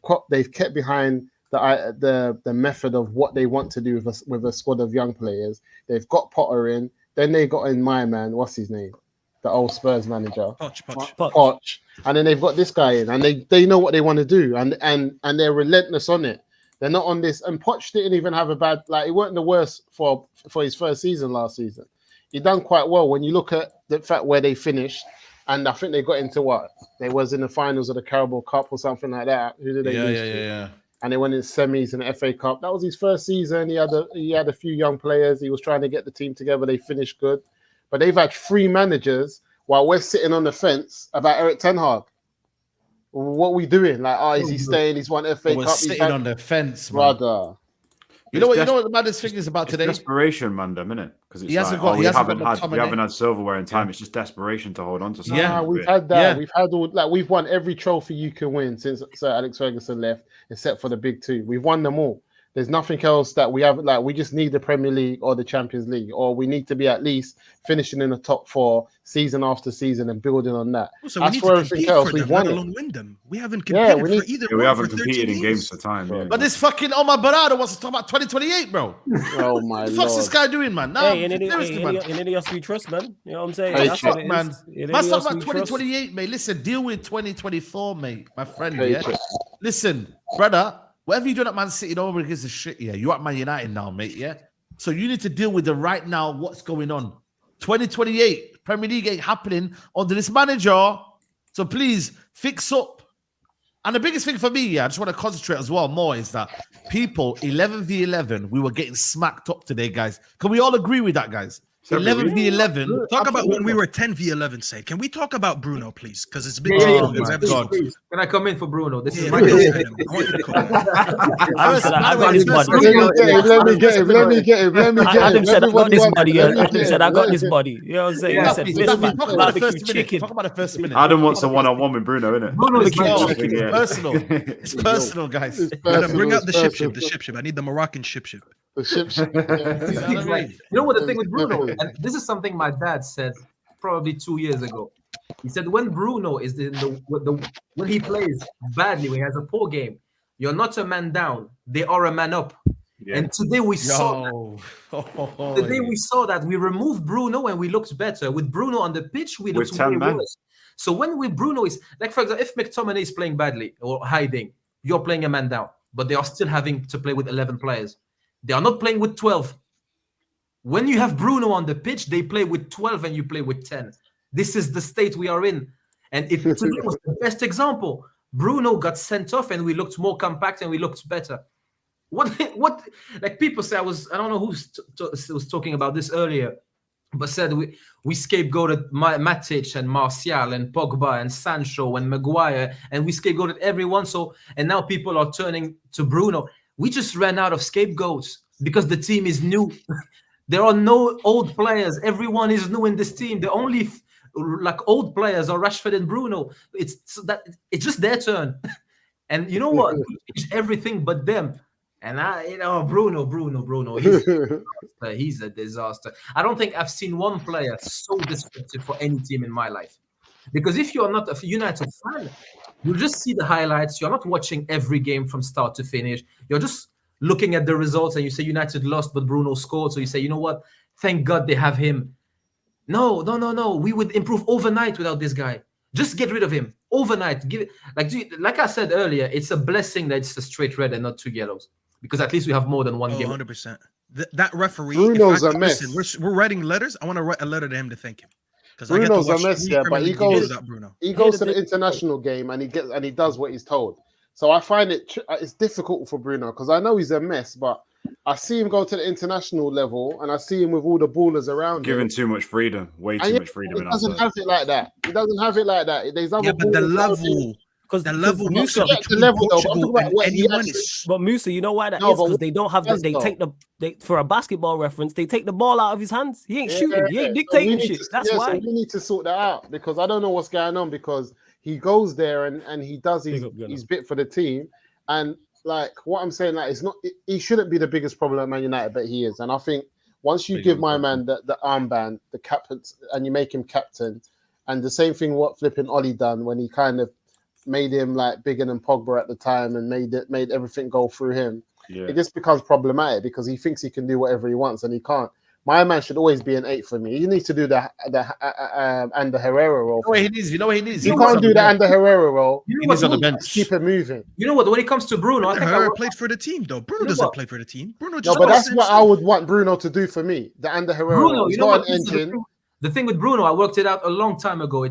S9: kept behind the method of what they want to do with a squad of young players. They've got Potter in. Then they got in my man, what's his name? The old Spurs manager, Poch. And then they've got this guy in, and they know what they want to do, and they're relentless on it. They're not on this. And Poch didn't even have a bad, like, it weren't the worst for his first season last season. He done quite well when you look at the fact where they finished, and I think they got into what? They was in the finals of the Carabao Cup or something like that. Who did they lose to?
S1: Yeah.
S9: And they went in semis in the FA Cup. That was his first season. He had a few young players. He was trying to get the team together. They finished good. But they've had 3 managers while we're sitting on the fence about Eric Ten Hag. What are we doing? Like, is he staying? He's won FA Cup.
S1: We're sitting on the fence, man.
S9: Brother.
S1: You know what the maddest thing is about today?
S6: Desperation, Mandem, innit? Because
S1: he hasn't got.
S6: We haven't had silverware in time. It's just desperation to hold on to something.
S9: Yeah, we've had that. Yeah. We've had we've won every trophy you can win since Sir Alex Ferguson left, except for the big 2. We've won them all. There's nothing else that we have. Like, we just need the Premier League or the Champions League, or we need to be at least finishing in the top 4 season after season and building on that.
S5: So we
S9: As
S5: need
S9: for
S5: to
S9: everything
S5: compete
S9: else,
S5: for
S9: we've
S5: them, let
S9: won it.
S5: alone win them. We haven't
S9: Yeah,
S5: competed
S9: we
S5: for either
S6: Yeah, we
S5: one
S6: haven't
S5: for 13
S6: competed in games
S5: years.
S6: for time. Yeah,
S1: But this fucking Omar Barada wants to talk about 2028, bro.
S9: Oh my
S1: What the fuck's this
S9: lord!
S1: guy doing, man? Nah,
S4: Hey, in
S1: seriously, man.
S4: Ineos we trust, man. You know what I'm saying?
S9: Hey,
S4: That's
S9: shit,
S4: what it is.
S1: Man,
S4: In
S1: let's talk
S4: Ineos
S1: about
S4: we trust.
S1: 2028, mate. Listen, deal with 2024, mate. My friend,
S9: Hey,
S1: yeah?
S9: shit.
S1: Listen, brother, whatever you do at Man City, nobody gives a shit, yeah? You're at Man United now, mate, yeah? So you need to deal with the right now, what's going on. 2028, Premier League ain't happening under this manager. So please, fix up. And the biggest thing for me, yeah, I just want to concentrate as well more, is that people, 11v11, we were getting smacked up today, guys. Can we all agree with that, guys? 11v11.
S5: Talk about when we were 10v11, say. Can we talk about Bruno, please? Because it's been
S1: Oh,
S5: changing
S1: my
S5: every
S1: God.
S8: Please, can I come in for Bruno? This is
S5: Yeah,
S8: my
S5: I want you to come.
S4: I got this body.
S9: Let me get him. Let me get him. Let me get him.
S4: Adam said, I got
S9: Everyone
S4: this
S9: wants-
S4: body.
S9: let me
S4: Adam
S9: get
S4: said,
S9: him.
S4: I got this body. You know what I'm saying?
S8: Yeah,
S4: I said,
S1: Talk
S4: this
S1: about
S4: man,
S1: the
S4: barbecue
S1: first minute.
S4: chicken.
S1: Talk about the first minute.
S6: Adam wants a one-on-one with Bruno, innit?
S8: Bruno is my
S1: Oh,
S8: chicken.
S1: it's personal. It's personal, guys.
S9: It's
S5: Adam, bring
S9: personal,
S5: out the
S9: it's
S5: ship.
S9: personal.
S5: The ship. I need the Moroccan ship.
S9: The ship.
S1: You know what I mean?
S8: You know what the thing with Bruno, and this is something my dad said probably 2 years ago. He said when Bruno is when he plays badly, when he has a poor game, you're not a man down, they are a man up.
S6: Yeah.
S8: And today we saw that.
S1: Yo.
S8: Today we saw that we removed Bruno and we looked better. With Bruno on the pitch, we
S6: With
S8: looked
S6: 10
S8: way
S6: men.
S8: worse. So when Bruno is like, for example, if McTominay is playing badly or hiding, you're playing a man down, but they are still having to play with 11 players. They are not playing with 12. When you have Bruno on the pitch, they play with 12 and you play with 10. This is the state we are in. And it today was the best example. Bruno got sent off and we looked more compact and we looked better. What like people say, I don't know who was talking about this earlier, but said we scapegoated Matic and Martial and Pogba and Sancho and Maguire, and we scapegoated everyone. So, and now people are turning to Bruno. We just ran out of scapegoats because the team is new. There are no old players. Everyone is new in this team. The only like old players are Rashford and Bruno. It's just their turn. And you know what? Everything but them. And Bruno, he's a disaster. I don't think I've seen one player so disruptive for any team in my life. Because if you're not a United fan, you just see the highlights. You're not watching every game from start to finish. You're just looking at the results and you say United lost, but Bruno scored. So you say, you know what? Thank God they have him. No. We would improve overnight without this guy. Just get rid of him overnight. Give it like I said earlier, it's a blessing that it's a straight red and not 2 yellows. Because at least we have more than one game.
S5: 100%. That referee.
S9: Bruno's a mess.
S5: Listen, we're writing letters. I want to write a letter to him to thank him. Because
S9: Bruno's a mess, yeah, but he goes
S5: Bruno.
S9: he goes to the international game and he does what he's told. So I find it's difficult for Bruno because I know he's a mess, but I see him go to the international level and I see him with all the ballers around
S6: Giving
S9: him.
S6: too much freedom, way too much freedom.
S9: He doesn't have it like that. He doesn't have it like that. There's other
S5: But the
S9: ballers around him.
S5: level. Because the level
S9: Musa,
S5: between
S9: the level though,
S5: Portugal
S9: I'm talking about
S5: and
S9: what he
S5: anyone
S9: actually-
S5: is.
S4: But Musa, you know why that
S9: No,
S4: is?
S9: but
S4: Because they don't have the,
S9: does
S4: they
S9: though.
S4: take for a basketball reference, they take the ball out of his hands. He ain't shooting, he ain't
S9: So we
S4: dictating
S9: need
S4: shit.
S9: to-
S4: That's
S9: so
S4: why.
S9: we need to sort that out because I don't know what's going on because he goes there and he does
S4: Big up, Gunnar.
S9: his bit for the team and like what I'm saying, like he shouldn't be the biggest problem at Man United, but he is. And I think once you
S6: Big
S9: give
S6: up,
S9: my
S6: Gunnar.
S9: man the armband, the captain, and you make him captain, and the same thing what flipping Ollie done when he kind of made him like bigger than Pogba at the time and made everything go through him.
S6: Yeah.
S9: It just becomes problematic because he thinks he can do whatever he wants and he can't. My man should always be an 8 for me. He needs to do the Ander Herrera role.
S1: You know what he needs?
S9: He can't do the Ander Herrera role.
S8: You
S1: He
S8: know
S1: needs on the
S8: what?
S1: bench.
S9: Keep it moving.
S8: You know what? When it comes to Bruno, I think
S5: Herrera played for the team, though. Bruno
S8: You know
S5: doesn't
S8: what?
S5: play for the team. Bruno
S9: No,
S5: just
S9: but that's
S5: plays
S9: what I
S5: himself.
S9: would want Bruno to do for me. The Ander Herrera
S8: Bruno,
S9: role.
S8: you
S9: He's
S8: know
S9: got
S8: what?
S9: an
S8: This is
S9: engine.
S8: the thing with Bruno, I worked it out a long time ago.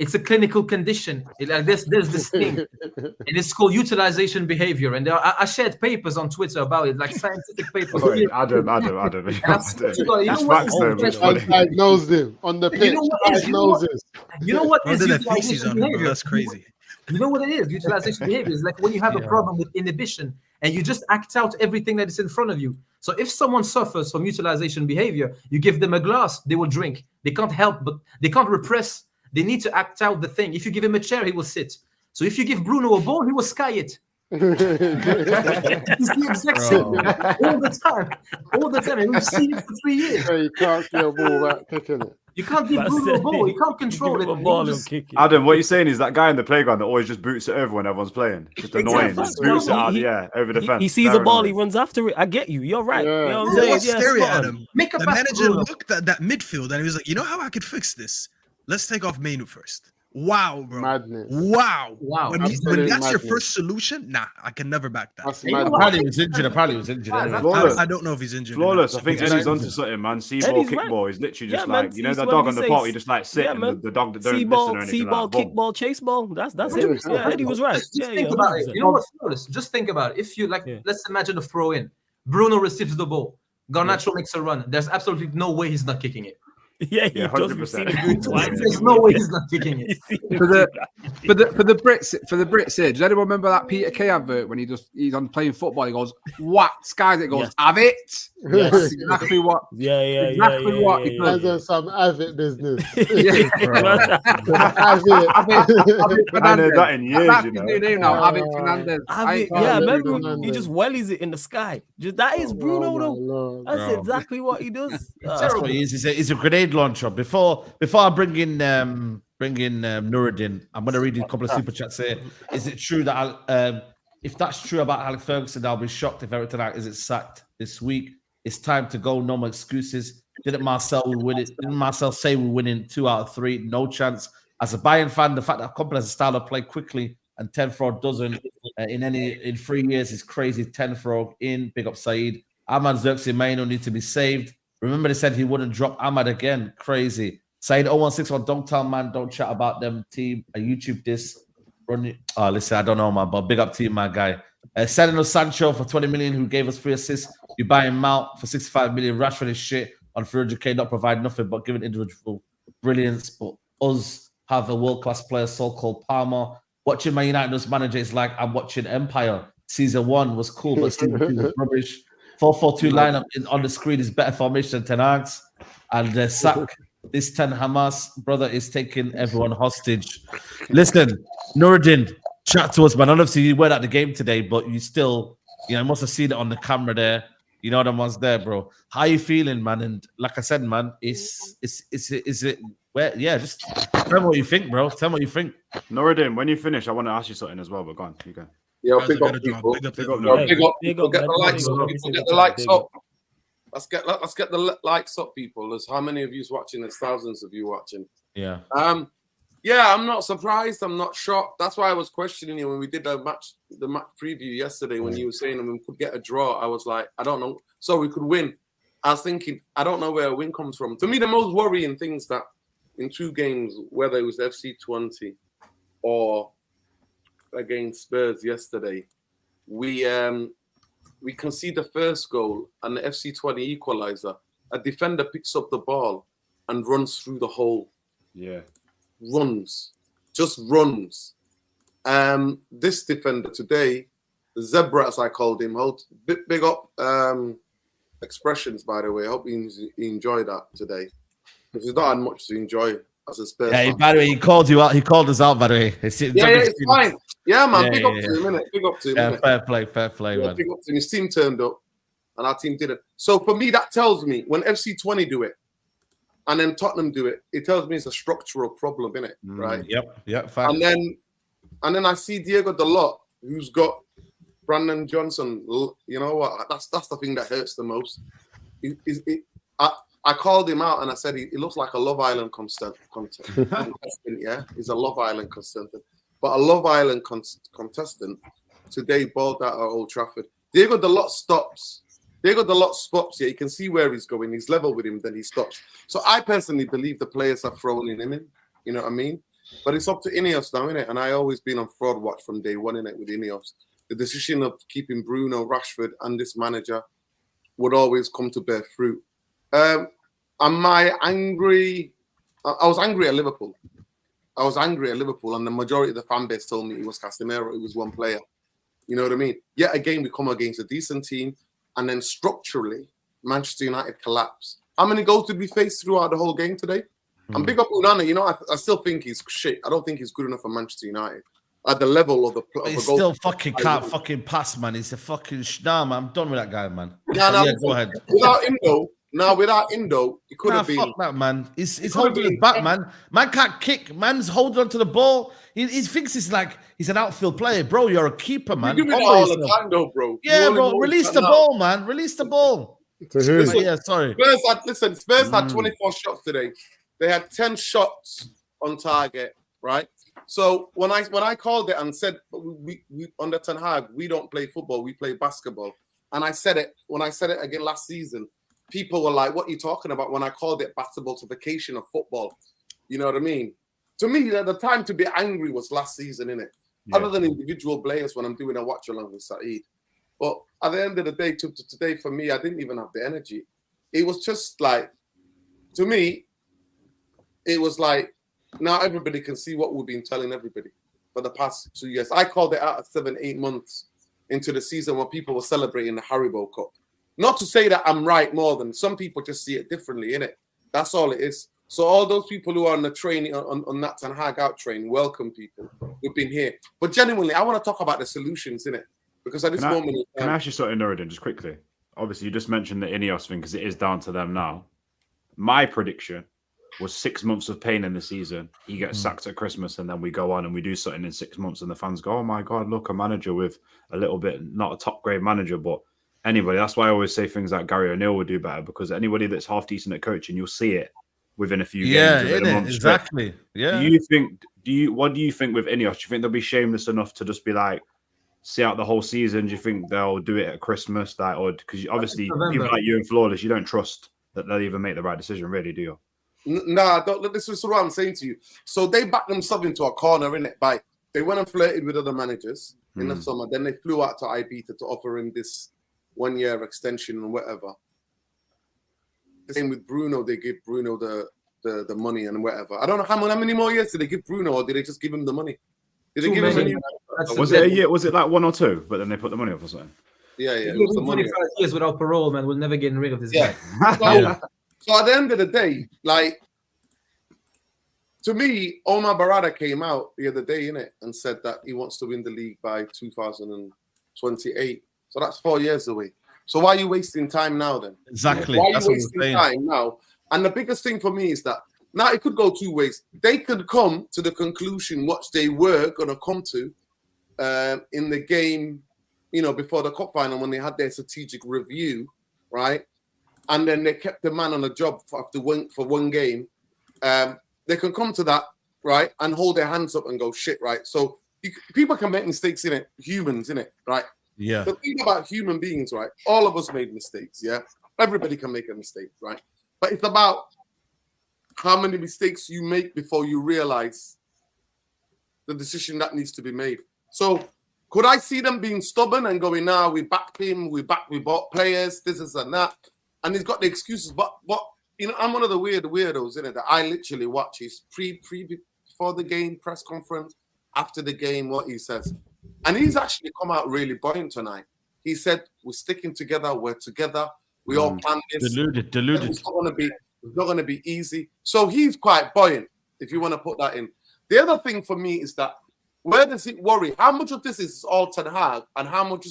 S8: It's a clinical condition. There's this thing, and it's called utilization behavior. And I shared papers on Twitter about it, like scientific papers.
S6: Sorry, Adam.
S8: And I swear to God, you
S6: That's
S8: know what?
S6: facts, though.
S8: It's
S6: It's
S9: I
S6: funny.
S9: diagnosed him on the pitch.
S8: You know what is- you know what-
S9: Diagnosis.
S8: You know what
S5: Bro
S8: is
S5: did have feces
S8: utilization
S5: on him, bro.
S8: behavior?
S5: That's crazy.
S8: You know what it is? Utilization behavior is like when you have a problem with inhibition and you just act out everything that is in front of you. So if someone suffers from utilization behavior, you give them a glass, they will drink. They can't help, but they can't repress. They need to act out the thing. If you give him a chair, he will sit. So if you give Bruno a ball, he will sky it. It's the exact same all the time. All the time. And we've seen it for 3 years.
S9: So you can't see a ball without kicking it.
S8: You can't give Bruno a ball. You can't control it.
S4: A
S8: And
S4: ball
S8: he'll
S4: and
S8: just-
S4: kick it.
S6: Adam, what you're saying is that guy in the playground that always just boots it over when everyone's playing. Just annoying.
S4: Exactly.
S6: Just boots it out,
S4: He-
S6: over the fence.
S4: He sees a
S6: Very
S4: ball,
S6: annoying.
S4: he runs after it. I get you. You're right.
S9: Yeah.
S4: You know what I'm
S5: You know
S4: saying?
S5: what's
S4: Yeah,
S5: scary,
S4: spot on.
S5: Adam?
S8: Make a
S5: The
S8: pass to
S5: manager
S8: Bruno.
S5: looked at that midfield and he was like, you know how I could fix this? Let's take off Mainu first. Wow, bro.
S9: Madness.
S5: Wow.
S8: Wow.
S5: When
S9: Absolute
S5: that's your
S9: madness.
S5: first solution, nah, I can never back that.
S9: That's
S8: You know
S9: madness.
S8: what?
S1: Apparently he was injured. Anyway.
S6: Flawless.
S5: I don't know if he's injured.
S6: Flawless. I think
S1: He's
S6: Eddie's
S1: right.
S6: onto something, man. See ball,
S4: Eddie's
S6: kick
S4: right.
S6: ball. He's literally just
S4: Yeah, man.
S6: like, you know,
S4: See,
S6: the
S4: when
S6: dog
S4: we
S6: on the
S4: say
S6: pot, you just like sit
S4: yeah,
S6: and
S4: man.
S6: the dog that don't
S4: See
S6: listen
S4: ball,
S6: or
S4: see
S6: anything
S4: ball,
S6: like that.
S4: kick ball, chase ball. That's it. Yeah, Eddie was right.
S8: Just
S4: Yeah,
S8: think
S4: yeah.
S8: about it.
S4: 100%.
S8: You know what's flawless? Just think about it. If you like,
S4: Yeah.
S8: let's imagine a throw in. Bruno receives the ball. Garnacho makes a run. There's absolutely no way he's not kicking it.
S4: Yeah, he
S6: Yeah,
S4: does. We've seen
S6: 100%.
S4: him do it twice.
S8: There's no way he's not kicking it.
S2: For the Brits here, does anyone remember that Peter Kay advert when he's on playing football? He goes, "What?" Skies it goes,
S4: Yes.
S2: "Have it."
S4: Yes.
S2: That's exactly what.
S4: Yeah,
S2: Exactly what he
S9: Guys on some avid business.
S2: Yeah.
S9: Avid.
S6: I know that in years,
S2: That's
S6: you
S2: his
S6: know.
S2: new name now. Avid Fernandes.
S4: Yeah, remember
S9: Fernandes.
S4: he just wellies it in the sky. Just that is Bruno
S9: Oh, my
S4: though.
S9: Lord.
S4: That's
S1: Bro.
S4: exactly what he does.
S1: That's what he is. He's a grenade launcher. Before I bring in Nuruddin, I'm going to read you a couple of super chats here. Is it true that if that's true about Alex Ferguson, I'll be shocked if Eric Ten Hag isn't sacked this week. It's time to go. No more excuses. Didn't Marcel win it? Didn't Marcel say we're winning 2 out of 3? No chance. As a Bayern fan, the fact that a company has a style of play quickly and 10 for a dozen in 3 years is crazy. 10 for in. Big up Saeed. Ahmad Xerxes Maino need to be saved. Remember they said he wouldn't drop Ahmad again. Crazy. Saeed 0161, don't tell man, don't chat about them team. A YouTube this. Listen, I don't know, man, but big up team, my guy. Selling us Sancho for 20 million, who gave us 3 assists. You buy him out for 65 million. Rashford is shit on 300k, not provide nothing but giving individual brilliance. But us have a world-class player, so-called Palmer. Watching Man United's manager is like I'm watching Empire. Season 1 was cool, but season 2 was rubbish. 4-4-2 lineup on the screen is better formation than Ten Hag's. And sack this 10 Hamas brother is taking everyone hostage. Listen, Nuruddin, chat to us, man. Obviously, you weren't at the game today, but you still, you must have seen it on the camera there. You know the ones there, bro. How you feeling, man? And like I said, man, is it where? Yeah, just tell me what you think, bro. Tell me what you think.
S6: Nuruddin, when you finish, I want to ask you something as well, but go on. You go.
S10: Yeah,
S5: Guys,
S10: big
S5: I
S10: up
S5: gotta drop.
S10: people.
S5: Big up,
S6: Big up,
S10: Yo,
S6: Hey,
S10: big up
S4: big
S10: people.
S4: up,
S10: Get the
S4: man.
S10: likes
S4: Big
S10: up.
S4: up,
S10: People
S4: big
S10: get
S4: up,
S10: the likes
S4: big
S10: up.
S4: up.
S10: Let's get the likes up, people. There's how many of you watching? There's thousands of you watching.
S1: Yeah.
S10: Yeah, I'm not surprised. I'm not shocked. That's why I was questioning you when we did the match preview yesterday. When you were saying we could get a draw, I was like, I don't know. So we could win. I was thinking, I don't know where a win comes from. To me, the most worrying things that in 2 games, whether it was FC20 or against Spurs yesterday, we concede the first goal and the FC20 equaliser. A defender picks up the ball and runs through the hole.
S6: Yeah.
S10: Just runs. This defender today, the Zebra, as I called him, big up expressions, by the way. I hope he enjoyed that today. Because he's not had much to enjoy as a Spurs
S1: Yeah,
S10: fan.
S1: by the way, he called you out. He called us out, by the way. It's
S10: Fine. Yeah, man.
S1: Yeah,
S10: big up to him, innit? Big up to him,
S1: Yeah,
S10: innit?
S1: fair play,
S10: Yeah,
S1: man.
S10: big up to him. His team turned up and our team didn't. So for me, that tells me when FC20 do it and then Tottenham do it, it tells me it's a structural problem, innit? Right?
S1: Yep, fact.
S10: And then I see Diego Dalot, who's got Brandon Johnson. You know what? That's the thing that hurts the most. I called him out and I said he looks like a Love Island contestant. Yeah, he's a Love Island contestant. But a Love Island contestant today balled out at Old Trafford. Diego Dalot stops. Diego Dalot stops. Yeah, you can see where he's going. He's level with him, then he stops. So I personally believe the players are throwing him in. You know what I mean? But it's up to Ineos now, innit? And I always been on fraud watch from day one, innit, with Ineos. The decision of keeping Bruno, Rashford, and this manager would always come to bear fruit. Am I angry? I was angry at Liverpool. And the majority of the fan base told me it was Casemiro, it was one player. You know what I mean? Yet again, we come against a decent team, and then structurally, Manchester United collapse. How many goals did we face throughout the whole game today? And big up Unana, you know, I still think he's shit. I don't think he's good enough for Manchester United. at the level of the.
S1: But he still fucking can't fucking pass, man. He's a fucking nah, man. I'm done with that guy, man.
S10: Yeah,
S1: Go ahead.
S10: Without Indo, it could have been.
S1: Fuck that, man. He's holding his back, man. Man can't kick. Man's holding onto the ball. He thinks he's like he's an outfield player, bro. You're a keeper, man.
S10: You do it all the time, though, bro.
S1: Yeah, bro. Release the ball, man. Release the ball. Yeah, sorry.
S10: Spurs had 24 shots today. They had 10 shots on target, right? So when I called it and said we under Ten Hag, we don't play football, we play basketball. And I said it when I said it again last season, people were like, what are you talking about? When I called it basketballification of football. You know what I mean? To me, the time to be angry was last season, innit? Yeah. Other than individual players when I'm doing a watch along with Saeed. But at the end of the day, today for me, I didn't even have the energy. It was just like, to me, it was like, now everybody can see what we've been telling everybody for the past 2 years. I called it out at 7-8 months into the season when people were celebrating the Haribo Cup. Not to say that I'm right more than some people just see it differently, innit? That's all it is. So all those people who are on the training, on that Ten Hag out train, welcome people who've been here. But genuinely, I want to talk about the solutions, innit? Because at this moment...
S6: Can I ask you something, Nuruddin, just quickly? Obviously, you just mentioned the Ineos thing because it is down to them now. My prediction was 6 months of pain in the season. He gets sacked at Christmas and then we go on and we do something in 6 months and the fans go, oh my God, look, a manager with a little bit, not a top grade manager, but anybody. That's why I always say things like Gary O'Neill would do better because anybody that's half decent at coaching, you'll see it within a few games. Within a month
S1: exactly.
S6: Straight.
S1: Yeah.
S6: What do you think with Ineos? Do you think they'll be shameless enough to just be like, see out the whole season? Do you think they'll do it at Christmas? Because obviously people like you and Flawless, you don't trust that they'll even make the right decision, really, do you?
S10: Nah, this is what I'm saying to you. So they backed themselves into a corner, innit? They went and flirted with other managers in the summer. Then they flew out to Ibiza to offer him this 1 year extension and whatever. The same with Bruno. They give Bruno the money and whatever. I don't know how many more years did they give Bruno, or did they just give him the money? Did they give him money?
S6: Was it a year? Was it like 1 or 2? But then they put the money up or something.
S10: Yeah.
S8: It was 25 years without parole, man. We're never getting rid of this guy.
S10: So at the end of the day, like, to me, Omar Barada came out the other day, innit, and said that he wants to win the league by 2028. So that's 4 years away. So why are you wasting time now then?
S1: Exactly.
S10: Why are you wasting time now? And the biggest thing for me is that now it could go 2 ways. They could come to the conclusion what they were going to come to in the game, before the cup final when they had their strategic review, right? And then they kept the man on the job for one game. They can come to that, right, and hold their hands up and go, shit, right? So people can make mistakes, in it, humans, in it, right?
S1: Yeah.
S10: The thing about human beings, right? All of us made mistakes, yeah? Everybody can make a mistake, right? But it's about how many mistakes you make before you realize the decision that needs to be made. So could I see them being stubborn and going, nah, we backed him, we bought players, this is and that. And he's got the excuses, but I'm one of the weirdos, that I literally watch his before the game press conference, after the game, what he says. And he's actually come out really buoyant tonight. He said, we're sticking together, we're together, we all planned this.
S1: Deluded.
S10: It's not going to be easy. So he's quite buoyant, if you want to put that in. The other thing for me is that, where does it worry? How much of this is all Ten Hag, and how much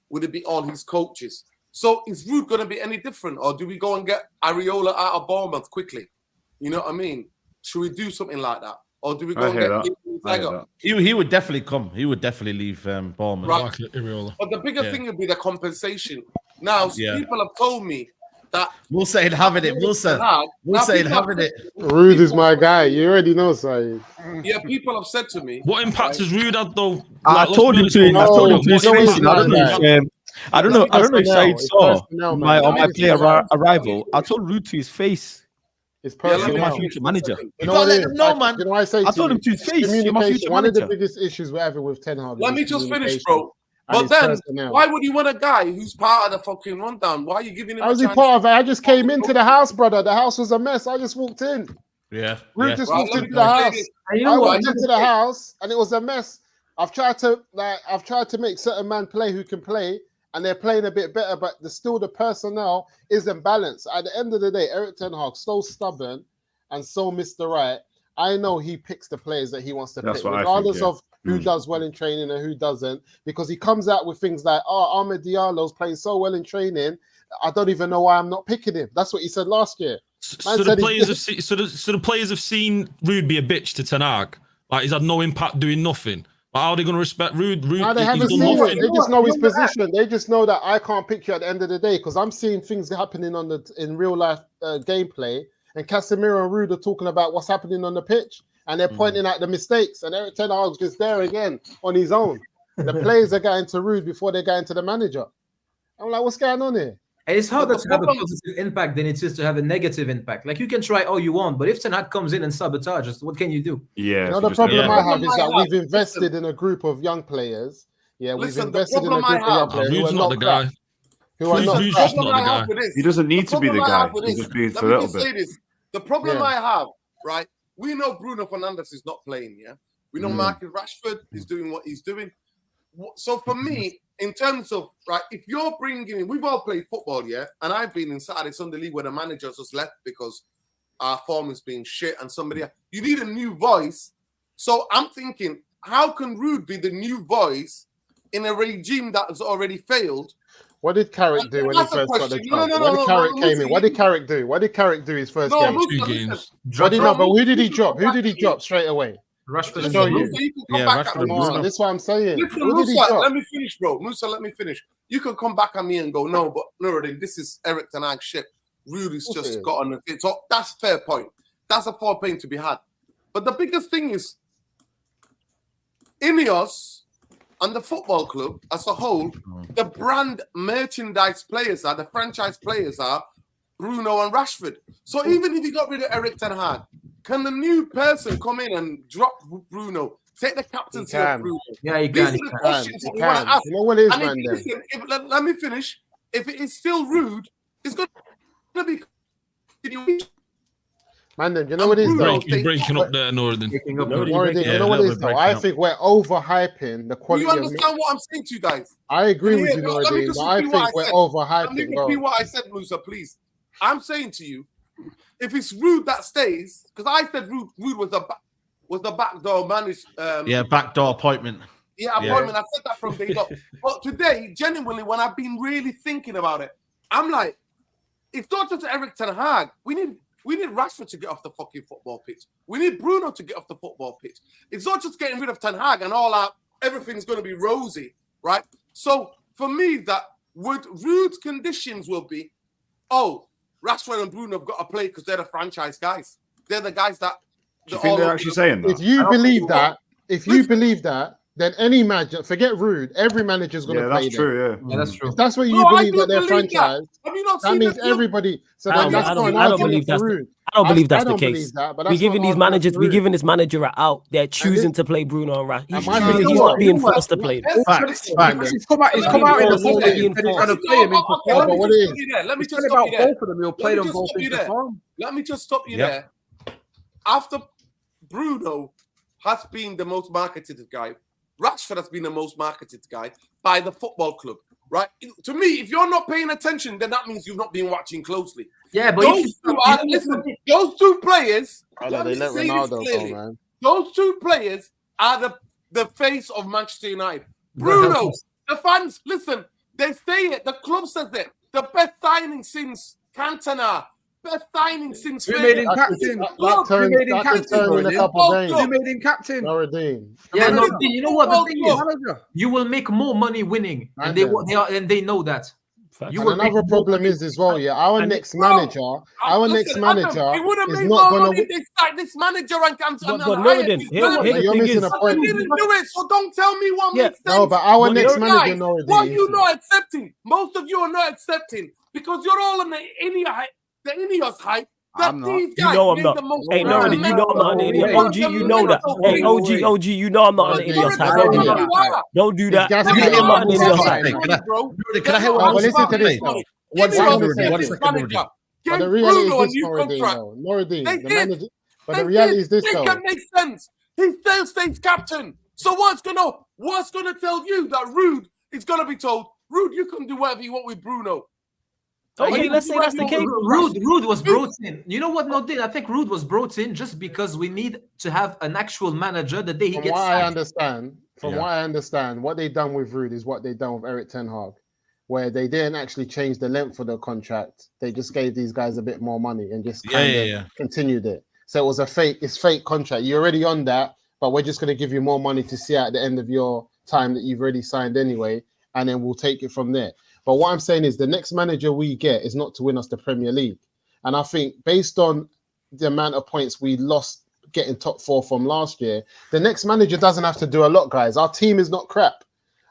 S10: would it be all his coaches? So is Ruud going to be any different, or do we go and get Areola out of Bournemouth quickly? You know what I mean? Should we do something like that, or do we go and get Tiger?
S1: He would definitely come. He would definitely leave Bournemouth.
S10: Right. But the bigger thing would be the compensation. Now, people have told me that
S1: we'll say having it. We'll say having it.
S9: Ruud is my guy. You already know, Saeed.
S10: Yeah, people have said to me.
S3: What impact has Ruud had though?
S11: I told him to his face. I don't know if Saeed saw my player arrival. I told Ruud to his face.
S9: It's personal.
S11: You're my future manager.
S9: You know what it is?
S1: man.
S9: You know what I say?
S11: I told him to his face. You're my future
S9: One of
S11: manager.
S9: the biggest issues we're having with Ten Hag.
S10: Let me just finish, bro. But then, why would you want a guy who's part of the fucking rundown? Why are you giving him?
S9: How's he part of it? I just came into the house, brother. The house was a mess. I just walked in.
S1: Yeah.
S9: Ruud just walked into the house. I walked into the house and it was a mess. I've tried to make certain men play who can play, and they're playing a bit better, but still the personnel isn't balanced. At the end of the day, Erik ten Hag so stubborn and so Mr. Right. I know he picks the players that he wants to pick, regardless who does well in training and who doesn't, because he comes out with things like, "Oh, Ahmed Diallo's playing so well in training. I don't even know why I'm not picking him." That's what he said last year.
S3: So the players have seen Rude be a bitch to Ten Hag. Like he's had no impact doing nothing. But how are they going to respect Rude?
S9: No, they haven't seen it. They just know his position. They just know that I can't pick you at the end of the day, because I'm seeing things happening in real life gameplay, and Casemiro and Rude are talking about what's happening on the pitch, and they're pointing out the mistakes, and Eric Ten Hag's just there again on his own. The players are getting to Rude before they get into the manager. I'm like, what's going on here?
S8: It's harder to have a positive impact than it is to have a negative impact. Like, you can try all you want, but if Ten Hag comes in and sabotages, what can you do?
S6: Yeah.
S9: You know, the problem I have is that we've invested in a group of young players. Yeah, we've invested in a group of young players who are not the guy. Who are not the guy.
S6: He doesn't need to be the guy. He's just being for a little bit.
S10: The problem I have, right? We know Bruno Fernandes is not playing. Yeah, we know Marcus Rashford is doing what he's doing. So for me, in terms of, right, if you're bringing in, we've all played football, yeah, and I've been in Saturday Sunday League where the manager's just left because our form is being shit, and somebody, you need a new voice. So I'm thinking, how can Rude be the new voice in a regime that has already failed?
S9: What did Carrick do when he first got the job? What did Carrick came in? What did Carrick do? What did Carrick do his first game?
S3: 2 games.
S9: But who did he drop? Who did he drop straight away?
S8: Rashford.
S9: Rashford. That's what I'm saying.
S10: Listen, Musa, let me finish, bro. Musa, let me finish. You can come back at me and go, no, but Nuruddin, this is Eric Ten Hag shit. Rudy's just got on the fit. So that's a fair point. That's a fair point to be had. But the biggest thing is Ineos and the football club as a whole, the brand merchandise players are, the franchise players are Bruno and Rashford. So even if you got rid of Eric Ten Hag, can the new person come in and drop Bruno? Take the captaincy of Bruno.
S8: Yeah, he can.
S10: You know
S9: what is, man?
S10: Let me finish. If it is still Rude, it's going to be.
S9: Man, you know what it is, though?
S3: You're breaking up there, Northern.
S9: You know what it is, though? I think we're overhyping the quality.
S10: You understand what I'm saying to you guys?
S9: I agree with you, Northern, but I think we're overhyping.
S10: Let me repeat what I said, Musa, please. I'm saying to you, if it's Rude that stays, because I said Rude was the backdoor managed.
S1: Backdoor appointment.
S10: Yeah, appointment. I said that from day one. But today, genuinely, when I've been really thinking about it, I'm like, it's not just Eric Ten Hag. We need Rashford to get off the fucking football pitch. We need Bruno to get off the football pitch. It's not just getting rid of Ten Hag and all that. Everything's going to be rosy, right? So for me, that would Rude's conditions will be, Rashford and Bruno have got to play because they're the franchise guys. They're the guys that.
S6: Do you think they're actually saying that?
S9: If you believe that, then any manager, forget Rude, every manager's going to play.
S6: That's true.
S8: Yeah, that's true.
S9: If that's what you believe that they're franchise, that means everybody. So
S4: I don't believe that's
S9: Rude.
S4: I don't believe that's the case.
S9: We're
S4: giving these managers, we're giving this manager an out. They're choosing to play Bruno and Rashford. He's not being forced to play.
S2: He's come out in the ball and he's trying to play him in.
S10: Let me just stop you there.
S2: Both of them, he'll play them both in the form.
S10: Let me just stop you there. After Bruno has been the most marketed guy, Rashford has been the most marketed guy by the football club, right? To me, if you're not paying attention, then that means you've not been watching closely.
S8: Yeah, but
S10: those two players.
S9: They let Ronaldo go, man.
S10: Those two players are the face of Manchester United. Bruno, the fans, listen, they say it. The club says it. The best signing since Cantona. Best signing since.
S2: We made him captain. We made him captain. We made him captain.
S8: Yeah, no, you know what the thing is? You will make more money winning, and they know that.
S9: Another problem is as well. Yeah, our next manager is not going to.
S10: This manager and Cantona.
S9: But you're missing a point.
S10: He didn't do it, so don't tell me what makes sense.
S9: No, but our next manager,
S10: what are you not accepting? Most of you are not accepting because you're all on the Ineos hype.
S4: You know I'm not. Hey, Nordy, you know I'm not an idiot. OG, you know that. Hey, OG, you know I'm not an idiot. Don't do that. Don't do that. I'm not an idiot.
S1: Can I hear what
S9: listen to this?
S1: One second.
S9: But the reality is this, Nordy. But the reality is this, though.
S10: It can make sense. He's still stays captain. So what's gonna tell you that Rude is gonna be told, Rude, you can do whatever you want with Bruno?
S4: Okay, let's say that's the case.
S8: Rude was brought in. You know what? No, I think Rude was brought in just because we need to have an actual manager the day he
S9: From
S8: gets
S9: what
S8: sacked.
S9: I understand, what they done with Rude is what they done with Eric Ten Hag, where they didn't actually change the length of the contract. They just gave these guys a bit more money and just kind of continued it. So it was it's fake contract. You're already on that, but we're just going to give you more money to see at the end of your time that you've already signed anyway, and then we'll take it from there. But what I'm saying is the next manager we get is not to win us the Premier League. And I think based on the amount of points we lost getting top 4 from last year, the next manager doesn't have to do a lot, guys. Our team is not crap.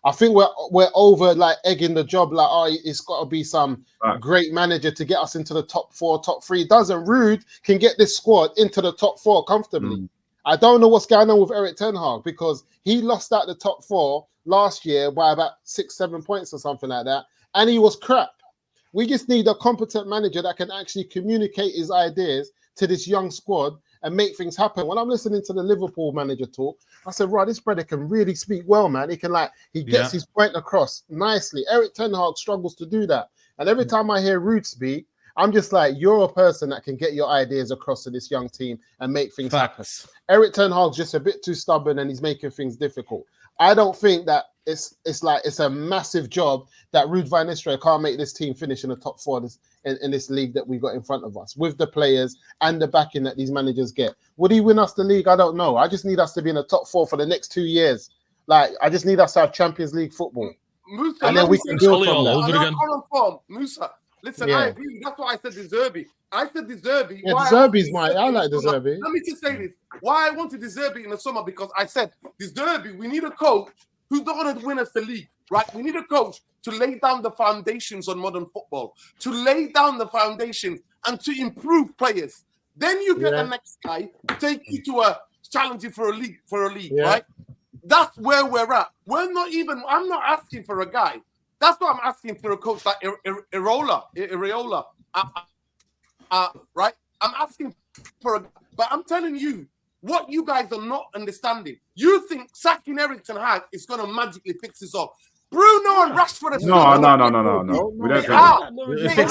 S9: I think we're over like egging the job like, oh, it's got to be some great manager to get us into the top 4, top 3. Doesn't. Rude can get this squad into the top 4 comfortably. I don't know what's going on with Eric Ten Hag because he lost out the top 4 last year by about 6-7 points or something like that. And he was crap. We just need a competent manager that can actually communicate his ideas to this young squad and make things happen. When I'm listening to the Liverpool manager talk, I said, right, this brother can really speak well, man. He gets his point across nicely. Eric Ten Hag struggles to do that. And every time I hear Rude speak, I'm just like, you're a person that can get your ideas across to this young team and make things happen. Eric Ten Hag's just a bit too stubborn and he's making things difficult. I don't think that it's a massive job that Ruud van Nistelrooy can't make this team finish in the top 4 in this league that we've got in front of us with the players and the backing that these managers get. Would he win us the league? I don't know. I just need us to be in the top 4 for the next 2 years. Like, I just need us to have Champions League football.
S10: Musa,
S9: and then we can build from
S3: that.
S10: Musa, listen, I agree. That's why I said De Zerbi. I said De Zerbi.
S9: Yeah, De Zerbi's I like De Zerbi.
S10: Let me just say this. Why I wanted De Zerbi in the summer, because I said, De Zerbi, we need a coach who's not going to win us the league, right? We need a coach to lay down the foundations on modern football, to lay down the foundations and to improve players. Then you get the next guy, take you to a challenging for a league, right? That's where we're at. I'm not asking for a guy. That's why I'm asking for a coach like Iraola, right? I'm asking for a, but I'm telling you, what you guys are not understanding. You think sacking Eric Ten Hag is going to magically fix this up. Bruno and Rashford are
S6: No. We don't think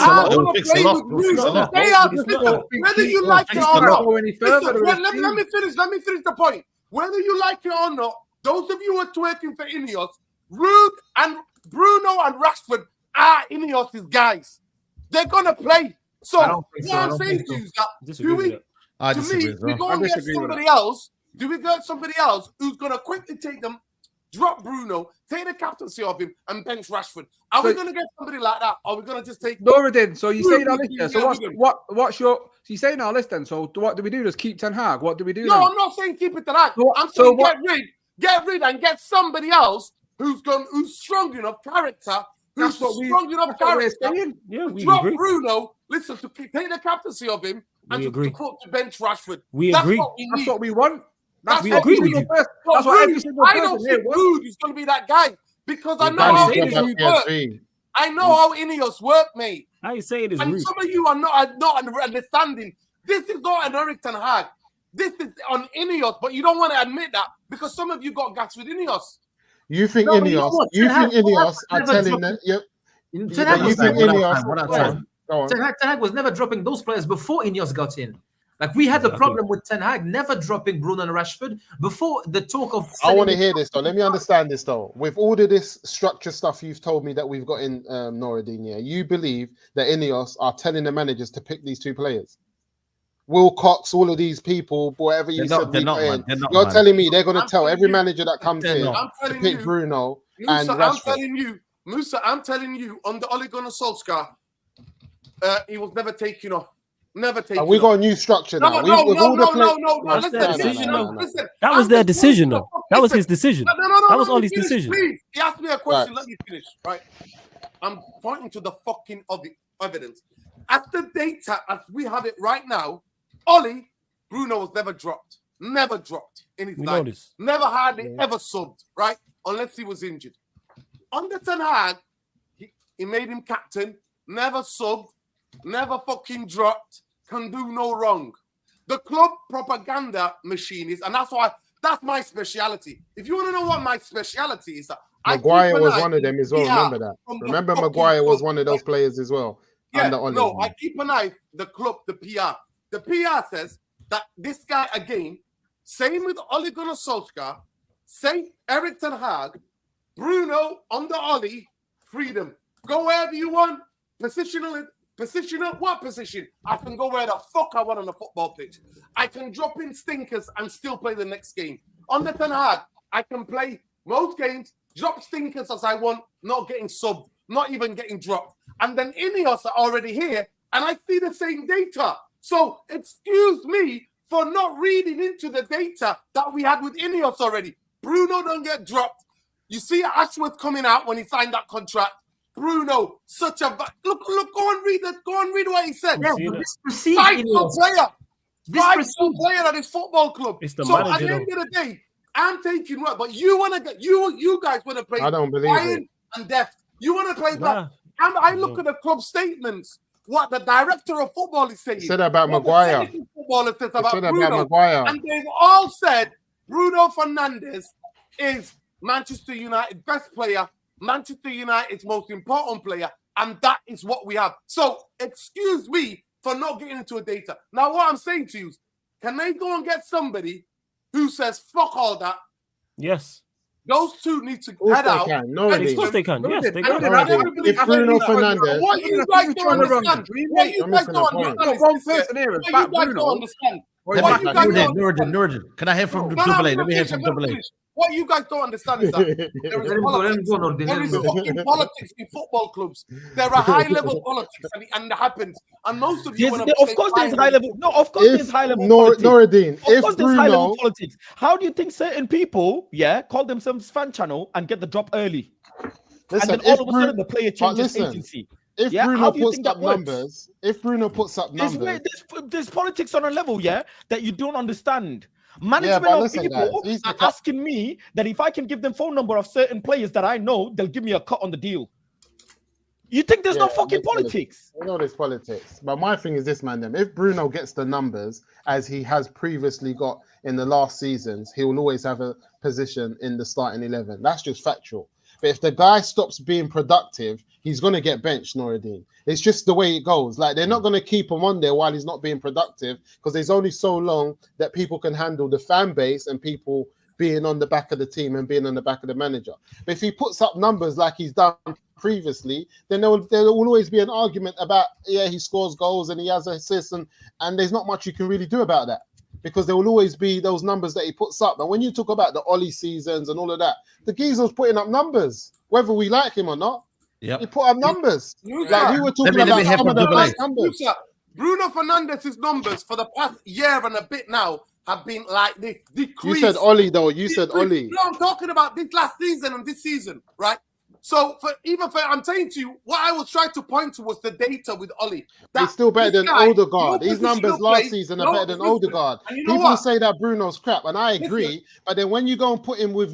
S10: whether you like it or not. Let me finish the point. Whether you like it or not, those of you who are twerking for Ineos, Ruud and Bruno and Rashford are Ineos' guys. They're going to play. So what I'm saying to you is that we go and get somebody else. Do we get somebody else who's going to quickly take them, drop Bruno, take the captaincy of him, and bench Rashford? Are we going to get somebody like that? Or are we going to just take
S2: Noradin? So you say our list then. So what's your? So you saying our list then? So what do we do? Just keep Ten Hag? What do we do?
S10: No, I'm not saying keep it Ten Hag. I'm saying get rid and get somebody else who's strong enough character. Who's strong enough character?
S4: Yeah, we
S10: drop
S4: agree.
S10: Bruno. Listen, to take the captaincy of him and to bench Rashford.
S4: We agree.
S2: That's what we want.
S4: We agree with you.
S2: That's what every single person
S10: I don't think Ruud is going to be that guy because I know how Ineos work. I know how Ineos work, mate.
S4: How you say it is
S10: and
S4: rude.
S10: Some of you are not understanding. This is not an Eric Ten Hag. This is on Ineos, but you don't want to admit that because some of you got gas with Ineos.
S9: You think Ineos? You think Ineos are telling that?
S8: Ten Hag was never dropping those players before Ineos got in. Like we had the problem with Ten Hag never dropping Bruno and Rashford before the talk of.
S9: I want to hear this though. Let me understand this though. With all of this structure stuff you've told me that we've got in Noradin, you believe that Ineos are telling the managers to pick these 2 players? Wilcox, all of these people, whatever you said. You're telling me they're going to tell every manager that comes in to pick Bruno and Rashford.
S10: Musa, I'm telling you, under Ole Gunnar Solskjaer, he was never taken off. Never taken off.
S9: We got a new structure now.
S10: No.
S4: That was their decision, though. That was his decision. That was Ole's decision.
S10: Please, he asked me a question. Let me finish. Right, I'm pointing to the fucking evidence. At the data as we have it right now, Bruno was never dropped in his life. Never hardly ever subbed, right? Unless he was injured. Under Ten Hag, he made him captain, never subbed, never fucking dropped, can do no wrong. The club propaganda machine is, and that's my speciality. If you want to know what my speciality is,
S9: Maguire was one of them as well. Remember that. Remember Maguire was one of those players as well. under Oli.
S10: No, I keep an eye. The club, the PR. The PR says that this guy again. Same with Ole Gunnar Solskjaer. Same Erik ten Hag. Bruno under Oli. Freedom. Go wherever you want. Positional. What position? I can go where the fuck I want on the football pitch. I can drop in stinkers and still play the next game. Under Ten Hag, I can play most games, drop stinkers as I want, not getting subbed, not even getting dropped. And then Ineos are already here, and I see the same data. So excuse me for not reading into the data that we had with Ineos already. Bruno don't get dropped. You see Ashworth coming out when he signed that contract. Bruno, such a look. Go and read that. Go and read what he said.
S8: Yeah, this precedes
S10: Vital player.
S8: This
S10: Vital player at his football club.
S4: It's the
S10: so
S4: manager,
S10: at the end of the day, I'm taking what, but you want to get you guys want to play.
S9: I don't believe
S10: Bayern
S9: it.
S10: and Death. You want to play that. And I look at the club statements. What the director of football is saying.
S9: He said about Maguire.
S10: Footballer says about
S9: said about
S10: Bruno.
S9: Maguire.
S10: And they've all said Bruno Fernandes is Manchester United best player, Manchester United's most important player, and that is what we have. So excuse me for not getting into a data. Now, what I'm saying to you is, can they go and get somebody who says fuck all that?
S4: Yes.
S10: Those two need to head out.
S9: No,
S4: of course they can. Yes, they can.
S9: If Bruno Fernandes,
S10: What you guys don't understand? What you guys don't understand?
S2: One person here is
S10: What
S2: back
S10: you guys
S2: Bruno.
S10: don't understand?
S1: Let
S10: What
S1: me-
S10: you guys don't
S1: Norden. Can I hear from
S10: No,
S1: Double A?
S10: I'm
S1: Let
S10: gonna
S1: me hear
S10: finish,
S1: from
S10: I'm gonna
S1: Double A.
S10: finish. What you guys don't understand is that there is politics. There is fucking politics in football clubs. There are high-level politics, and it happens. And most of you want to
S11: Of course, there's high level. No, of course, there's high level politics.
S9: Noradine,
S11: Of course, there's high level politics. How do you think certain people, call themselves fan channel and get the drop early?
S9: Listen,
S11: and then all of a sudden the player changes agency.
S9: If Bruno puts up numbers,
S11: there's politics on a level, that you don't understand. Management of people are asking me that if I can give them phone number of certain players that I know, they'll give me a cut on the deal. You think there's no fucking politics?
S9: I know there's politics, but my thing is this, man. If Bruno gets the numbers as he has previously got in the last seasons, he will always have a position in the starting 11. That's just factual. But if the guy stops being productive, he's going to get benched, Noradine. It's just the way it goes. Like, they're not going to keep him on there while he's not being productive, because there's only so long that people can handle the fan base and people being on the back of the team and being on the back of the manager. But if he puts up numbers like he's done previously, then there will always be an argument about, he scores goals and he has assists, and there's not much you can really do about that, because there will always be those numbers that he puts up. And when you talk about the Oli seasons and all of that, the geezer's putting up numbers, whether we like him or not.
S1: Yep.
S9: He put up numbers. Like we were talking about some of the best numbers.
S10: Bruno Fernandes' numbers for the past year and a bit now have been like this. Decreased.
S9: You said Oli, though. You said Oli.
S10: No, I'm talking about this last season and this season, right? So I'm saying to you, what I was trying to point to was the data with Oli.
S9: He's still better than Odegaard. His numbers last season are better than Odegaard. People say that Bruno's crap, and I agree. But then when you go and put him with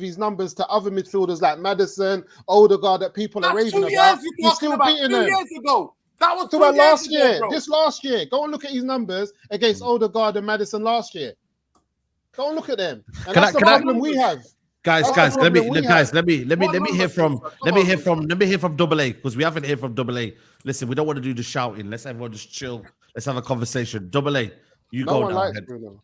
S9: his numbers to other midfielders like Madison, Odegaard, that people are raving about, he's still beating them.
S10: 2 years ago. That was 2
S9: years
S10: last
S9: ago,
S10: year.
S9: This last year. Go and look at his numbers against Odegaard and Madison last year. Go and look at them. And that's the problem we have.
S1: Guys, let me hear from Double A, because we haven't heard from Double A. Listen, we don't want to do the shouting. Let's everyone just chill. Let's have a conversation. Double A, you go now.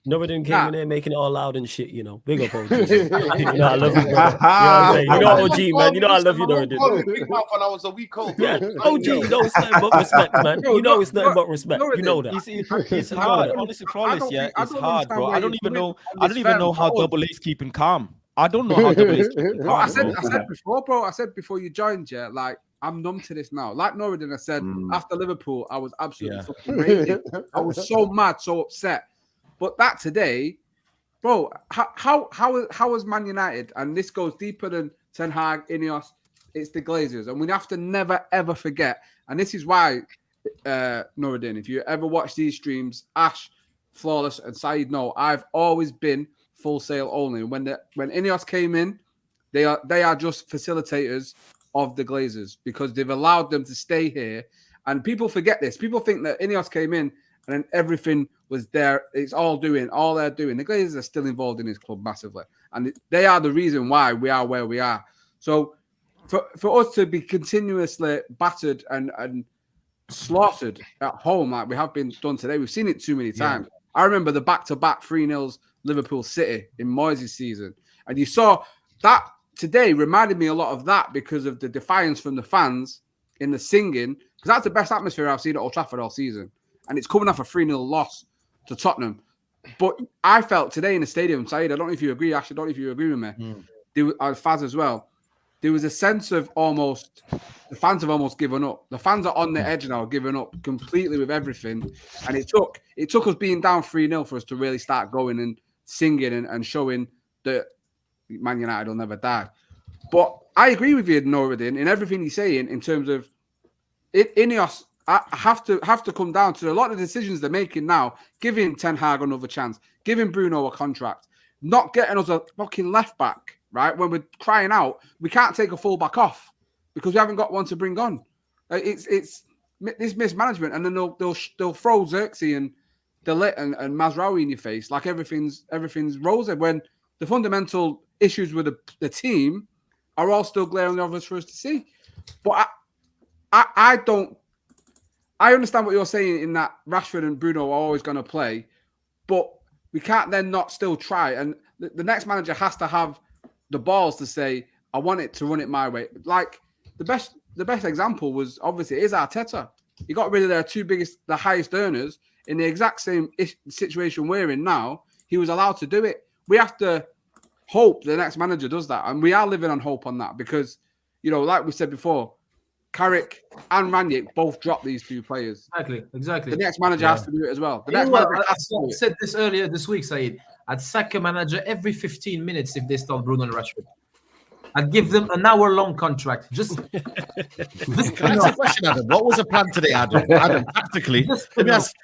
S4: Nobody came in there making it all loud and shit, Big up, OG. I love you, OG, man. I love you, Norton.
S10: Big mouth when I was a week old.
S4: Yeah, OG, it's nothing but respect, man. It's nothing but respect. You know that.
S11: It's hard. Honestly, flawless, it's hard, bro. I don't even know how Double A's keeping calm. I don't know how Double A's keeping calm.
S2: I said before, bro. I said before you joined, like, I'm numb to this now. Like Norridin, I said after Liverpool, I was absolutely fucking raging. I was so mad, so upset. But that today, bro, how is Man United? And this goes deeper than Ten Hag, Ineos. It's the Glazers, and we have to never ever forget. And this is why, Norridin, if you ever watch these streams, Ash, Flawless, and Saeed know I've always been full sale only. When Ineos came in, they are just facilitators of the Glazers, because they've allowed them to stay here. And people forget this. People think that Ineos came in and then everything was there. It's all they're doing. The Glazers are still involved in this club massively. And they are the reason why we are where we are. So for us to be continuously battered and slaughtered at home like we have been done today. We've seen it too many times. I remember the back-to-back 3-0 Liverpool City in Moyes' season. And you saw that today reminded me a lot of that because of the defiance from the fans in the singing. Because that's the best atmosphere I've seen at Old Trafford all season. And it's coming off a 3-0 loss to Tottenham. But I felt today in the stadium, Saeed, I don't know if you agree, Ash, I don't know if you agree with me. Faz as well. There was a sense of almost, the fans have almost given up. The fans are on the edge now, giving up completely with everything. And it took us being down 3-0 for us to really start going and singing and showing that Man United will never die. But I agree with you, Noureddin, in everything he's saying in terms of Ineos have to come down to a lot of decisions they're making now, giving Ten Hag another chance, giving Bruno a contract, not getting us a fucking left back, right? When we're crying out, we can't take a full back off because we haven't got one to bring on. It's this mismanagement, and then they'll throw Xerxes and Delit and Mazraoui in your face like everything's rosy when the fundamental issues with the team are all still glaring obvious for us to see. But I understand what you're saying in that Rashford and Bruno are always going to play, but we can't then not still try. And the next manager has to have the balls to say, I want it to run it my way. Like the best example was obviously is Arteta. He got rid of the highest earners in the exact same situation we're in now. He was allowed to do it. We have to hope the next manager does that. And we are living on hope on that because, like we said before, Carrick and Ranić both dropped these two players.
S8: Exactly.
S2: The next manager has to do it as well. I
S8: said this earlier this week, Saeed. I'd sack a manager every 15 minutes if they start Bruno and Rashford. I'd give them an hour-long contract. Just
S1: Can I ask a question, Adam? What was the plan today, Adam? Adam, tactically, let me ask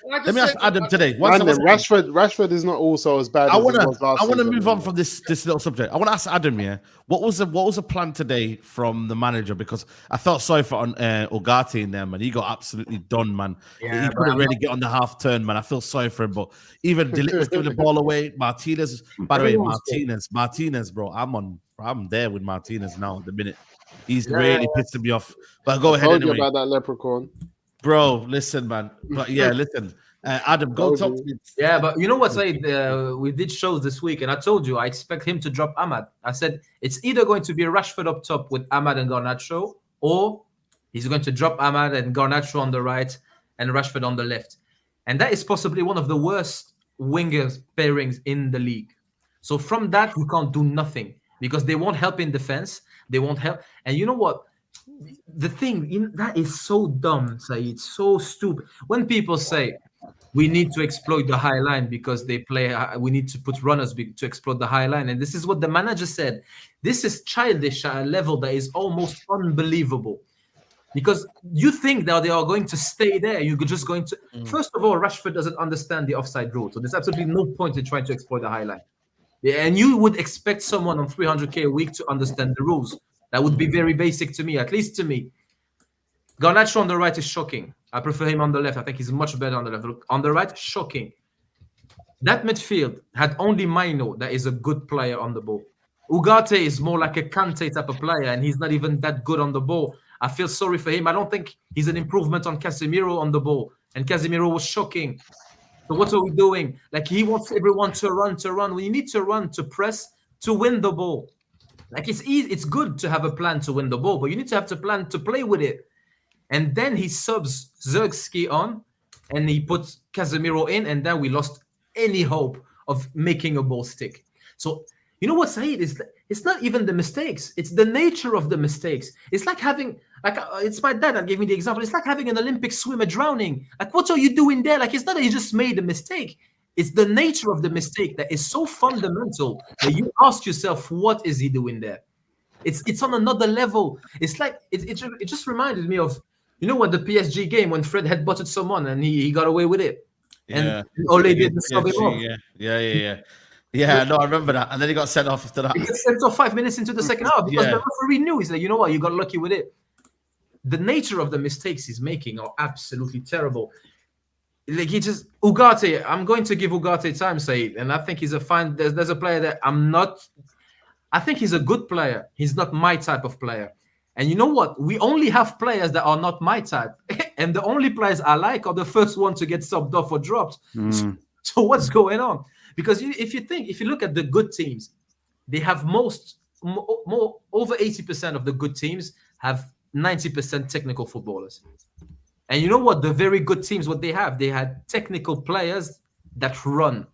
S1: Adam today.
S9: Rashford is not also as bad. I want
S1: to move on from this little subject. I want to ask Adam here. What was the plan today from the manager? Because I felt sorry for Ugarte in there, man. He got absolutely done, man.
S8: Yeah,
S1: he couldn't really get on the half turn, man. I feel sorry for him. But even Delit was giving the ball away. Martinez, by the way, Martinez, bro. I'm there with Martinez now at the minute. He's really pissing me off. But go ahead anyway.
S9: About that leprechaun.
S1: Bro, listen, man. But yeah, listen. Adam, go talk to me.
S8: Yeah, but you know what, Saeed? We did shows this week, and I told you I expect him to drop Ahmad. I said it's either going to be Rashford up top with Ahmad and Garnacho, or he's going to drop Ahmad and Garnacho on the right and Rashford on the left. And that is possibly one of the worst wingers pairings in the league. So from that, we can't do nothing because they won't help in defense. They won't help. And you know what? The thing that is so dumb, Saeed, so stupid. When people say we need to exploit the high line because they play, we need to put runners to exploit the high line. And this is what the manager said. This is childish at a level that is almost unbelievable. Because you think that they are going to stay there. You're just going to... First of all, Rashford doesn't understand the offside rule. So there's absolutely no point in trying to exploit the high line. Yeah, and you would expect someone on 300K a week to understand the rules. That would be very basic to me, at least to me. Garnacho on the right is shocking. I prefer him on the left. I think he's much better on the left. On the right, shocking. That midfield had only Maino that is a good player on the ball. Ugarte is more like a Kante type of player, and he's not even that good on the ball. I feel sorry for him. I don't think he's an improvement on Casemiro on the ball. And Casemiro was shocking. So what are we doing? Like, he wants everyone to run. We need to run, to press, to win the ball. Like, it's easy. It's good to have a plan to win the ball, but you need to have a plan to play with it. And then he subs Xerxes on, and he puts Casemiro in, and then we lost any hope of making a ball stick. So, you know what, Saeed? It's not even the mistakes. It's the nature of the mistakes. It's like having, it's my dad that gave me the example. It's like having an Olympic swimmer drowning. Like, what are you doing there? Like, it's not that you just made a mistake. It's the nature of the mistake that is so fundamental that you ask yourself, what is he doing there? It's on another level. It's like, it just reminded me of, you know what, the PSG game when Fred had butted someone and he got away with it. And Ole didn't sub him off.
S1: Yeah, no, I remember that. And then he got sent off after that.
S8: He got sent off 5 minutes into the second half because the referee knew. He's like, you know what, you got lucky with it. The nature of the mistakes he's making are absolutely terrible. Like, Ugarte, I'm going to give Ugarte time, Saeed. And I think he's a fine, there's a player that I think he's a good player. He's not my type of player. And you know what? We only have players that are not my type. like, and the only players I like are the first one to get subbed off or dropped. So what's going on? Because if you look at the good teams, they have more over 80% of the good teams have 90% technical footballers. And you know what? The very good teams, what they had technical players that run.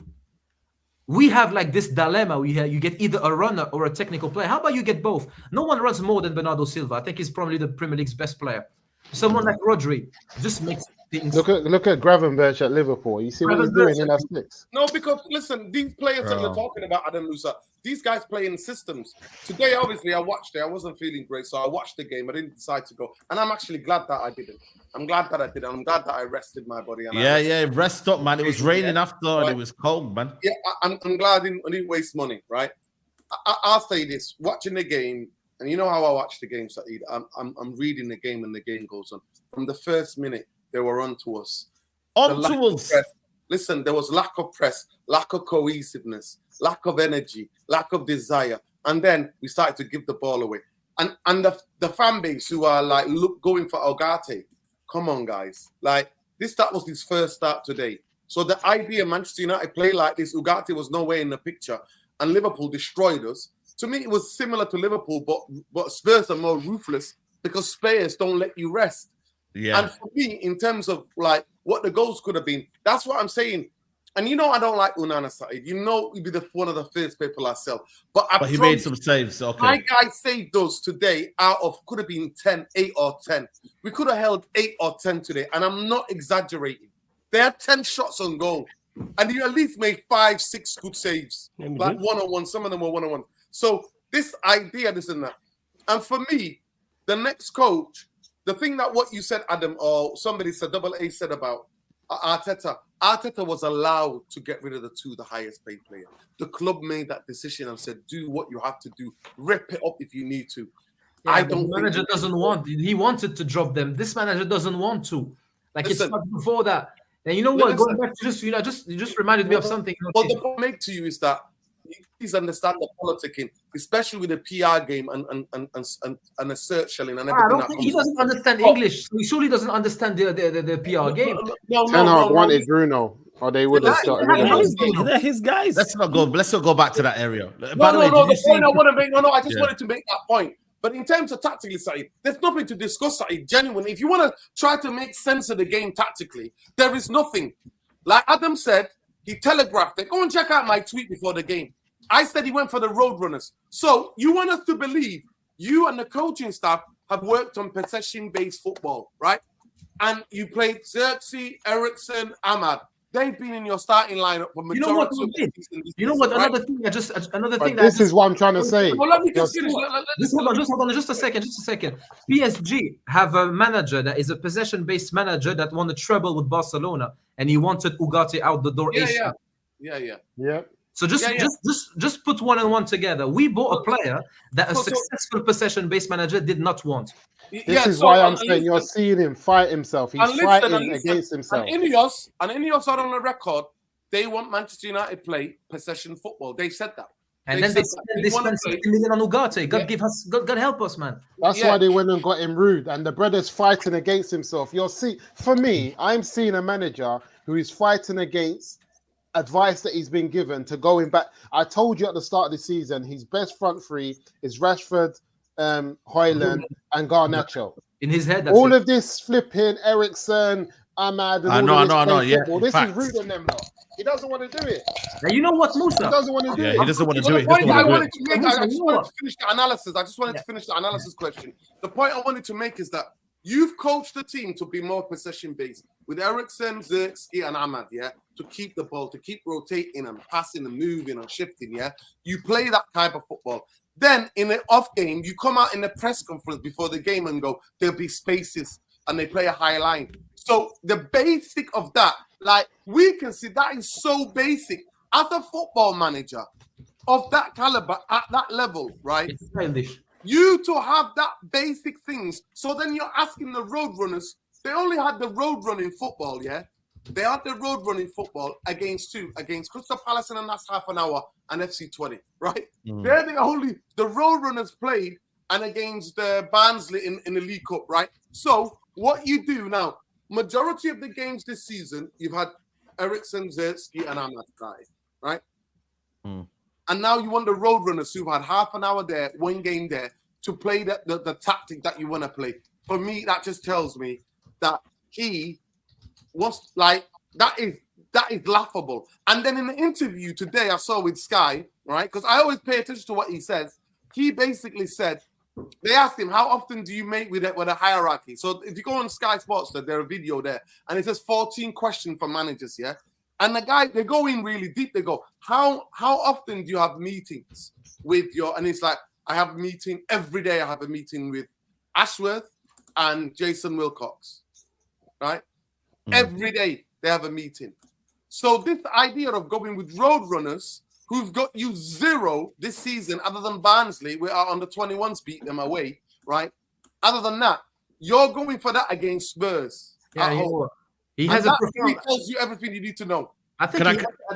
S8: We have like this dilemma. You get either a runner or a technical player. How about you get both? No one runs more than Bernardo Silva. I think he's probably the Premier League's best player. Someone like Rodri just makes things.
S9: Look at Gravenberch at Liverpool. You see what he's doing in that sticks.
S10: No, because listen, these players that you're talking about, Adam Lusa, these guys play in systems. Today, obviously, I watched it. I wasn't feeling great, so I watched the game. I didn't decide to go, and I'm actually glad that I didn't. I'm glad that I did. I'm glad that I rested my body. And
S1: rest up, man. It was raining after, and it was cold, man.
S10: Yeah, I'm glad I didn't waste money, right? I'll say this: watching the game, and you know how I watch the game, Saeed. I'm reading the game, and the game goes on. From the first minute, they were onto us. Listen, there was lack of press, lack of cohesiveness, lack of energy, lack of desire, and then we started to give the ball away. And the fan base who are like going for Ugarte. Come on, guys. Like that was his first start today. So the idea Manchester United play like this, Ugarte was nowhere in the picture, and Liverpool destroyed us. To me, it was similar to Liverpool, but Spurs are more ruthless because Spurs don't let you rest.
S1: Yeah.
S10: And for me, in terms of like what the goals could have been, that's what I'm saying. And you know, I don't like Onana Saeed. You know, he'd be one of the first people I sell. But
S1: he made some saves. Okay.
S10: My guy saved those today out of could have been 8 or 10. We could have held 8 or 10 today. And I'm not exaggerating. They had 10 shots on goal. And you at least made 5, 6 good saves. Like one-on-one. Some of them were one-on-one. So this idea, this and that. And for me, the next coach, the thing that what you said, Adam, or somebody said, Double A said about Arteta was allowed to get rid of the highest paid player. The club made that decision and said, do what you have to do. Rip it up if you need to.
S8: Yeah, the manager doesn't want. He wanted to drop them. This manager doesn't want to. Like it's not before that. And you know what? Going back to just reminded me of something.
S10: Well, the point I make to you is that please understand the politicking, especially with the PR game and the search shelling and everything.
S8: I don't think he doesn't understand English. He surely doesn't understand the PR game.
S9: Ten Hag wanted Bruno, or they would have started.
S4: They're his guys.
S1: Let's not go back to that area.
S10: By the way, the point I want to make. I just wanted to make that point. But in terms of tactically, Saeed, there's nothing to discuss, Saeed. Genuinely, if you want to try to make sense of the game tactically, there is nothing. Like Adam said, he telegraphed it. Go and check out my tweet before the game. I said he went for the Roadrunners. So you want us to believe you and the coaching staff have worked on possession-based football, right? And you played Xerxes, Eriksson, Ahmad. They've been in your starting lineup for majority.
S8: You know what we did? You know what?
S10: Right?
S8: Another thing.
S9: This is what I'm trying to say.
S10: Well, let me just finish.
S8: Hold on, just a second. PSG have a manager that is a possession-based manager that won the treble with Barcelona, and he wanted Ugarte out the door.
S10: Yeah.
S8: So just put one and one together. We bought a player that a successful possession-based manager did not want.
S9: This is why I'm saying you're seeing him fight himself. He's fighting against himself.
S10: And Ineos are on the record. They want Manchester United play possession football. They said that.
S8: And then they spent 60 million on Ugarte. God help us, man.
S9: That's why they went and got him rude. And the brother's fighting against himself. For me, I'm seeing a manager who is fighting against advice that he's been given to going back. I told you at the start of the season, his best front three is Rashford, Højlund, and Garnacho.
S8: In his head,
S9: all of this flipping Eriksson, Ahmad, and this is rude on them lot. He doesn't want to do it.
S8: Now you know what, Musa?
S9: He doesn't want to do it.
S1: He doesn't want to do it.
S10: I just wanted to finish the analysis. I just wanted to finish the analysis question. The point I wanted to make is that you've coached the team to be more possession-based with Eriksson, Xerxes, and Ahmad, to keep the ball, to keep rotating and passing and moving and shifting, You play that type of football. Then in the off game, you come out in the press conference before the game and go, there'll be spaces, and they play a high line. So the basic of that, like we can see that is so basic. As a football manager of that caliber at that level, right?
S8: It's childish.
S10: You to have that basic things. So then you're asking the Roadrunners. They only had the road running football, They had the road running football against Crystal Palace in the last half an hour and FC 20, right? They're the Roadrunners played and against Barnsley in the League Cup, right? So what you do now, majority of the games this season, you've had Eriksson, Zertsky, and Ahmad started, right? And now you want the Roadrunners who've had half an hour there, one game there, to play the tactic that you want to play. For me, that just tells me that he was like, that is laughable. And then in the interview today I saw with Sky, right? Because I always pay attention to what he says. He basically said, they asked him, how often do you make with a hierarchy? So if you go on Sky Sports, there's a video there, and it says 14 questions for managers, yeah? And the guy, they go in really deep. They go, how often do you have meetings with your, and it's like, I have a meeting every day. I have a meeting with Ashworth and Jason Wilcox, right? Every day they have a meeting. So this idea of going with Roadrunners, who've got you 0 this season, other than Barnsley, we are under 21s, beat them away, right? Other than that, you're going for that against Spurs.
S8: Yeah, he has a profound.
S10: He tells you everything you need to know.
S8: I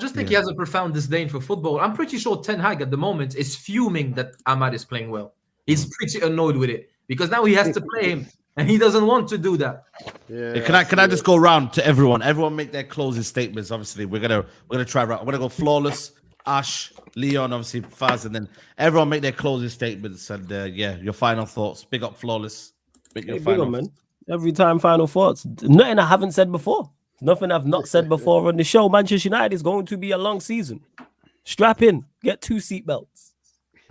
S8: just think he has a profound disdain for football. I'm pretty sure Ten Hag at the moment is fuming that Ahmad is playing well. He's pretty annoyed with it because now he has to play him, and he doesn't want to do that.
S1: Yeah. Can I just go around to everyone? Everyone make their closing statements. Obviously, we're gonna try. I'm gonna go Flawless, Ash, Leon, obviously Faz, and then everyone make their closing statements. And your final thoughts. Big up Flawless. Big
S4: up, man. Every time final thoughts. Nothing I haven't said before. Nothing I've not said before on the show. Manchester United is going to be a long season. Strap in. Get 2 seatbelts.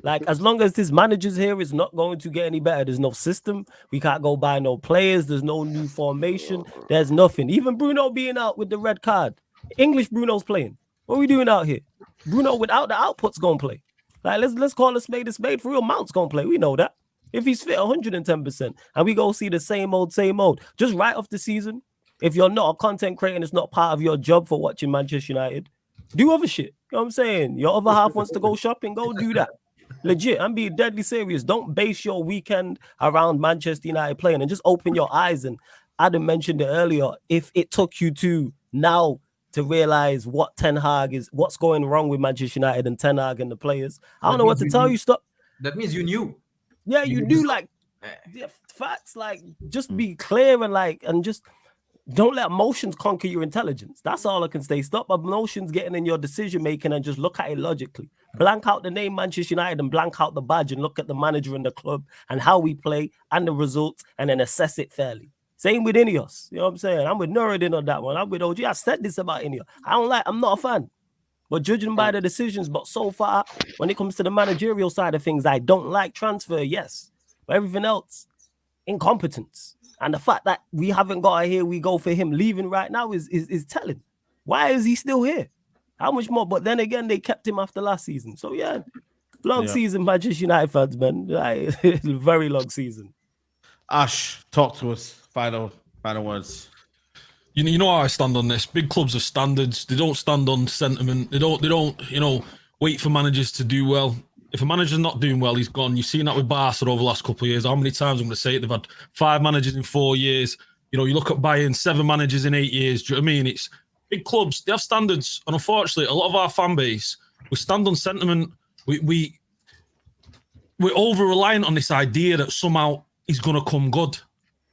S4: Like, as long as this manager's here, it's not going to get any better. There's no system. We can't go buy no players. There's no new formation. There's nothing. Even Bruno being out with the red card. English Bruno's playing. What are we doing out here? Bruno without the output's going to play. Like, let's call a spade for real. Mount's going to play. We know that. If he's fit 110%, and we go see the same old. Just right off the season, if you're not a content creator and it's not part of your job for watching Manchester United, do other shit. You know what I'm saying? Your other half wants to go shopping, go do that. Legit, I'm being deadly serious. Don't base your weekend around Manchester United playing, and just open your eyes. And Adam mentioned it earlier. If it took you to now to realize what Ten Hag is, what's going wrong with Manchester United and Ten Hag and the players, I don't know what to tell you. Stop.
S8: That means you knew.
S4: Yeah, you do. Like, facts. Like, just be clear and just don't let emotions conquer your intelligence. That's all I can say. Stop emotions getting in your decision making and just look at it logically. Blank out the name Manchester United and blank out the badge and look at the manager and the club and how we play and the results, and then assess it fairly. Same with Ineos. You know what I'm saying? I'm with Nuruddin on that one. I'm with OG. I said this about Ineos. I'm not a fan. But judging by the decisions, but so far, when it comes to the managerial side of things, I don't like transfer, yes. But everything else, incompetence. And the fact that we haven't got here, we go for him leaving right now is telling. Why is he still here? How much more? But then again, they kept him after last season. So yeah, long season, Manchester United fans, man. Very long season.
S1: Ash, talk to us. Final words.
S3: You know how I stand on this. Big clubs have standards. They don't stand on sentiment. They don't wait for managers to do well. If a manager's not doing well, he's gone. You've seen that with Barca over the last couple of years. How many times I'm going to say it? They've had 5 managers in 4 years. You look at Bayern, 7 managers in 8 years. Do you know what I mean? It's big clubs. They have standards. And unfortunately, a lot of our fan base, we stand on sentiment. We're over-reliant on this idea that somehow he's going to come good.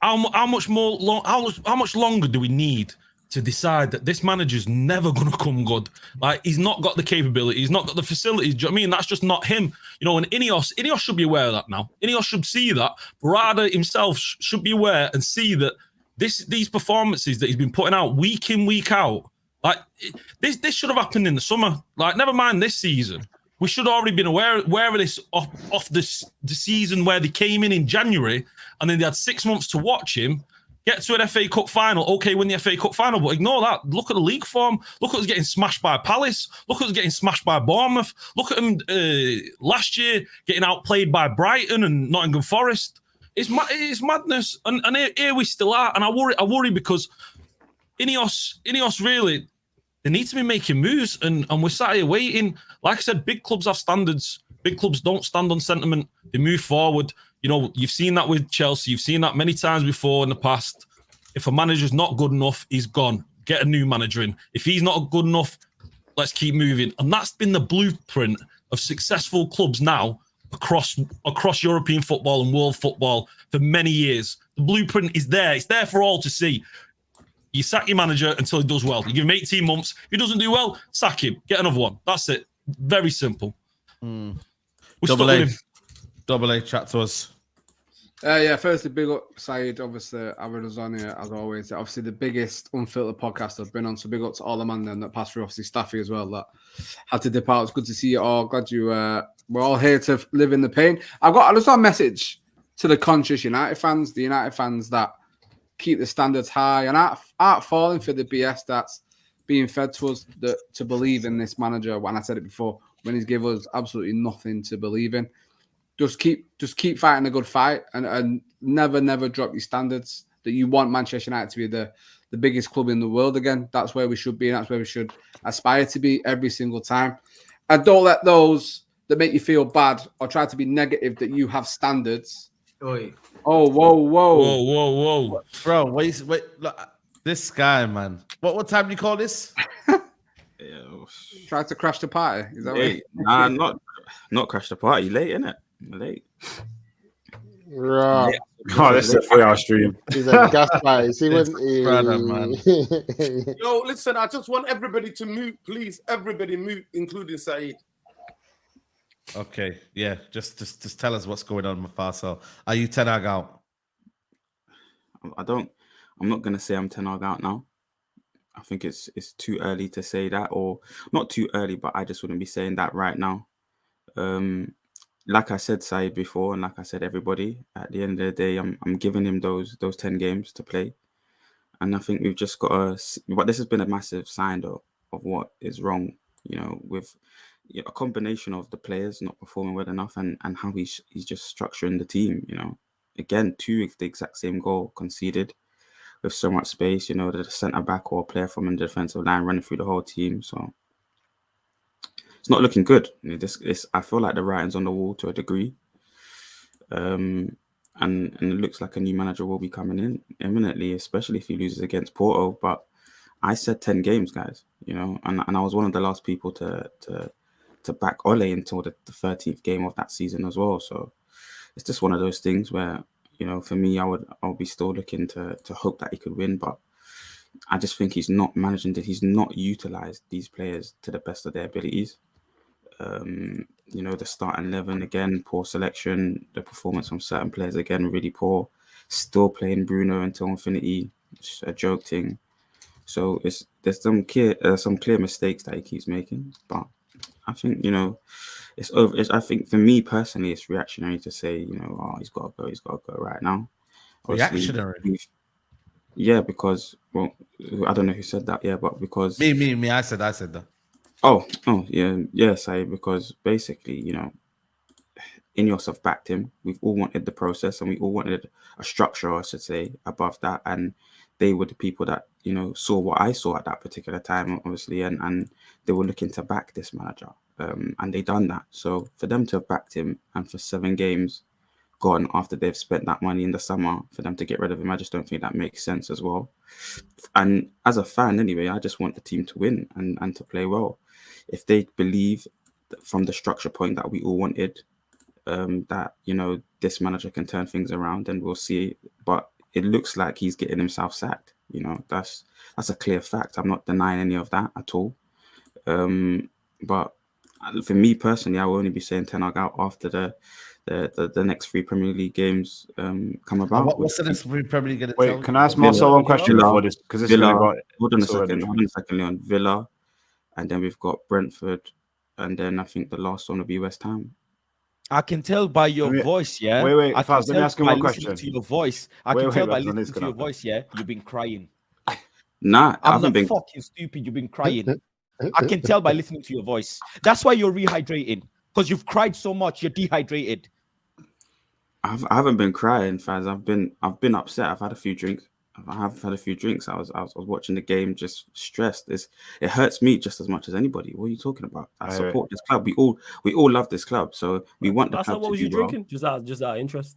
S3: How much longer do we need to decide that this manager's never going to come good? Like, he's not got the capability, he's not got the facilities. Do you know what I mean? That's just not him. And Ineos should be aware of that now. Ineos should see that. Barada himself should be aware and see that these performances that he's been putting out week in, week out, like this should have happened in the summer. Like, never mind this season. We should have already been aware of this off the season where they came in January, and then they had 6 months to watch him get to an FA Cup final. Okay, win the FA Cup final, but ignore that. Look at the league form. Look at us getting smashed by Palace. Look at us getting smashed by Bournemouth. Look at him last year getting outplayed by Brighton and Nottingham Forest. It's madness, and here we still are. And I worry because Ineos really, they need to be making moves, and we're sat here waiting. Like I said, big clubs have standards. Big clubs don't stand on sentiment. They move forward. You've seen that with Chelsea. You've seen that many times before in the past. If a manager's not good enough, he's gone. Get a new manager in. If he's not good enough, let's keep moving. And that's been the blueprint of successful clubs now across European football and world football for many years. The blueprint is there. It's there for all to see. You sack your manager until he does well. You give him 18 months. If he doesn't do well, sack him. Get another one. That's it. Very simple. We're stuck with him.
S1: Double A, chat to us.
S2: Yeah, firstly, big up Saeed, obviously having us on here as always. Obviously, the biggest unfiltered podcast I've been on. So big up to all the man then that passed through, obviously Staffy as well, that had to dip out. It's good to see you all. Glad you we're all here to live in the pain. I just got a message to the conscious United fans, that keep the standards high and aren't falling for the BS that's being fed to us, to believe in this manager. When I said it before, when he's given us absolutely nothing to believe in. Just keep fighting a good fight and never drop your standards. That you want Manchester United to be the biggest club in the world again. That's where we should be, and that's where we should aspire to be every single time. And don't let those that make you feel bad or try to be negative that you have standards.
S8: Oi.
S2: Oh, whoa.
S3: Whoa.
S1: Bro, wait, look, this guy, man. What time do you call this?
S2: Try to crash the party. Is that
S6: Late. Nah, not crash the party. Late, innit? Late.
S9: Right.
S6: Oh, this is a 3-hour stream.
S9: He's a gaslight. See when
S1: man.
S10: Yo, listen, I just want everybody to mute, please. Everybody mute, including Saeed.
S1: Okay, yeah. Just tell us what's going on, Mufasa. Are you 10 Hag out?
S6: I'm not gonna say I'm 10 Hag out now. I think it's too early to say that, or not too early, but I just wouldn't be saying that right now. Like I said, Saeed, before, and like I said, everybody, at the end of the day, I'm giving him those 10 games to play. And I think we've just got but this has been a massive sign of what is wrong, with a combination of the players not performing well enough and how he's just structuring the team, Again, 2 of the exact same goal conceded with so much space, the centre back or player from the defensive line running through the whole team. So it's not looking good. I feel like the writing's on the wall to a degree. And it looks like a new manager will be coming in imminently, especially if he loses against Porto. But I said 10 games, guys, and I was one of the last people to back Ole until the 13th game of that season as well. So it's just one of those things where, for me, I'll be still looking to hope that he could win, but I just think he's not managing it. He's not utilized these players to the best of their abilities. The starting 11 again, poor selection. The performance from certain players again, really poor. Still playing Bruno until infinity, just a joke thing. So there's some clear mistakes that he keeps making. But I think it's over. I think for me personally, it's reactionary to say he's got to go right now. Obviously,
S1: reactionary.
S6: Yeah, because I don't know who said that. Yeah, but because
S1: me, I said that.
S6: Oh, yeah, Saeed, because basically, Ineos have backed him. We've all wanted the process and we all wanted a structure, I should say, above that. And they were the people that, saw what I saw at that particular time, obviously, and they were looking to back this manager. And they done that. So for them to have backed him and for 7 games gone after they've spent that money in the summer, for them to get rid of him, I just don't think that makes sense as well. And as a fan, anyway, I just want the team to win and to play well. If they believe from the structure point that we all wanted, that, this manager can turn things around, then we'll see. But it looks like he's getting himself sacked. That's a clear fact. I'm not denying any of that at all. But for me personally, I will only be saying 10 Hag out after the next 3 Premier League games come about.
S1: What's the next 3 Premier League?
S6: Wait, can I ask Marcel one question before this? Because this Villa, hold on a second, Leon. Villa, and then we've got Brentford, and then I think the last one will be West Ham.
S11: I can tell by your voice, yeah.
S6: Wait,
S11: I
S6: Faz, let me ask you one question.
S11: To your voice, I can tell by listening to your voice, yeah. You've been crying.
S6: Nah,
S11: I'm not fucking stupid. You've been crying. I can tell by listening to your voice. That's why you're rehydrating, because you've cried so much. You're dehydrated.
S6: I haven't been crying, Faz. I've been upset. I've had a few drinks. I have had a few drinks. I was watching the game, just stressed. It hurts me just as much as anybody. What are you talking about? I support this club. We all love this club, so we want the club.
S4: What was you drinking? Just out of interest.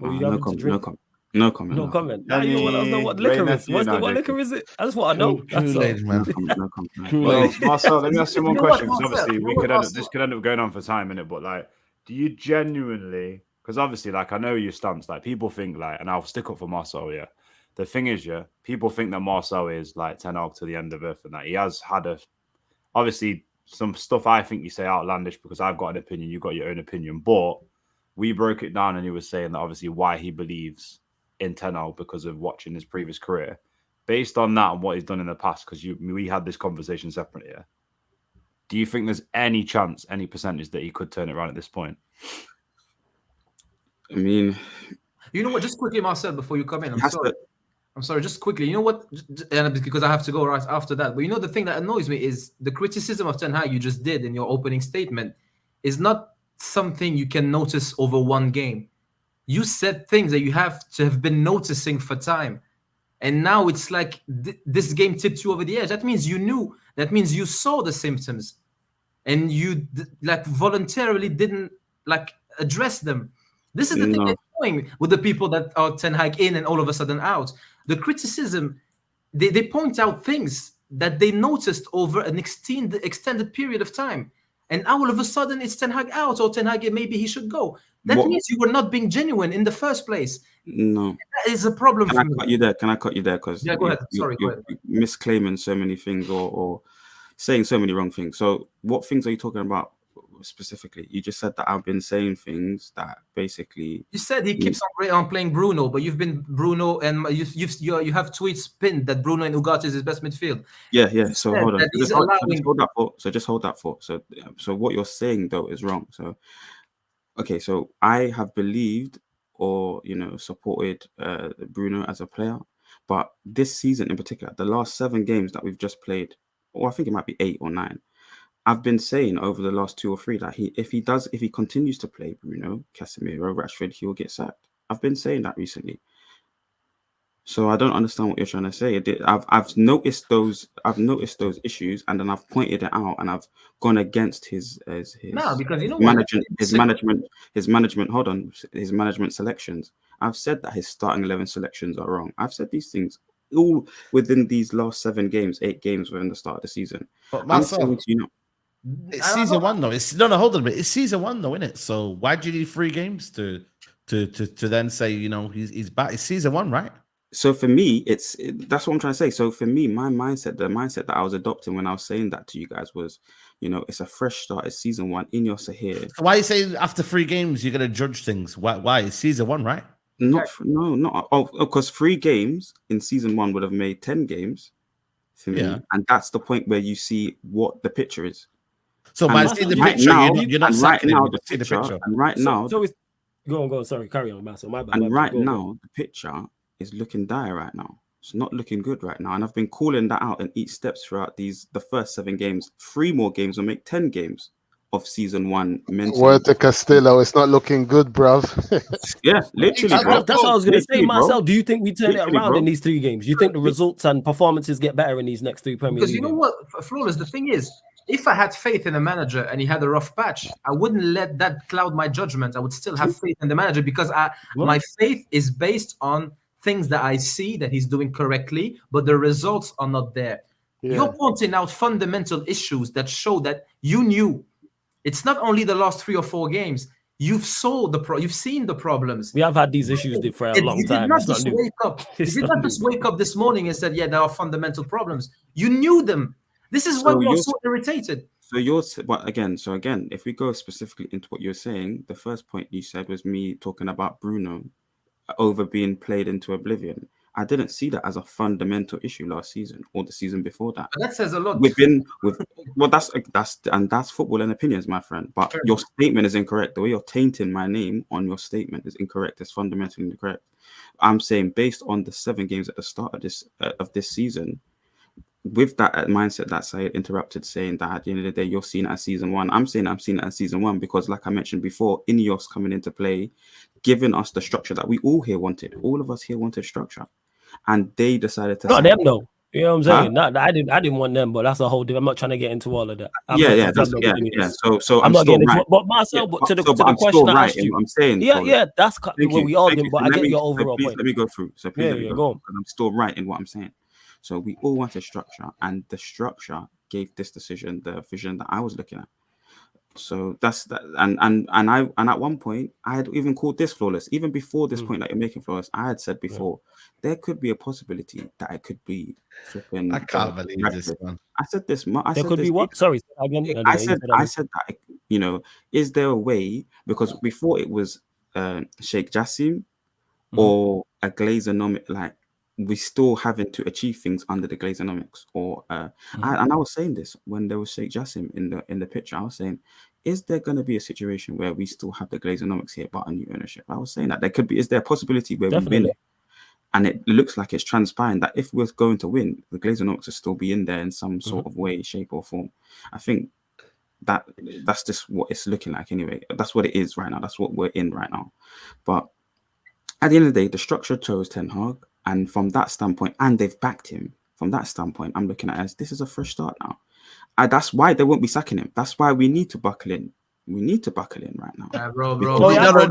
S6: No comment. No comment.
S4: Now you want to know what liquor is. What liquor is it? I just want to know.
S6: No comment. Well, Marcel, let me ask you one question. Obviously, this could end up going on for time, innit? But do you genuinely? Because obviously, I know your stance. People think and I'll stick up for Marcel, yeah, the thing is, yeah, people think that Marcel is like Ten Hag to the end of earth, and that he has had obviously some stuff I think you say outlandish because I've got an opinion, you've got your own opinion, but we broke it down and he was saying that obviously why he believes in Ten Hag because of watching his previous career. Based on that and what he's done in the past, because we had this conversation separately, yeah. Do you think there's any chance, any percentage that he could turn it around at this point?
S12: I mean,
S8: you know what? Just quickly, Marcel, before you come in, I'm sorry. Just quickly, you know what? And because I have to go right after that. But you know, the thing that annoys me is the criticism of Ten Hag you just did in your opening statement is not something you can notice over one game. You said things that you have to have been noticing for time. And now it's like this game tipped you over the edge. That means you knew. That means you saw the symptoms, and you like voluntarily didn't like address them. This is the thing that's going with the people that are Ten Hag in and all of a sudden out. The criticism, they point out things that they noticed over an extended period of time, and all of a sudden it's Ten Hag out or Ten Hag maybe he should go. That means you were not being genuine in the first place.
S12: No,
S8: that is a problem.
S12: Can I cut you there? Because
S8: go ahead. Sorry, go ahead.
S12: You're misclaiming so many things or saying so many wrong things. So, what things are you talking about specifically? You just said that I've been saying things that basically. You
S8: said he keeps on playing Bruno, but you've been Bruno, and you have tweets pinned that Bruno and Ugarte is his best midfield.
S12: Yeah. So hold on. Just hold that thought. So what you're saying though is wrong. So. Okay, so I have believed or, supported Bruno as a player. But this season in particular, the last 7 games that we've just played, or I think it might be 8 or 9, I've been saying over the last 2 or 3 that if he continues to play Bruno, Casemiro, Rashford, he will get sacked. I've been saying that recently. So I don't understand what you're trying to say. I've noticed those issues, and then I've pointed it out, and I've gone against his management selections. I've said that his starting 11 selections are wrong. I've said these things all within these last 7 games, 8 games within the start of the season.
S1: But Marcel, it's season 1 though. Hold on a minute. It's season 1 though, isn't it? So why do you need 3 games to then say he's back? It's season 1, right?
S12: So for me, that's what I'm trying to say. So for me, the mindset that I was adopting when I was saying that to you guys was, it's a fresh start. It's season 1. Ineos are here.
S1: Why are you saying after 3 games you're gonna judge things? Why? It's season 1, right?
S12: Not because 3 games in season 1 would have made 10 games for me, and that's the point where you see what the picture is.
S1: So by seeing the picture, you're not sacking him. You see the picture.
S12: And right now,
S4: go on. Sorry, carry on, Marcel. My bad.
S12: And right now, the picture is looking dire right now. It's not looking good right now. And I've been calling that out in each steps throughout the first 7 games. 3 more games will make 10 games of season 1.
S9: Word to Castillo, it's not looking good, bruv.
S12: Yeah, literally.
S4: That's what I was going to say, Marcel. Do you think we turn it around in these 3 games? Do you think the results and performances get better in these next 3 Premier League games?
S8: Because you know what, Flawless, the thing is, if I had faith in a manager and he had a rough patch, I wouldn't let that cloud my judgment. I would still have faith in the manager because my faith is based on things that I see that he's doing correctly, but the results are not there. Yeah. You're pointing out fundamental issues that show that you knew. It's not only the last 3 or 4 games. You've seen the problems.
S4: We have had these issues for a long time.
S8: You did not just wake up this morning and said, "Yeah, there are fundamental problems." You knew them. This is why you're so irritated.
S12: So again, if we go specifically into what you're saying, the first point you said was me talking about Bruno over being played into oblivion. I didn't see that as a fundamental issue last season or the season before that.
S8: But that says a lot.
S12: That's football and opinions, my friend. But your statement is incorrect. The way you're tainting my name on your statement is incorrect. It's fundamentally incorrect. I'm saying based on the 7 games at the start of this season, with that mindset that Saeed interrupted, saying that at the end of the day you're seeing it as season 1. I'm saying I'm seeing it as season 1 because, like I mentioned before, Ineos coming into play, giving us the structure that we all here wanted. All of us here wanted structure, and they decided to.
S4: Not them though. You know what I'm saying? Not I didn't want them, but that's a whole different. I'm not trying to get into all of that.
S12: So I'm still right.
S4: But Marcel, to the question I asked you,
S12: I'm saying,
S4: that's where we arguing. But I get your overall point.
S12: Let me go through. So please let me go because I'm still right in what I'm saying. So we all wanted structure, and the structure gave this decision the vision that I was looking at. So that's that, and at one point I had even called this flawless. Even before this point that you're making flawless, I had said before there could be a possibility that it could be flipping.
S1: I can't believe this, man.
S12: I said this.
S4: There could be what? Sorry, again.
S12: I said that. You know, is there a way? Because before it was Sheikh Jassim or a Glazonomic, like we still having to achieve things under the Glazonomics, or and I was saying this when there was Sheikh Jassim in the picture. I was saying, is there going to be a situation where we still have the Glazonomics here but a new ownership? I was saying that there could be. Is there a possibility where we win it? And it looks like it's transpiring that if we're going to win, the Glazonomics will still be in there in some sort of way, shape, or form. I think that's just what it's looking like anyway. That's what it is right now. That's what we're in right now. But at the end of the day, the structure chose Ten Hag, and from that standpoint, and they've backed him. From that standpoint, I'm looking at it as this is a fresh start now. That's why they won't be sacking him. That's why we need to buckle in. We need to buckle in right now.
S8: Bro.
S12: I've wrote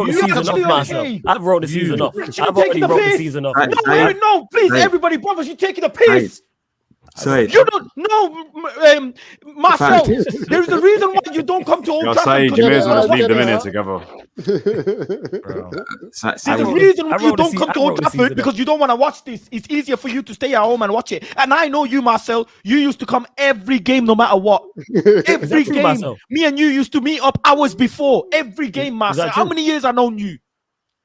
S12: the season off myself. I've wrote the season off. I've already wrote the season off.
S11: No, please, everybody, brothers, you're taking a piss.
S12: Sorry.
S11: You don't know, Marcel. There's a reason why you don't come to Old Trafford.
S6: You may as well just leave them in here together.
S11: There's a reason why you don't come to Old Trafford because you don't want to watch this. It's easier for you to stay at home and watch it. And I know you, Marcel. You used to come every game, no matter what. Every game. Marcel? Me and you used to meet up hours before every game, Marcel. How many years I've known you?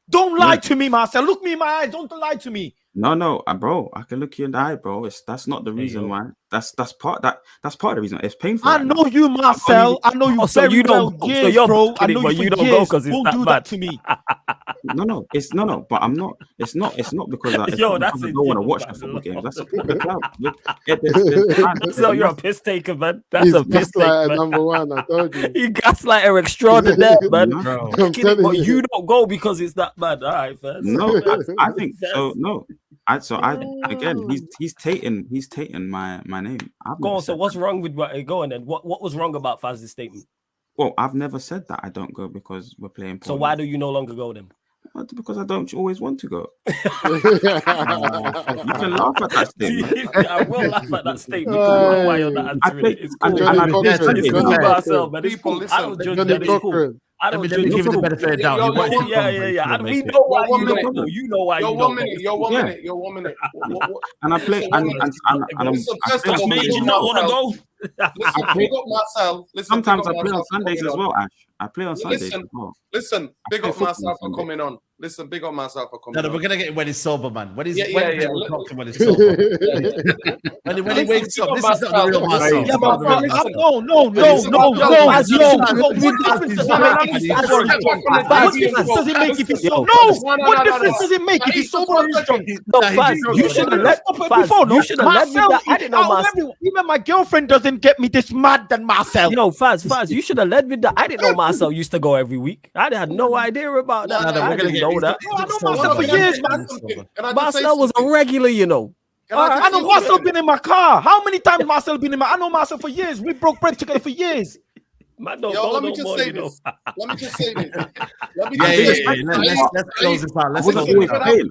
S11: Don't lie to me, Marcel. Look me in my eyes. Don't lie to me.
S12: No, bro. I can look you in the eye, bro. That's not the reason why. That's part of the reason. It's painful.
S11: I know you, Marcel. I know you very well. Years, bro. I know you don't go because it's that bad to me.
S12: No. But I'm not. It's not because I don't want to watch the football games. That's a club.
S4: So you're a piss taker, man. That's a piss taker.
S9: Number one, I told you.
S4: You gaslighter extraordinaire, man. But you don't go because it's that bad. All right, first.
S12: No, I think so. No. Again, he's taking my name.
S4: Go on. So what's wrong with go on then? What was wrong about Faz's statement?
S12: Well, I've never said that I don't go because we're playing.
S4: So why do you no longer go then?
S12: Because I don't always want to go. You can laugh at that statement.
S4: I will laugh at that statement. Why you're not answering it? It's cool. I don't judge that. It's cool. I don't
S1: give you the benefit of the doubt.
S4: Yeah. We know why you don't know. You know why you don't know.
S10: You're 1 minute.
S12: And I play.
S3: That's made you not want to go.
S10: Listen, big up Marcel.
S12: Sometimes I play on Sundays as well, Ash. I play on Sundays as well.
S10: Listen, big up myself for coming on. Listen, big up myself for coming on.
S1: No, we're gonna get him when he's sober, man. When he's we'll talk to him when he's sober. When he wakes up, this is not the real Marcel.
S11: Yeah, but no. What difference does it make if he's sober? No. What difference does it make if he's sober or he's drunk?
S4: No, Faz, you should have let before. You should have let me that. I didn't know Marcel.
S11: Even my girlfriend doesn't get me this mad than Marcel.
S4: Yo, Faz, you should have led with that. I didn't know Marcel used to go every week. I had no idea about that. I didn't know that.
S11: I know Marcel for years, man.
S4: Marcel was a regular, you know.
S11: I know Marcel been in my car. How many times Marcel been in my? I know Marcel for years. We broke bread together for years.
S10: Let me just say this. Let's
S12: close this out. I was always playing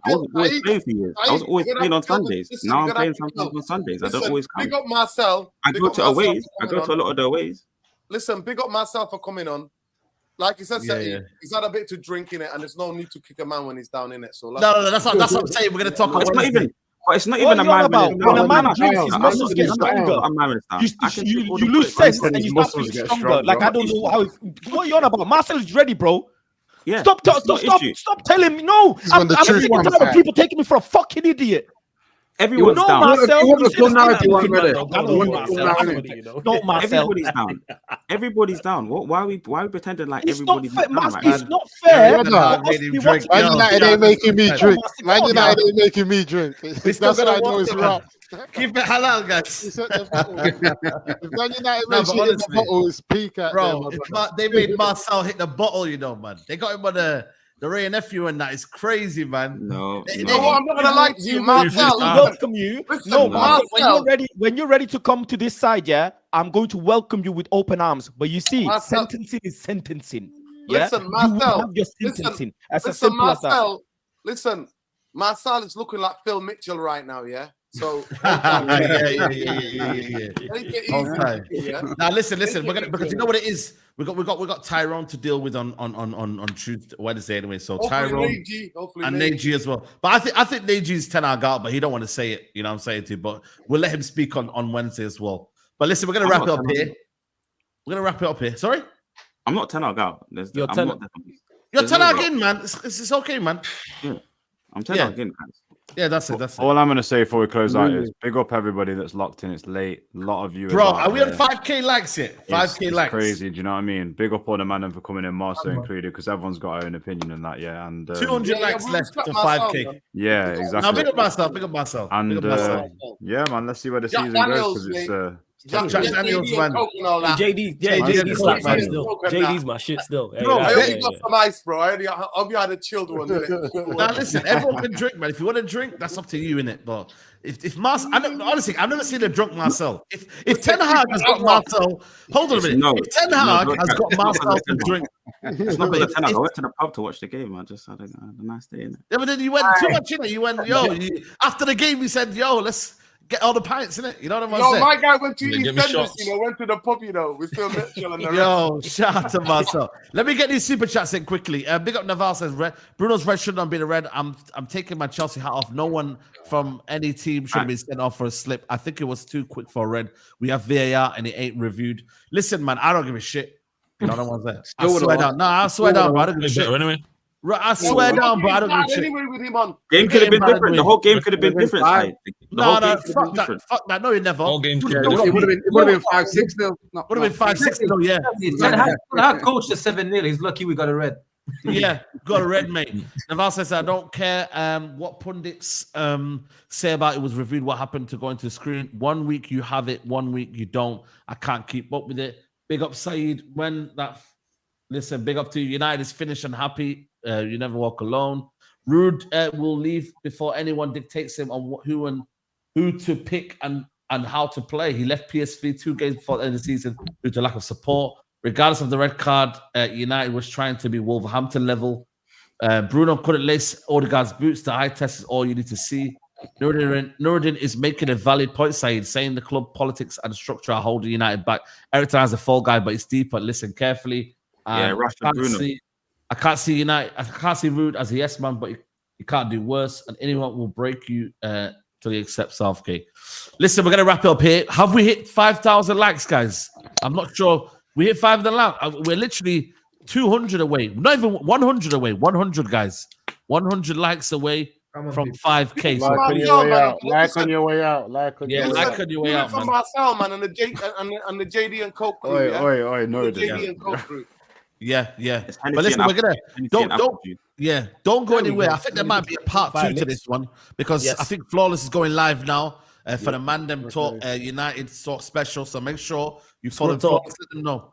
S12: for years. I was always playing on Sundays. Now I'm playing sometimes on Sundays. I don't always come.
S10: Big up Marcel.
S12: I go to aways. I go to a lot of the aways.
S10: Listen, big up Marcel for coming on. Like you said, he's had a bit to drink in it, and there's no need to kick a man when he's down in it. So
S1: no, that's what I'm saying. We're gonna talk about
S12: it's not even a man.
S11: When a man drinks, his muscles get stronger. You lose sense and you start to get stronger. Like I don't know how. What are you on about? Marcel is ready, bro.
S12: Yeah.
S11: Stop telling me. No, I'm tired of people taking me for a fucking idiot.
S12: Everyone's down. Everybody's down. Why are we pretending like everybody's down?
S11: It's not fair.
S9: Man United ain't making me drink. Man United ain't making me drink. That's what I know is wrong.
S1: Keep it halal, guys.
S9: If Man United makes you hit the bottle, it's peak at
S1: bro. They made Marcel hit the bottle, you know, man. They got him on the Ray and nephew and that is crazy, man.
S10: No, I'm not gonna lie to you, Marcel.
S11: Welcome you. No, Marcel, when you're ready to come to this side, I'm going to welcome you with open arms. But you see, sentencing is sentencing.
S10: Listen, Marcel.
S11: Listen, Marcel.
S10: Listen, Marcel is looking like Phil Mitchell right now. Yeah, So
S1: yeah.
S10: Take it
S1: Whole
S10: easy,
S1: time.
S10: yeah?
S1: Now listen,
S10: Take
S1: we're
S10: it
S1: gonna, because
S10: easy.
S1: you know what it is. We got Tyrone to deal with on Tuesday, Wednesday anyway. So
S10: Hopefully
S1: Tyrone
S10: Neji, hopefully
S1: and
S10: Neji.
S1: Neji as well. But I think Neji's 10 hour out, but he don't want to say it. You know what I'm saying to you. But we'll let him speak on Wednesday as well. But listen, we're gonna wrap it up here. We're gonna wrap it up here. Sorry,
S12: I'm not 10 hour out.
S4: You're 10 out.
S1: You're 10 hour in, man. It's okay, man.
S12: Yeah, I'm 10 out again, guys.
S1: Yeah, that's it. That's it.
S6: All I'm going to say before we close out is big up everybody that's locked in. It's late. A lot of you.
S1: Bro, are we on 5K likes yet? 5K likes.
S6: Crazy. Do you know what I mean? Big up all the man for coming in, Marcel included, because everyone's got their own opinion on that. Yeah. And
S1: 200 likes left for 5K.
S6: Yeah, exactly.
S1: Now, big up myself. Big up myself.
S6: And yeah, man, let's see where the season goes, because it's
S1: Jack Daniels, man.
S4: JD slap man still. JD's my shit still.
S10: Bro, I only got some ice, bro. I hope you had a chilled one.
S1: Now listen, everyone can drink, man. If you want to drink, that's up to you, innit? But if Marcel, honestly, I've never seen a drunk Marcel. If Ten Hag has got Marcel, hold on a minute. If Ten Hag has got Marcel to drink,
S12: it's not because Ten Hag. I went to the pub to watch the game. I just had a nice day in it.
S1: Yeah, but then you went too much in it. You went, after the game, you said, yo, let's get all the pints in it. You know what I'm saying?
S10: Yo, my guy went to EastEnders, went to the pub, with Phil Mitchell and the
S1: Yo, shout out to Marcel. Let me get these super chats in quickly. Big up Naval says Bruno's red shouldn't have been a red. I'm taking my Chelsea hat off. No one from any team should have been sent off for a slip. I think it was too quick for a red. We have VAR and it ain't reviewed. Listen, man, I don't give a shit. You know what I'm saying? I swear down. No, I swear down, bro. I don't give a shit.
S3: Anyway.
S1: I swear down, bro. I don't give a shit.
S12: Game could have been different. The whole game could have been different.
S1: No, fuck that. Fuck that. No, you never.
S3: All games could
S2: It would have been 5-6-0.
S1: Would have been 5-6-0, yeah.
S8: Our coach the 7-0. He's lucky we got a red.
S1: Yeah, got a red, mate. Naval says, I don't care what pundits say about it was reviewed, what happened to going to the screen. 1 week you have it, 1 week you don't. I can't keep up with it. Big up, Saeed. Listen, big up to you. United is finished and happy. You never walk alone. Rude will leave before anyone dictates him on who to pick and how to play. He left PSV 2 games before the end of the season due to lack of support. Regardless of the red card, United was trying to be Wolverhampton level. Bruno couldn't lace Odegaard's boots. The eye test is all you need to see. Nuruddin is making a valid point, saying the club politics and structure are holding United back. Ericsson has a fall guy, but it's deeper. Listen carefully. I can't see United. I can't see Rude as a yes man, but he can't do worse. And anyone will break you till he accepts Southgate. Listen, we're gonna wrap it up here. Have we hit 5,000 likes, guys? I'm not sure. We hit 5,000 likes. We're literally 200 away. Not even 100 away. 100 guys. 100 likes away from 5K.
S9: Like on your way out. Like on your way out. Like on
S1: your way out, man.
S10: Marcel, man, and the JD and Coke crew.
S6: No,
S10: JD and Coke crew.
S1: Yeah. But listen, we're gonna don't go anywhere. I think there might be a part 2 to this one because I think Flawless is going live now for the Mandem Talk United Talk special. So make sure you follow Flawless. Let them know.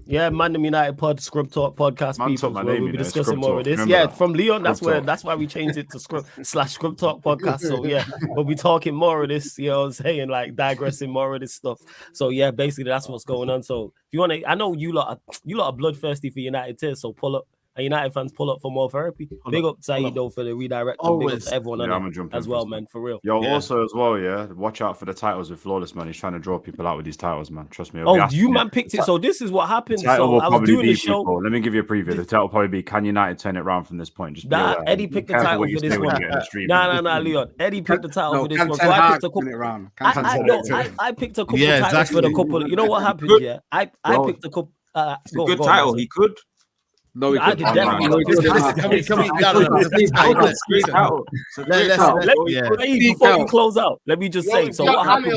S4: Yeah, Mandem United Pod, Scrub Talk Podcast people. We'll be discussing more of this.
S6: Remember
S4: Yeah,
S6: that.
S4: from Leon. That's why we changed it to Scrub Talk Podcast. So yeah, we'll be talking more of this. You know what I'm saying? Like digressing more of this stuff. So yeah, basically that's what's going on. So if you want to, I know you lot are bloodthirsty for United tears. So pull up. And United fans pull up for more therapy. Big up Saeed though for the redirect. Big up to everyone on as well, man. For real.
S6: Also as well, watch out for the titles with Flawless, man. He's trying to draw people out with these titles, man. Trust me.
S4: You man picked it. So this is what happened. So I was doing the show.
S6: Let me give you a preview. The title will probably be Can United turn it around from this point? Just
S4: Eddie picked the title for this one. No, Leon. Eddie picked the title for this one. So I picked a couple. I picked a couple titles for the couple. You know what happened? Yeah, I picked a couple.
S12: It's a good title. He could.
S4: No, we could definitely. Before we close out, let me just say. So what happened?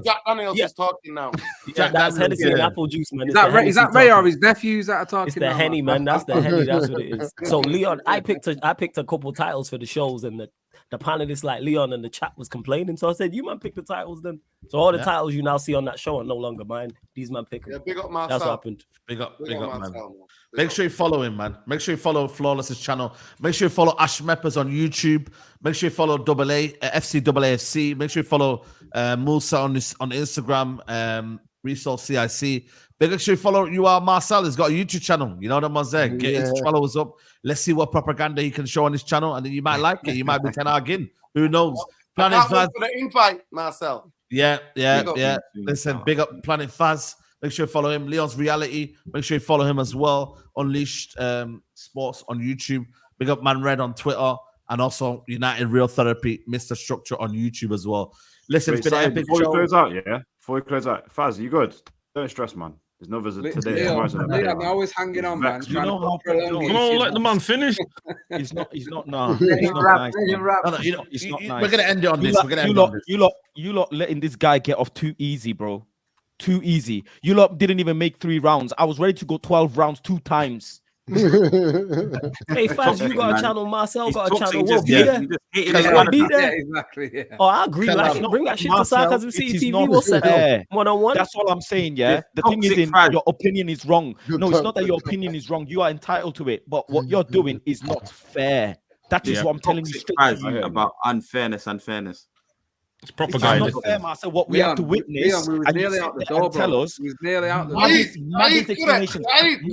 S10: Jack Daniels is talking now.
S4: That's Hennessy and apple juice, man.
S2: Is that Ray or his nephews that are talking?
S4: It's the Henny, man. That's the Henny. That's what it is. So Leon, I picked a couple titles for the shows, and the panelists like Leon and the chat was complaining. So I said, "You man pick the titles then." So all the titles you now see on that show are no longer mine. These man pick them.
S10: Yeah, big up Marcel.
S4: That's what happened.
S1: Big up, man. Make sure you follow him, man. Make sure you follow Flawless's channel. Make sure you follow Ash Meppers on YouTube. Make sure you follow FCAAFC. Make sure you follow Musa on Instagram. Resource CIC. Make sure you follow Marcel. He's got a YouTube channel. You know what I'm saying? Get his followers up. Let's see what propaganda he can show on his channel, and then you might like it. You might be 10 again. Who knows? Planet
S10: can't wait
S1: Faz.
S10: for the invite, Marcel.
S1: Yeah.
S10: Big up.
S1: Listen, big up Planet Faz. Make sure you follow him. Leon's Reality. Make sure you follow him as well. Unleashed Sports on YouTube. Big up Man Red on Twitter. And also United Real Therapy, Mr. Structure on YouTube as well. Listen, it's been an epic
S6: before
S1: show.
S6: we close out, Before we close out, Faz, you good? Don't stress, man. There's no visit today.
S2: I'm always hanging on, man.
S11: You know how
S3: Come on, let the man finish.
S11: He's not nah.
S8: Let
S11: He's
S8: him
S11: not
S8: rap,
S11: nice,
S8: let him
S11: man.
S8: rap.
S1: No, you know,
S11: It's not
S1: we're
S11: nice.
S1: gonna end it on this. We're gonna end it on this.
S11: You lot letting this guy get off too easy, bro. Too easy. You lot didn't even make 3 rounds. I was ready to go 12 rounds 2 times.
S4: Hey, Faz, you got a channel. Marcel got a channel. We'll be
S1: yeah.
S4: there. We'll be there.
S2: Exactly. Yeah.
S4: Oh, I agree. Like, bring that shit to Sarcasm City TV. We'll set up one-on-one.
S11: That's all I'm saying, yeah. The thing is, your opinion is wrong. No, it's not that your opinion is wrong. You are entitled to it, but what you're doing is not fair. That is what I'm telling you straight to you.
S12: About unfairness.
S3: It's propaganda.
S11: It's not fair, Marcel. What we have to witness,
S2: we was
S11: and
S2: nearly
S11: you
S2: out the
S11: sit there
S2: door,
S11: and tell
S2: bro.
S11: us.
S2: We was nearly out the door.
S11: Maddest explanations. And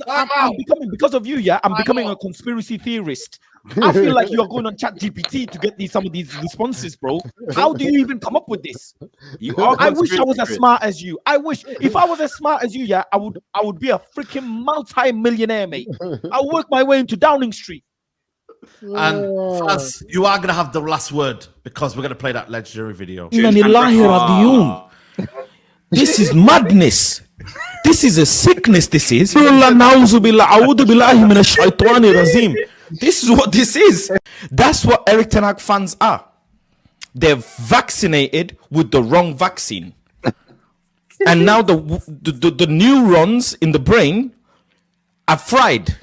S11: I'm becoming, because of you, I'm becoming a conspiracy theorist. I feel like you're going on ChatGPT to get some of these responses, bro. How do you even come up with this? I wish I was as smart as you. I wish if I was as smart as you, I would be a freaking multi-millionaire, mate. I'll work my way into Downing Street.
S1: And Faz, you are gonna have the last word because we're gonna play that legendary video.
S7: This is madness. This is a sickness. This is. This is what this is. That's what Eric Ten Hag fans are. They're vaccinated with the wrong vaccine, and now the neurons in the brain are fried.